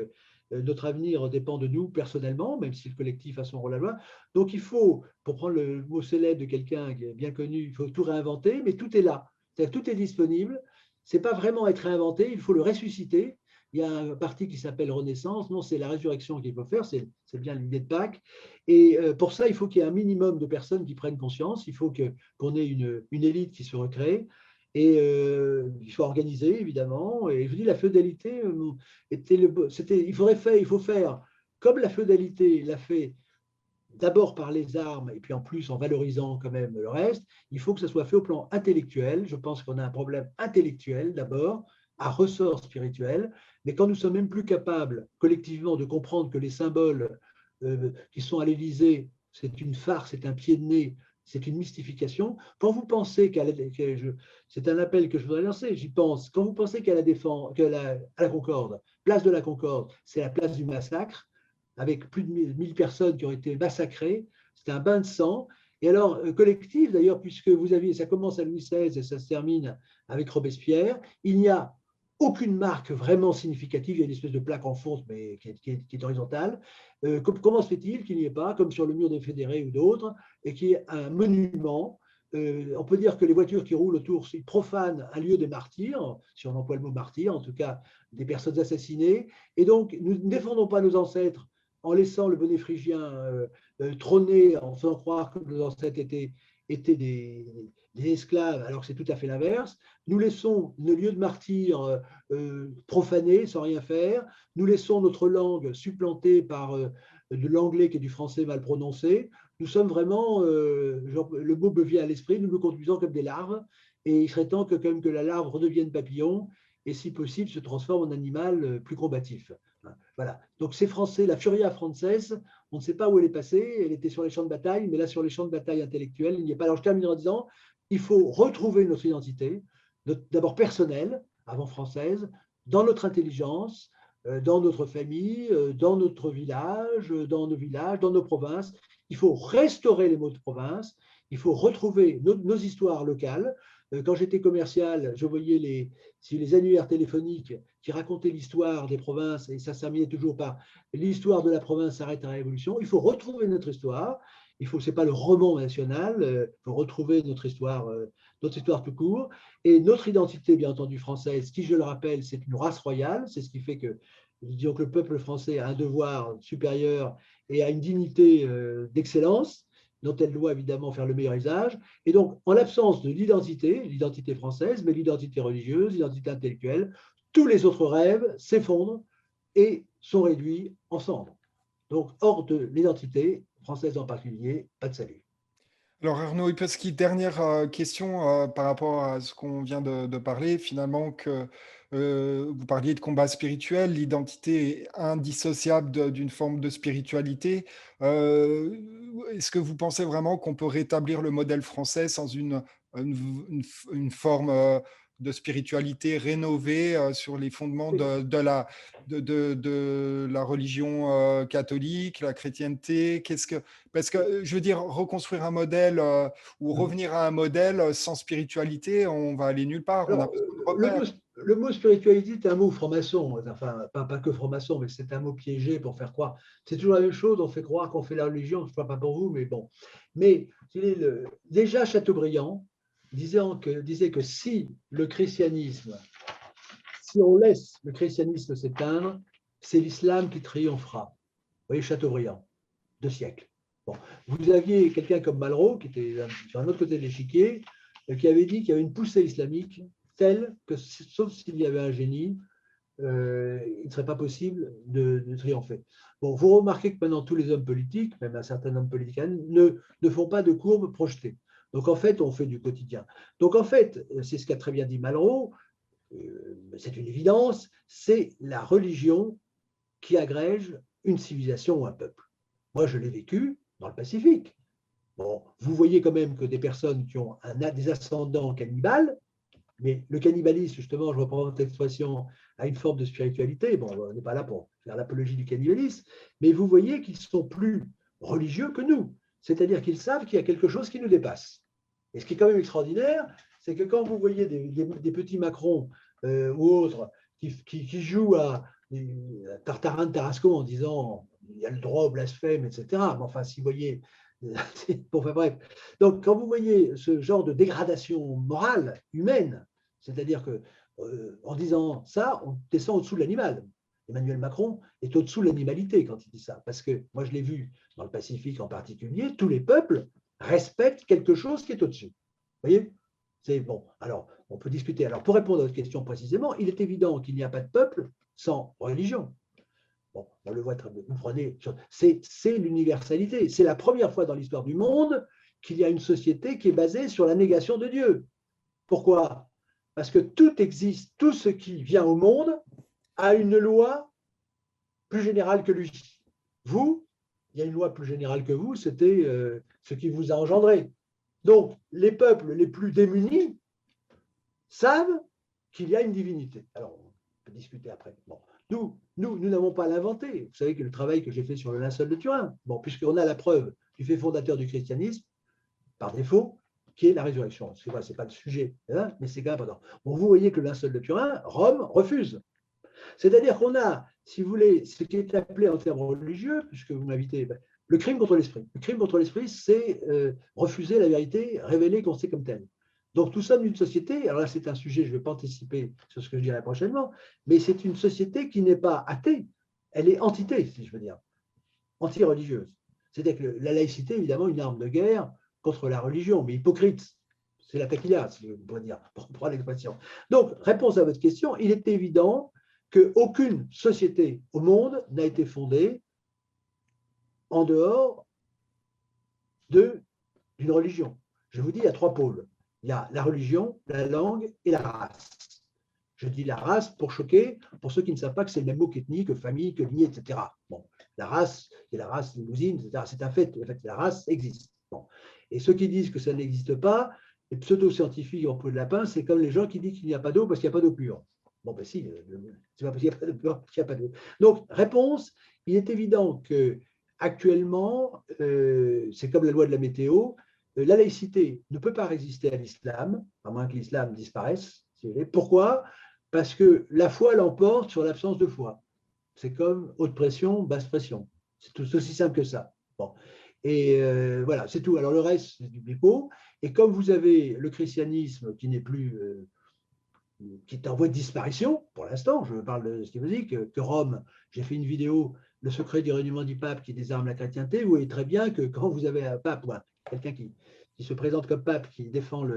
notre avenir dépend de nous personnellement, même si le collectif a son rôle à jouer. Donc il faut, pour prendre le mot célèbre de quelqu'un qui est bien connu, il faut tout réinventer, mais tout est là, c'est-à-dire tout est disponible. C'est pas vraiment être réinventé, il faut le ressusciter. Il y a un parti qui s'appelle Renaissance. Non, c'est la résurrection qu'il faut faire, c'est bien l'idée de Pâques. Et pour ça, il faut qu'il y ait un minimum de personnes qui prennent conscience. Il faut qu'on ait une élite qui se recrée. Et il faut organiser, évidemment. Et je vous dis, la féodalité, il faut faire comme la féodalité l'a fait d'abord par les armes, et puis en plus en valorisant quand même le reste. Il faut que ça soit fait au plan intellectuel. Je pense qu'on a un problème intellectuel d'abord, à ressort spirituel, mais quand nous sommes même plus capables collectivement de comprendre que les symboles qui sont à l'Élysée, c'est une farce, c'est un pied de nez, c'est une mystification. Quand vous pensez c'est un appel que je voudrais lancer, j'y pense, quand vous pensez qu'à la Concorde, place de la Concorde, c'est la place du massacre, avec plus de 1000 personnes qui ont été massacrées, c'était un bain de sang. Et alors, collectif d'ailleurs, puisque ça commence à Louis XVI et ça se termine avec Robespierre, il n'y a aucune marque vraiment significative. Il y a une espèce de plaque en fonte, mais qui est horizontale. Comment se fait-il qu'il n'y ait pas, comme sur le mur des Fédérés ou d'autres, et qu'il y ait un monument? On peut dire que les voitures qui roulent autour, ils profanent un lieu des martyrs, si on emploie le mot martyr, en tout cas des personnes assassinées. Et donc, nous ne défendons pas nos ancêtres en laissant le bonnet phrygien trôner, en faisant croire que nos ancêtres étaient des esclaves, alors que c'est tout à fait l'inverse. Nous laissons nos lieux de martyrs profanés, sans rien faire. Nous laissons notre langue supplantée par de l'anglais qui est du français mal prononcé. Nous sommes vraiment, le mot me vient à l'esprit, nous nous conduisons comme des larves, et il serait temps que, quand même, que la larve redevienne papillon, et si possible se transforme en animal plus combatif. Voilà. Donc c'est français, la Furia française, on ne sait pas où elle est passée, elle était sur les champs de bataille, mais là sur les champs de bataille intellectuels, il n'y a pas. Alors je termine en disant, il faut retrouver notre identité, d'abord personnelle, avant française, dans notre intelligence, dans notre famille, dans notre village, dans nos villages, dans nos provinces. Il faut restaurer les mots de province, il faut retrouver nos histoires locales. Quand j'étais commercial, je voyais les annuaires téléphoniques qui racontaient l'histoire des provinces, et ça terminait toujours par l'histoire de la province s'arrête à la Révolution. Il faut retrouver notre histoire. C'est pas le roman national. Il faut retrouver notre histoire tout court. Et notre identité, bien entendu, française, qui, je le rappelle, c'est une race royale. C'est ce qui fait que, disons que le peuple français a un devoir supérieur et a une dignité d'excellence, dont elle doit évidemment faire le meilleur usage. Et donc, en l'absence de l'identité française, mais l'identité religieuse, l'identité intellectuelle, tous les autres rêves s'effondrent et sont réduits en cendres. Donc, hors de l'identité française en particulier, pas de salut. Alors Arnaud Ipolsky, dernière question par rapport à ce qu'on vient de parler, finalement, que vous parliez de combat spirituel, l'identité est indissociable d'une forme de spiritualité. Euh, Est-ce que vous pensez vraiment qu'on peut rétablir le modèle français sans une forme de spiritualité rénovée sur les fondements de la religion catholique, la chrétienté? Parce que, je veux dire, reconstruire un modèle ou revenir à un modèle sans spiritualité, on va aller nulle part. On a Alors, besoin de le repères. mot, le mot spiritualité est un mot franc-maçon, enfin, pas que franc-maçon, mais c'est un mot piégé pour faire croire. C'est toujours la même chose, on fait croire qu'on fait la religion, je ne sais pas pour vous, mais bon. Mais déjà Chateaubriand disait que si le christianisme, si on laisse le christianisme s'éteindre, c'est l'islam qui triomphera. Vous voyez, Chateaubriand, 2 siècles. Bon. Vous aviez quelqu'un comme Malraux, qui était sur un autre côté de l'échiquier, qui avait dit qu'il y avait une poussée islamique telle que, sauf s'il y avait un génie, il ne serait pas possible de triompher. Bon, vous remarquez que maintenant, tous les hommes politiques, même un certain homme politique, ne font pas de courbes projetées. Donc, en fait, on fait du quotidien. Donc, en fait, c'est ce qu'a très bien dit Malraux, c'est une évidence, c'est la religion qui agrège une civilisation ou un peuple. Moi, je l'ai vécu dans le Pacifique. Bon, vous voyez quand même que des personnes qui ont des ascendants cannibales, mais le cannibalisme, justement, je reprends votre expression, a une forme de spiritualité. Bon, on n'est pas là pour faire l'apologie du cannibalisme, mais vous voyez qu'ils sont plus religieux que nous. C'est-à-dire qu'ils savent qu'il y a quelque chose qui nous dépasse. Et ce qui est quand même extraordinaire, c'est que quand vous voyez des petits Macron ou autres qui jouent à Tartarin de Tarascon en disant il y a le droit au blasphème, etc. Mais enfin, si vous voyez, bon, enfin, bref. Donc, quand vous voyez ce genre de dégradation morale, humaine, c'est-à-dire que en disant ça, on descend au-dessous de l'animal. Emmanuel Macron est au-dessous de l'animalité quand il dit ça, parce que moi je l'ai vu dans le Pacifique en particulier, tous les peuples respectent quelque chose qui est au-dessus. Vous voyez? C'est bon. Alors, on peut discuter. Alors, pour répondre à votre question précisément, il est évident qu'il n'y a pas de peuple sans religion. Bon, on le voit très bien. Vous prenez, c'est l'universalité. C'est la première fois dans l'histoire du monde qu'il y a une société qui est basée sur la négation de Dieu. Pourquoi? Parce que tout existe, tout ce qui vient au monde a une loi plus générale que lui. Vous, il y a une loi plus générale que vous, c'était ce qui vous a engendré. Donc, les peuples les plus démunis savent qu'il y a une divinité. Alors, on peut discuter après. Bon. Nous n'avons pas l'inventé. Vous savez que le travail que j'ai fait sur le linceul de Turin, bon, puisqu'on a la preuve du fait fondateur du christianisme, par défaut, qui est la résurrection. Ce n'est pas le sujet, hein, mais c'est quand même important. Bon, vous voyez que le linceul de Turin, Rome refuse. C'est-à-dire qu'on a, si vous voulez, ce qui est appelé en termes religieux, puisque vous m'invitez, le crime contre l'esprit. Le crime contre l'esprit, c'est refuser la vérité révélée qu'on sait comme telle. Donc, nous sommes une société, alors là, c'est un sujet, je ne vais pas anticiper sur ce que je dirai prochainement, mais c'est une société qui n'est pas athée, elle est entité, si je veux dire, anti-religieuse. C'est-à-dire que la laïcité, évidemment, une arme de guerre contre la religion, mais hypocrite. C'est la taquilla, si on pourrait dire, pour prendre l'expression. Donc, réponse à votre question, il est évident qu'aucune société au monde n'a été fondée en dehors d'une religion. Je vous dis, il y a 3 pôles. Il y a la religion, la langue et la race. Je dis la race pour choquer, pour ceux qui ne savent pas que c'est le même mot qu'ethnie, que famille, que lignée, etc. Bon, la race, c'est la race limousine, etc. C'est un fait. En fait, la race existe. Bon. Et ceux qui disent que ça n'existe pas, les pseudo-scientifiques en peau de lapin, c'est comme les gens qui disent qu'il n'y a pas d'eau parce qu'il n'y a pas d'eau pure. Bon, ben si, c'est pas parce qu'il n'y a pas d'eau pure qu'il n'y a pas d'eau. Donc, réponse, il est évident que actuellement, c'est comme la loi de la météo, la laïcité ne peut pas résister à l'islam, à moins que l'islam disparaisse. Pourquoi? Parce que la foi l'emporte sur l'absence de foi. C'est comme haute pression, basse pression. C'est tout aussi simple que ça. Bon. Et voilà, c'est tout. Alors le reste, c'est du pipeau. Et comme vous avez le christianisme qui n'est plus, qui est en voie de disparition, pour l'instant, je parle de ce qui veut dire que Rome, j'ai fait une vidéo, le secret du rayonnement du pape qui désarme la chrétienté, vous voyez très bien que quand vous avez un pape, quelqu'un qui se présente comme pape, qui défend,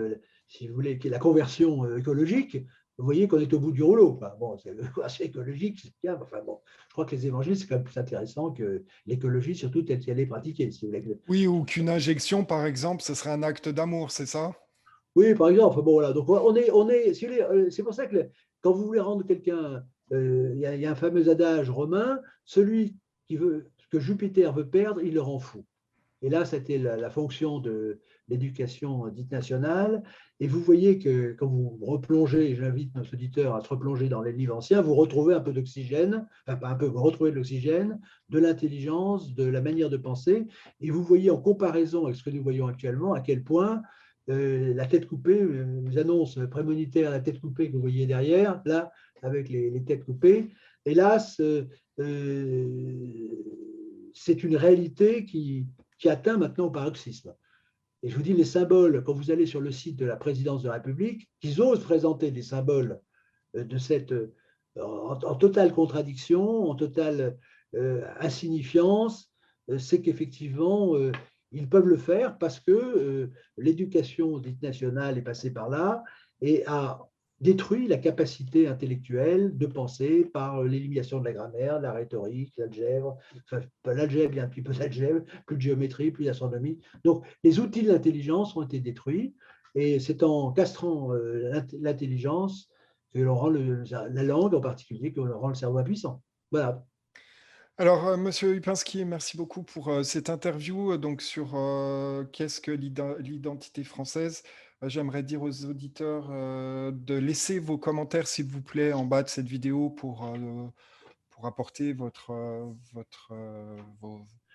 si vous voulez, la conversion écologique, vous voyez qu'on est au bout du rouleau. Enfin, bon, c'est écologique, c'est bien. Enfin, bon, je crois que les évangiles, c'est quand même plus intéressant que l'écologie, surtout telle qu'elle est pratiquée. Si vous voulez. Oui, ou qu'une injection, par exemple, ce serait un acte d'amour, c'est ça? Oui, par exemple. Bon, voilà. Donc, si vous voulez, c'est pour ça que quand vous voulez rendre quelqu'un, il y a un fameux adage romain, celui que Jupiter veut perdre, il le rend fou. Et là, c'était la fonction de l'éducation dite nationale. Et vous voyez que quand vous replongez, j'invite nos auditeurs à se replonger dans les livres anciens, vous retrouvez un peu d'oxygène, enfin pas un peu, vous retrouvez de l'oxygène, de l'intelligence, de la manière de penser. Et vous voyez en comparaison avec ce que nous voyons actuellement, à quel point la tête coupée, les annonces prémonitaires, la tête coupée que vous voyez derrière, là, avec les têtes coupées, hélas, c'est une réalité qui atteint maintenant au paroxysme. Et je vous dis, les symboles, quand vous allez sur le site de la présidence de la République, qu'ils osent présenter des symboles de cette, en totale contradiction, en totale insignifiance, c'est qu'effectivement, ils peuvent le faire parce que l'éducation dite nationale est passée par là et a détruit la capacité intellectuelle de penser par l'élimination de la grammaire, de la rhétorique, l'algèbre, enfin, pas l'algèbre, il y a un petit peu d'algèbre, plus de géométrie, plus d'astronomie. Donc, les outils de l'intelligence ont été détruits et c'est en castrant l'intelligence que l'on rend la langue en particulier, que l'on rend le cerveau impuissant. Voilà. Alors, Monsieur Upinski, merci beaucoup pour cette interview donc sur qu'est-ce que l'identité française. J'aimerais dire aux auditeurs de laisser vos commentaires, s'il vous plaît, en bas de cette vidéo pour apporter votre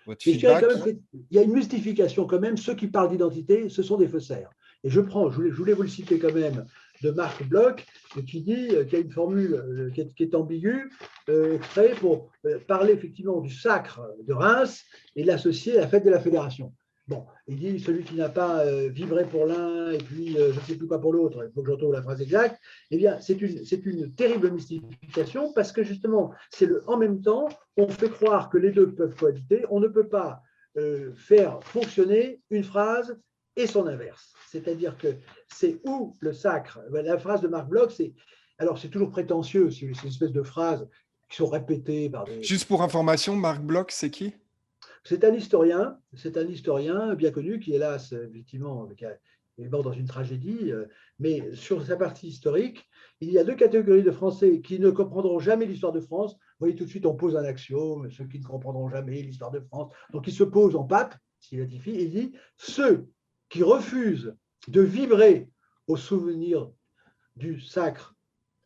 Mais je dirais quand feedback. même qu'il y a une mystification quand même. Ceux qui parlent d'identité, ce sont des faussaires. Et je voulais vous le citer quand même, de Marc Bloch, qui dit qu'il y a une formule qui est ambiguë, exprès pour parler effectivement du sacre de Reims et l'associer à la fête de la Fédération. Bon, il dit celui qui n'a pas vibré pour l'un et puis je ne sais plus quoi pour l'autre, il faut que je retrouve la phrase exacte. Eh bien, c'est une terrible mystification parce que justement, c'est en même temps, on fait croire que les deux peuvent cohabiter. On ne peut pas faire fonctionner une phrase et son inverse. C'est-à-dire que c'est où le sacre. La phrase de Marc Bloch, alors c'est toujours prétentieux, c'est une espèce de phrases qui sont répétées par des. Juste pour information, Marc Bloch, c'est qui? C'est un historien bien connu qui, hélas, effectivement, est mort dans une tragédie, mais sur sa partie historique, il y a deux catégories de Français qui ne comprendront jamais l'histoire de France. Vous voyez, tout de suite, on pose un axiome, ceux qui ne comprendront jamais l'histoire de France. Donc, il se pose en pape, s'il identifie, et il dit ceux qui refusent de vibrer au souvenir du sacre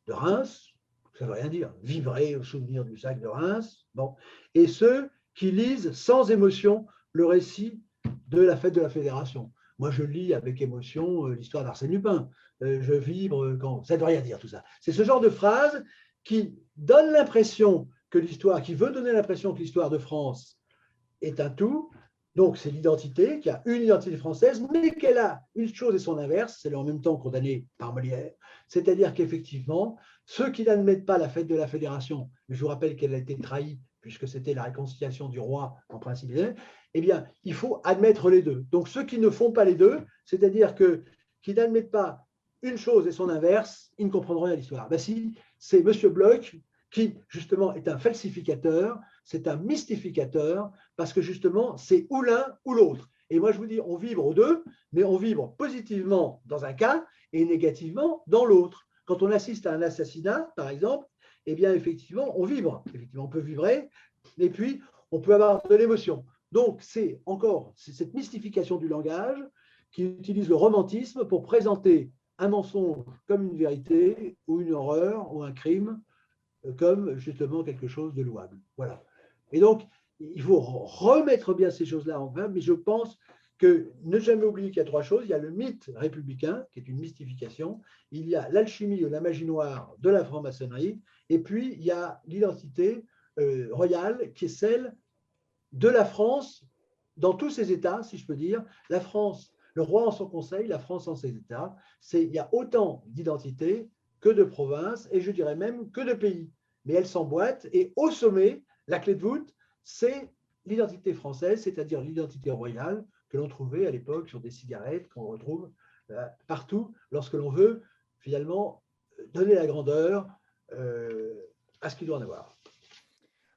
de Reims, ça ne veut rien dire, vibrer au souvenir du sacre de Reims, bon, et ceux qui lisent sans émotion le récit de la fête de la Fédération. Moi, je lis avec émotion l'histoire d'Arsène Lupin. Je vibre quand. Ça ne veut rien dire tout ça. C'est ce genre de phrase qui donne l'impression que l'histoire, qui veut donner l'impression que l'histoire de France est un tout. Donc, c'est l'identité, qui a une identité française, mais qu'elle a une chose et son inverse, c'est en même temps condamné par Molière, c'est-à-dire qu'effectivement, ceux qui n'admettent pas la fête de la Fédération, je vous rappelle qu'elle a été trahie, puisque c'était la réconciliation du roi en principe, eh bien, il faut admettre les deux. Donc, ceux qui ne font pas les deux, c'est-à-dire qui n'admettent pas une chose et son inverse, ils ne comprendront rien à l'histoire. Ben si, c'est M. Bloch qui, justement, est un falsificateur, c'est un mystificateur, parce que, justement, c'est ou l'un ou l'autre. Et moi, je vous dis, on vibre aux deux, mais on vibre positivement dans un cas et négativement dans l'autre. Quand on assiste à un assassinat, par exemple, eh bien, effectivement, on vibre. Effectivement, on peut vibrer, et puis, on peut avoir de l'émotion. Donc, c'est cette mystification du langage qui utilise le romantisme pour présenter un mensonge comme une vérité, ou une horreur, ou un crime, comme justement quelque chose de louable. Voilà. Et donc, il faut remettre bien ces choses-là en main, mais je pense que ne jamais oublier qu'il y a trois choses. Il y a le mythe républicain, qui est une mystification, il y a l'alchimie ou la magie noire de la franc-maçonnerie, et puis il y a l'identité royale, qui est celle de la France dans tous ses États, si je peux dire. La France, le roi en son conseil, la France en ses États. Il y a autant d'identités que de provinces, et je dirais même que de pays. Mais elles s'emboîtent, et au sommet, la clé de voûte, c'est l'identité française, c'est-à-dire l'identité royale que l'on trouvait à l'époque sur des cigarettes, qu'on retrouve partout lorsque l'on veut finalement donner la grandeur à ce qu'il doit en avoir.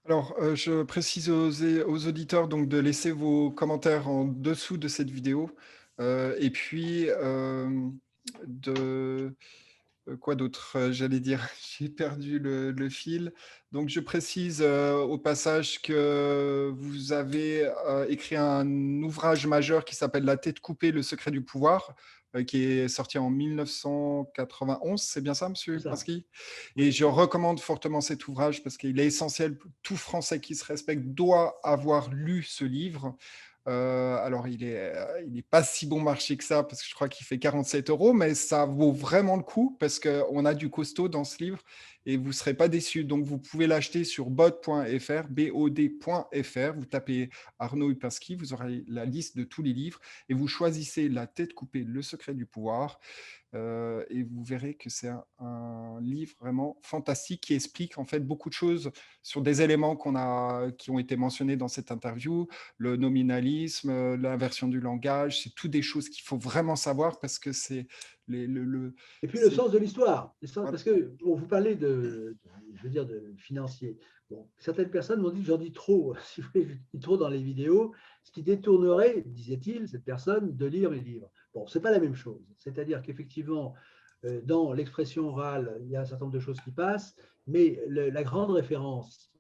Alors, je précise aux auditeurs donc de laisser vos commentaires en dessous de cette vidéo et puis de Quoi d'autre? J'allais dire, j'ai perdu le fil. Donc, je précise au passage que vous avez écrit un ouvrage majeur qui s'appelle La tête coupée, le secret du pouvoir, qui est sorti en 1991. C'est bien ça, C'est Monsieur ça. Pinsky? Et Oui. je recommande fortement cet ouvrage parce qu'il est essentiel. Tout Français qui se respecte doit avoir lu ce livre. Alors, il est pas si bon marché que ça parce que je crois qu'il fait 47 euros, mais ça vaut vraiment le coup parce qu'on a du costaud dans ce livre et vous ne serez pas déçus. Donc, vous pouvez l'acheter sur bod.fr, bod.fr. Vous tapez Arnaud Upinski, vous aurez la liste de tous les livres et vous choisissez La tête coupée, le secret du pouvoir. Et vous verrez que c'est un livre vraiment fantastique qui explique en fait beaucoup de choses sur des éléments qui ont été mentionnés dans cette interview, le nominalisme, l'inversion du langage, c'est tout des choses qu'il faut vraiment savoir parce que c'est Et puis le c'est- sens de l'histoire. voilà. Parce que bon, vous parlez je veux dire, de financier. Bon, certaines personnes m'ont dit que j'en dis trop, si vous voulez, je dis trop dans les vidéos, ce qui détournerait, disait-il, cette personne, de lire mes livres. Bon, ce n'est pas la même chose. C'est-à-dire qu'effectivement, dans l'expression orale, il y a un certain nombre de choses qui passent, mais la grande référence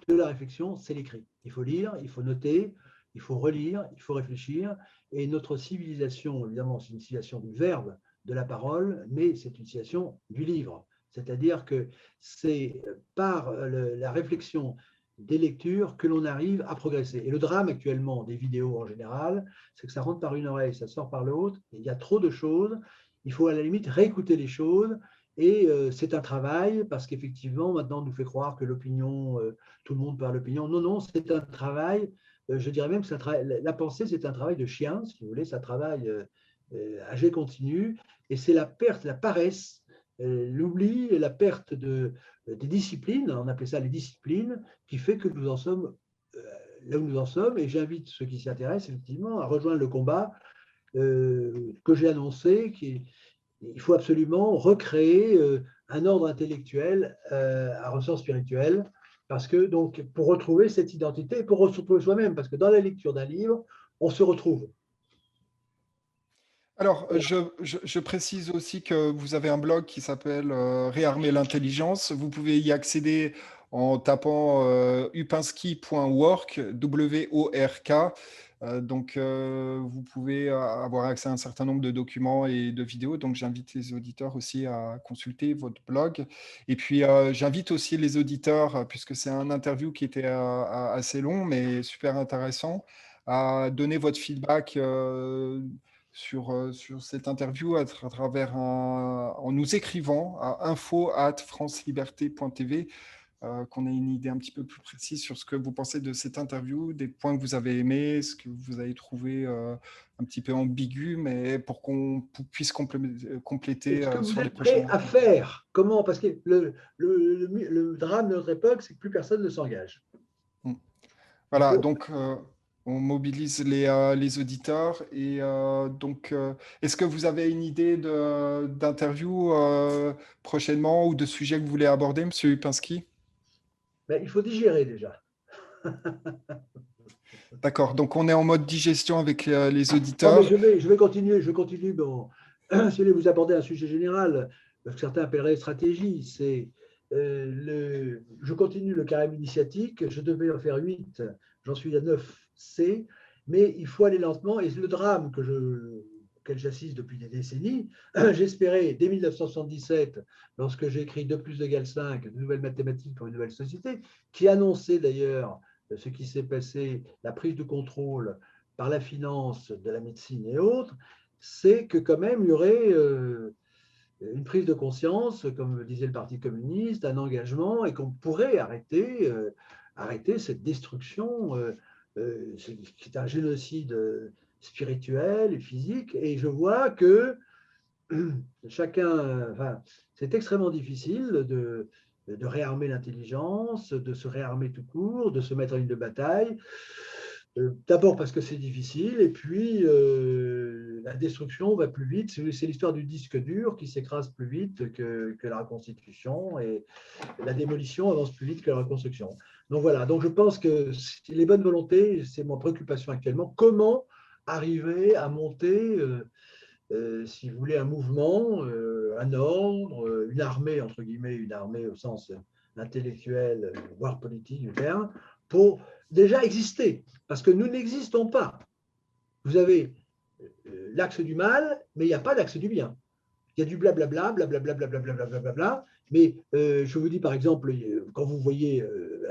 de la réflexion, c'est l'écrit. Il faut lire, il faut noter, il faut relire, il faut réfléchir. Et notre civilisation, évidemment, c'est une civilisation du verbe, de la parole, mais c'est une civilisation du livre. C'est-à-dire que c'est par la réflexion des lectures que l'on arrive à progresser. Et le drame actuellement des vidéos en général, c'est que ça rentre par une oreille, ça sort par l'autre, il y a trop de choses, il faut à la limite réécouter les choses, et c'est un travail, parce qu'effectivement, maintenant, on nous fait croire que l'opinion, tout le monde parle l'opinion. Non, non, c'est un travail, je dirais même que la pensée, c'est un travail de chien, si vous voulez, ça travaille à jet continu, et c'est la perte, la paresse, l'oubli et la perte des disciplines, on appelait ça les disciplines, qui fait que nous en sommes là où nous en sommes, et j'invite ceux qui s'y intéressent, effectivement, à rejoindre le combat que j'ai annoncé, il faut absolument recréer un ordre intellectuel à ressort spirituel, parce que donc pour retrouver cette identité et pour se retrouver soi-même, parce que dans la lecture d'un livre, on se retrouve. Alors, Voilà. je précise aussi que vous avez un blog qui s'appelle Réarmer l'intelligence. Vous pouvez y accéder en tapant upinski.work, W-O-R-K. Donc, vous pouvez avoir accès à un certain nombre de documents et de vidéos. Donc, j'invite les auditeurs aussi à consulter votre blog. Et puis, j'invite aussi les auditeurs, puisque c'est un interview qui était assez long, mais super intéressant, à donner votre feedback sur cette interview travers en nous écrivant à info@franceliberté.tv, qu'on ait une idée un petit peu plus précise sur ce que vous pensez de cette interview, des points que vous avez aimés, ce que vous avez trouvé un petit peu ambigu, mais pour qu'on puisse Et compléter ce que vous sur les êtes prêt prochaines à rencontres. faire, comment? Parce que le drame de notre époque, c'est que plus personne ne s'engage. Mm. Il Voilà, faut. donc on mobilise les auditeurs. Et donc, est-ce que vous avez une idée d'interview prochainement ou de sujet que vous voulez aborder, Monsieur Upinski? Ben, il faut digérer déjà. D'accord, donc on est en mode digestion avec les Non, mais auditeurs. je vais continuer. Je continue. Bon, si vous voulez vous aborder un sujet général, que certains appelleraient stratégie, c'est je continue le carême initiatique. Je devais en faire 8, j'en suis à 9C, mais il faut aller lentement. Et le drame auquel j'assiste depuis des décennies, j'espérais dès 1977, lorsque j'ai écrit 2 plus 2 égale 5, de nouvelles mathématiques pour une nouvelle société, qui annonçait d'ailleurs ce qui s'est passé, la prise de contrôle par la finance de la médecine et autres, c'est que quand même il y aurait une prise de conscience, comme disait le Parti communiste, un engagement, et qu'on pourrait arrêter cette destruction qui est un génocide spirituel et physique. Et je vois que chacun, enfin, c'est extrêmement difficile de réarmer l'intelligence, de se réarmer tout court, de se mettre en ligne de bataille. D'abord parce que c'est difficile, et puis la destruction va plus vite. C'est l'histoire du disque dur qui s'écrase plus vite que la reconstitution, et la démolition avance plus vite que la reconstruction. Donc voilà, donc je pense que les bonnes volontés, c'est mon préoccupation actuellement. Comment arriver à monter si vous voulez, un mouvement, un ordre, une armée, entre guillemets, une armée au sens intellectuel, voire politique du terme, pour déjà exister. Parce que nous n'existons pas. Vous avez l'axe du mal, mais il n'y a pas l'axe du bien. Il y a du blablabla, blablabla, blablabla, blablabla. Mais je vous dis par exemple, quand vous voyez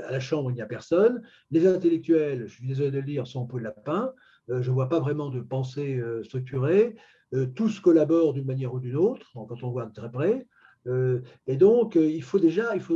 à la Chambre, il n'y a personne. Les intellectuels, je suis désolé de le dire, sont en peau de lapin. Je ne vois pas vraiment de pensée structurée. Tous collaborent d'une manière ou d'une autre, quand on voit de très près. Et donc, il faut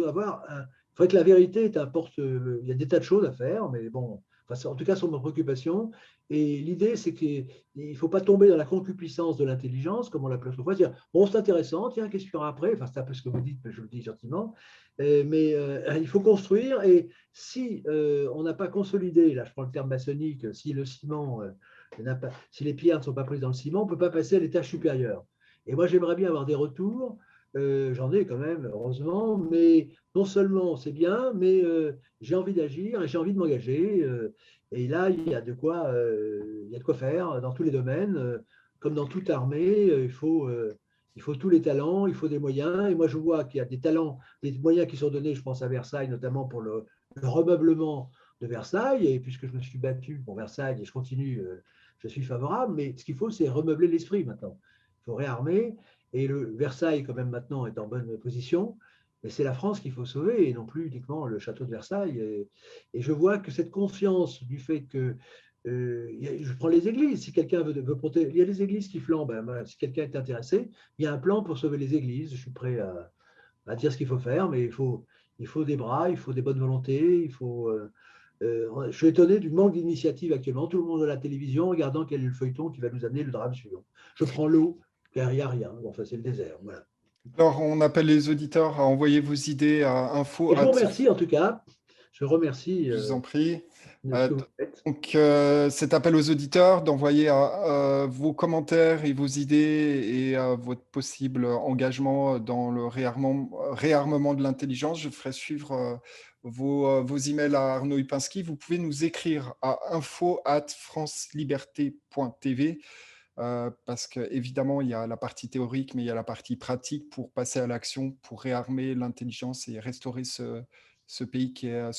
avoir. Il faudrait que la vérité t'apporte. Il y a des tas de choses à faire, mais bon, enfin, en tout cas, c'est ma préoccupation. Et l'idée, c'est qu'il ne faut pas tomber dans la concupiscence de l'intelligence, comme on l'appelle autrefois, dire bon, c'est intéressant, tiens, qu'est-ce qu'il y aura après? Enfin, c'est un peu ce que vous dites, mais je le dis gentiment. Mais il faut construire, et si on n'a pas consolidé, là je prends le terme maçonnique, si le ciment, si les pierres ne sont pas prises dans le ciment, on ne peut pas passer à l'étage supérieur. Et moi, j'aimerais bien avoir des retours. J'en ai quand même, heureusement, mais non seulement c'est bien, mais j'ai envie d'agir et j'ai envie de m'engager. Et là, il y a de quoi faire dans tous les domaines. Comme dans toute armée, il faut tous les talents, il faut des moyens. Et moi, je vois qu'il y a des talents, des moyens qui sont donnés, je pense à Versailles, notamment pour le remeublement de Versailles. Et puisque je me suis battu pour Versailles et je continue, je suis favorable. Mais ce qu'il faut, c'est remeubler l'esprit maintenant. Il faut réarmer. Et le Versailles, quand même, maintenant, est en bonne position. Mais c'est la France qu'il faut sauver et non plus uniquement le château de Versailles. Et je vois que cette conscience du fait que, je prends les églises, si quelqu'un veut protéger, il y a des églises qui flambent, si quelqu'un est intéressé, il y a un plan pour sauver les églises, je suis prêt à dire ce qu'il faut faire, mais il faut des bras, il faut des bonnes volontés, je suis étonné du manque d'initiative actuellement, tout le monde à la télévision regardant quel est le feuilleton qui va nous amener le drame suivant. Je prends l'eau, car il n'y a rien, bon, enfin c'est le désert, voilà. Alors, on appelle les auditeurs à envoyer vos idées à info. Et je vous remercie en tout cas. Je remercie Je vous en prie. de ce Euh, que vous faites. donc, cet appel aux auditeurs d'envoyer vos commentaires et vos idées et votre possible engagement dans le réarmement de l'intelligence. Je ferai suivre vos emails à Arnaud Upinski. Vous pouvez nous écrire à info@franceliberté.tv. Parce qu'évidemment, il y a la partie théorique, mais il y a la partie pratique pour passer à l'action, pour réarmer l'intelligence et restaurer ce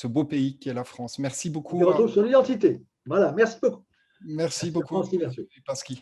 beau pays qui est la France. Merci Il beaucoup, retrouve son identité. Voilà, merci beaucoup. merci Merci à beaucoup, France Liberté. Pascal.